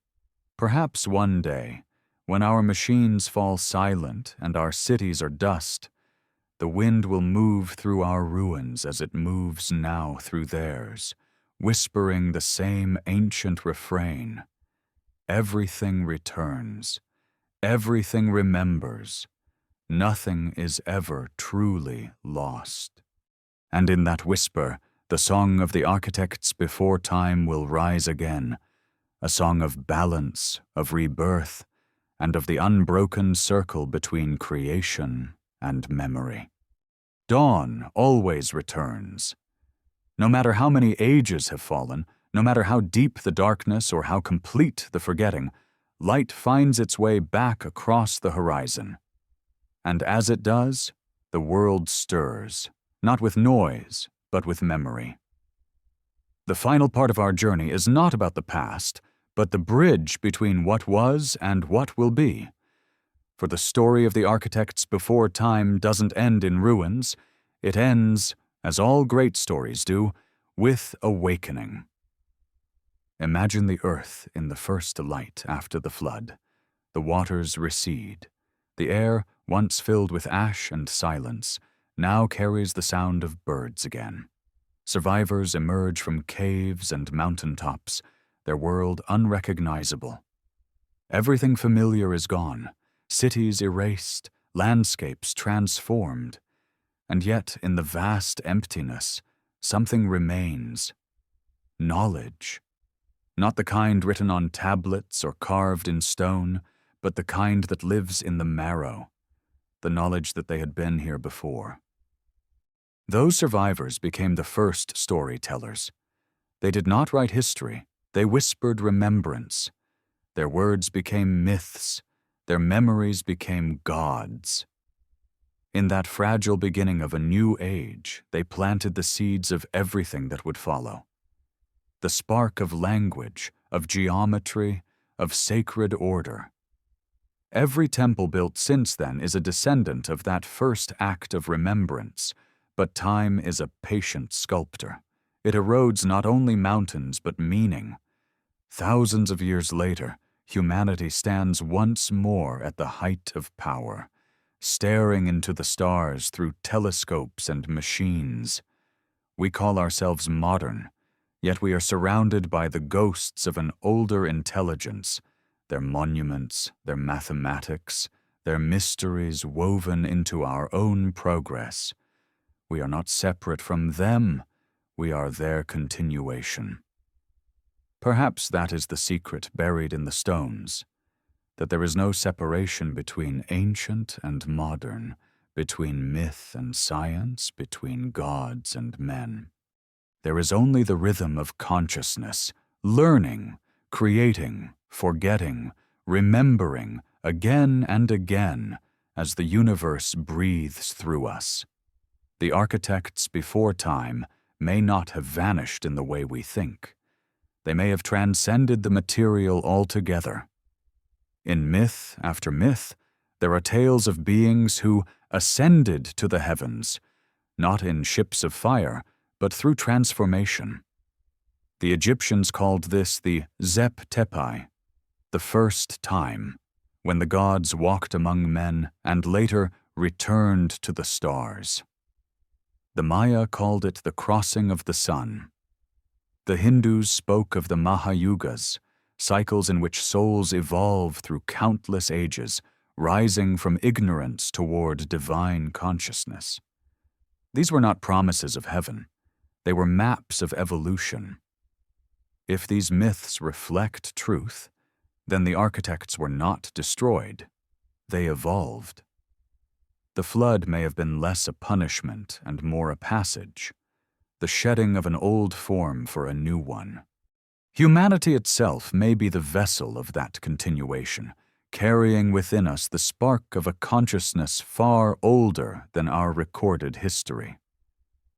Speaker 1: Perhaps one day, when our machines fall silent and our cities are dust, the wind will move through our ruins as it moves now through theirs, whispering the same ancient refrain. Everything returns. Everything remembers. Nothing is ever truly lost. And in that whisper, the song of the architects before time will rise again, a song of balance, of rebirth, and of the unbroken circle between creation and memory. Dawn always returns. No matter how many ages have fallen, no matter how deep the darkness or how complete the forgetting, light finds its way back across the horizon. And as it does, the world stirs, not with noise, but with memory. The final part of our journey is not about the past, but the bridge between what was and what will be. For the story of the architects before time doesn't end in ruins. It ends, as all great stories do, with awakening. Imagine the earth in the first light after the flood. The waters recede. The air, once filled with ash and silence, now carries the sound of birds again. Survivors emerge from caves and mountaintops, their world unrecognizable. Everything familiar is gone, cities erased, landscapes transformed. And yet, in the vast emptiness, something remains. Knowledge. Not the kind written on tablets or carved in stone, but the kind that lives in the marrow, the knowledge that they had been here before. Those survivors became the first storytellers. They did not write history, they whispered remembrance. Their words became myths, their memories became gods. In that fragile beginning of a new age, they planted the seeds of everything that would follow. The spark of language, of geometry, of sacred order. Every temple built since then is a descendant of that first act of remembrance, but time is a patient sculptor. It erodes not only mountains but meaning. Thousands of years later, humanity stands once more at the height of power, staring into the stars through telescopes and machines. We call ourselves modern, yet we are surrounded by the ghosts of an older intelligence, their monuments, their mathematics, their mysteries woven into our own progress. We are not separate from them, we are their continuation. Perhaps that is the secret buried in the stones, that there is no separation between ancient and modern, between myth and science, between gods and men. There is only the rhythm of consciousness, learning, creating, forgetting, remembering again and again as the universe breathes through us. The architects before time may not have vanished in the way we think. They may have transcended the material altogether. In myth after myth, there are tales of beings who ascended to the heavens, not in ships of fire, but through transformation. The Egyptians called this the Zep Tepai, the first time, when the gods walked among men and later returned to the stars. The Maya called it the crossing of the sun. The Hindus spoke of the Mahayugas, cycles in which souls evolve through countless ages, rising from ignorance toward divine consciousness. These were not promises of heaven. They were maps of evolution. If these myths reflect truth, then the architects were not destroyed. They evolved. The flood may have been less a punishment and more a passage, the shedding of an old form for a new one. Humanity itself may be the vessel of that continuation, carrying within us the spark of a consciousness far older than our recorded history.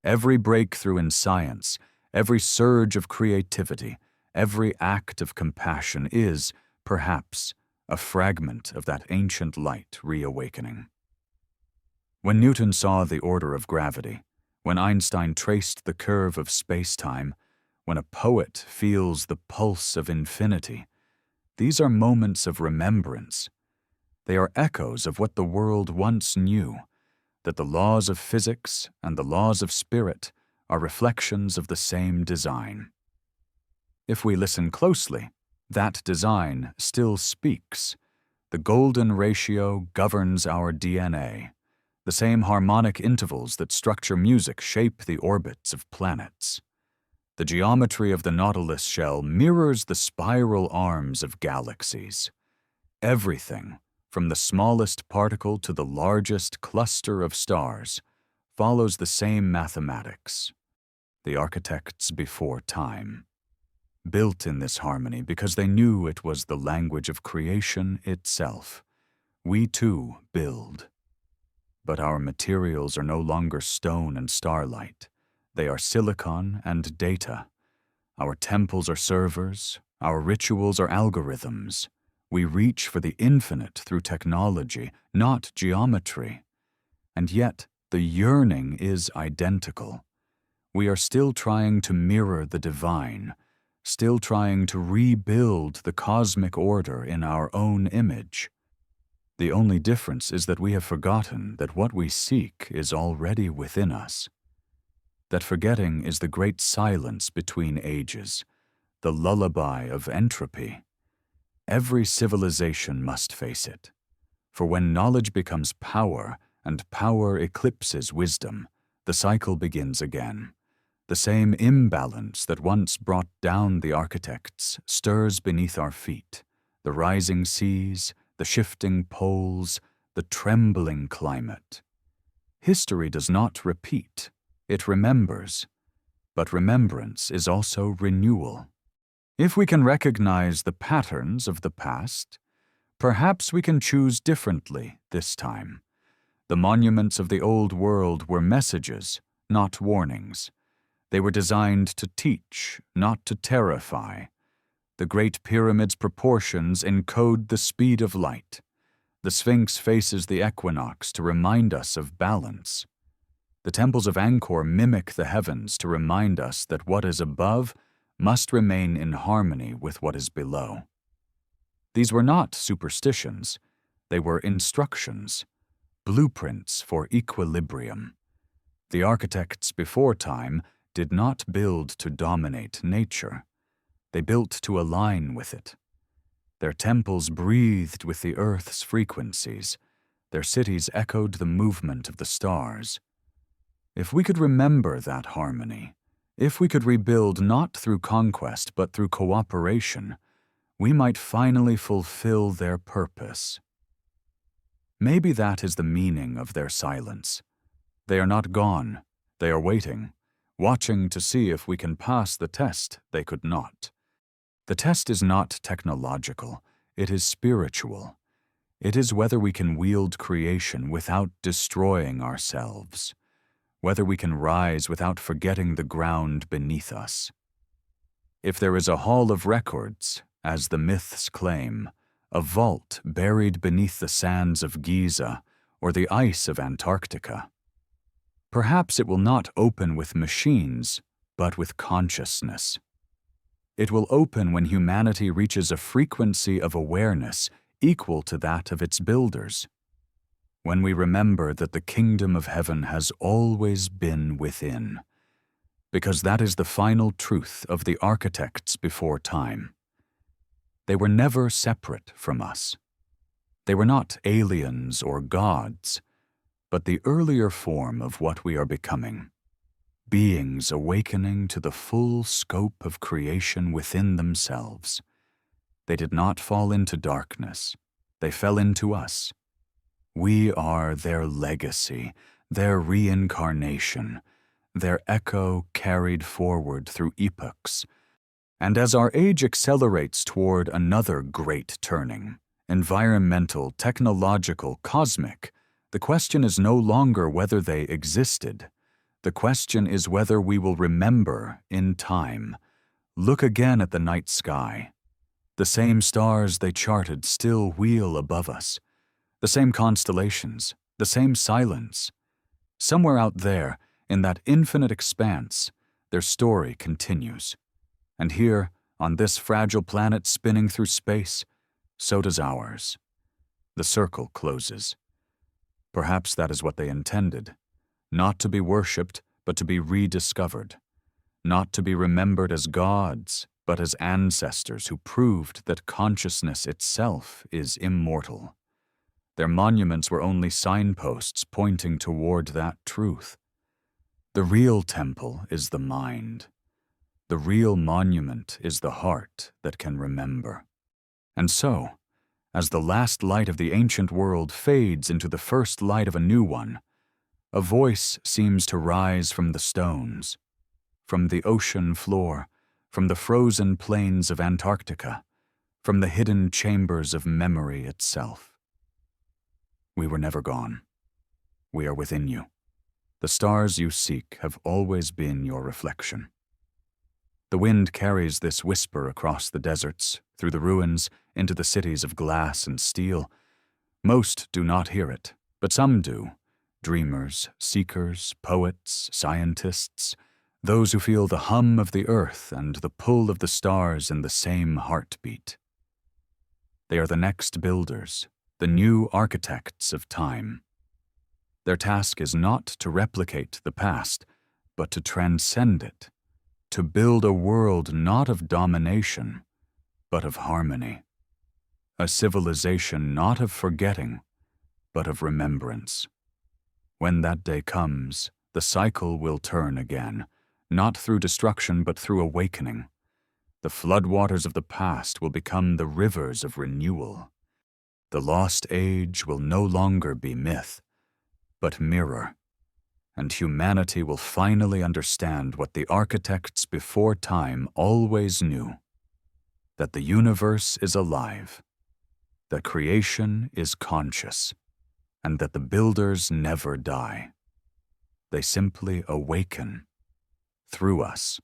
Speaker 1: Every breakthrough in science, every surge of creativity, every act of compassion is, perhaps, a fragment of that ancient light reawakening. When Newton saw the order of gravity, when Einstein traced the curve of space-time, when a poet feels the pulse of infinity, these are moments of remembrance. They are echoes of what the world once knew, that the laws of physics and the laws of spirit are reflections of the same design. If we listen closely, that design still speaks. The golden ratio governs our DNA. The same harmonic intervals that structure music shape the orbits of planets. The geometry of the nautilus shell mirrors the spiral arms of galaxies. Everything, from the smallest particle to the largest cluster of stars, follows the same mathematics. The architects before time built in this harmony because they knew it was the language of creation itself. We too build. But our materials are no longer stone and starlight. They are silicon and data. Our temples are servers. Our rituals are algorithms. We reach for the infinite through technology, not geometry. And yet, the yearning is identical. We are still trying to mirror the divine, still trying to rebuild the cosmic order in our own image. The only difference is that we have forgotten that what we seek is already within us. That forgetting is the great silence between ages, the lullaby of entropy. Every civilization must face it. For when knowledge becomes power, and power eclipses wisdom, the cycle begins again. The same imbalance that once brought down the architects stirs beneath our feet, the rising seas, the shifting poles, the trembling climate. History does not repeat, it remembers, but remembrance is also renewal. If we can recognize the patterns of the past, perhaps we can choose differently this time. The monuments of the old world were messages, not warnings. They were designed to teach, not to terrify. The Great Pyramid's proportions encode the speed of light. The Sphinx faces the equinox to remind us of balance. The temples of Angkor mimic the heavens to remind us that what is above must remain in harmony with what is below. These were not superstitions, they were instructions, blueprints for equilibrium. The architects before time did not build to dominate nature. They built to align with it. Their temples breathed with the earth's frequencies. Their cities echoed the movement of the stars. If we could remember that harmony, if we could rebuild not through conquest but through cooperation, we might finally fulfill their purpose. Maybe that is the meaning of their silence. They are not gone. They are waiting, watching to see if we can pass the test they could not. The test is not technological, it is spiritual. It is whether we can wield creation without destroying ourselves, whether we can rise without forgetting the ground beneath us. If there is a hall of records, as the myths claim, a vault buried beneath the sands of Giza or the ice of Antarctica, perhaps it will not open with machines, but with consciousness. It will open when humanity reaches a frequency of awareness equal to that of its builders. When we remember that the kingdom of heaven has always been within, because that is the final truth of the architects before time. They were never separate from us. They were not aliens or gods, but the earlier form of what we are becoming, beings awakening to the full scope of creation within themselves. They did not fall into darkness. They fell into us. We are their legacy, their reincarnation, their echo carried forward through epochs. And as our age accelerates toward another great turning, environmental, technological, cosmic, the question is no longer whether they existed. The question is whether we will remember in time. Look again at the night sky. The same stars they charted still wheel above us. The same constellations, the same silence. Somewhere out there, in that infinite expanse, their story continues. And here, on this fragile planet spinning through space, so does ours. The circle closes. Perhaps that is what they intended. Not to be worshipped, but to be rediscovered. Not to be remembered as gods, but as ancestors who proved that consciousness itself is immortal. Their monuments were only signposts pointing toward that truth. The real temple is the mind. The real monument is the heart that can remember. And so, as the last light of the ancient world fades into the first light of a new one, a voice seems to rise from the stones, from the ocean floor, from the frozen plains of Antarctica, from the hidden chambers of memory itself. We were never gone. We are within you. The stars you seek have always been your reflection. The wind carries this whisper across the deserts, through the ruins, into the cities of glass and steel. Most do not hear it, but some do. Dreamers, seekers, poets, scientists, those who feel the hum of the earth and the pull of the stars in the same heartbeat. They are the next builders, the new architects of time. Their task is not to replicate the past, but to transcend it, to build a world not of domination, but of harmony, a civilization not of forgetting, but of remembrance. When that day comes, the cycle will turn again, not through destruction but through awakening. The floodwaters of the past will become the rivers of renewal. The lost age will no longer be myth, but mirror, and humanity will finally understand what the architects before time always knew, that the universe is alive, that creation is conscious, and that the builders never die. They simply awaken through us.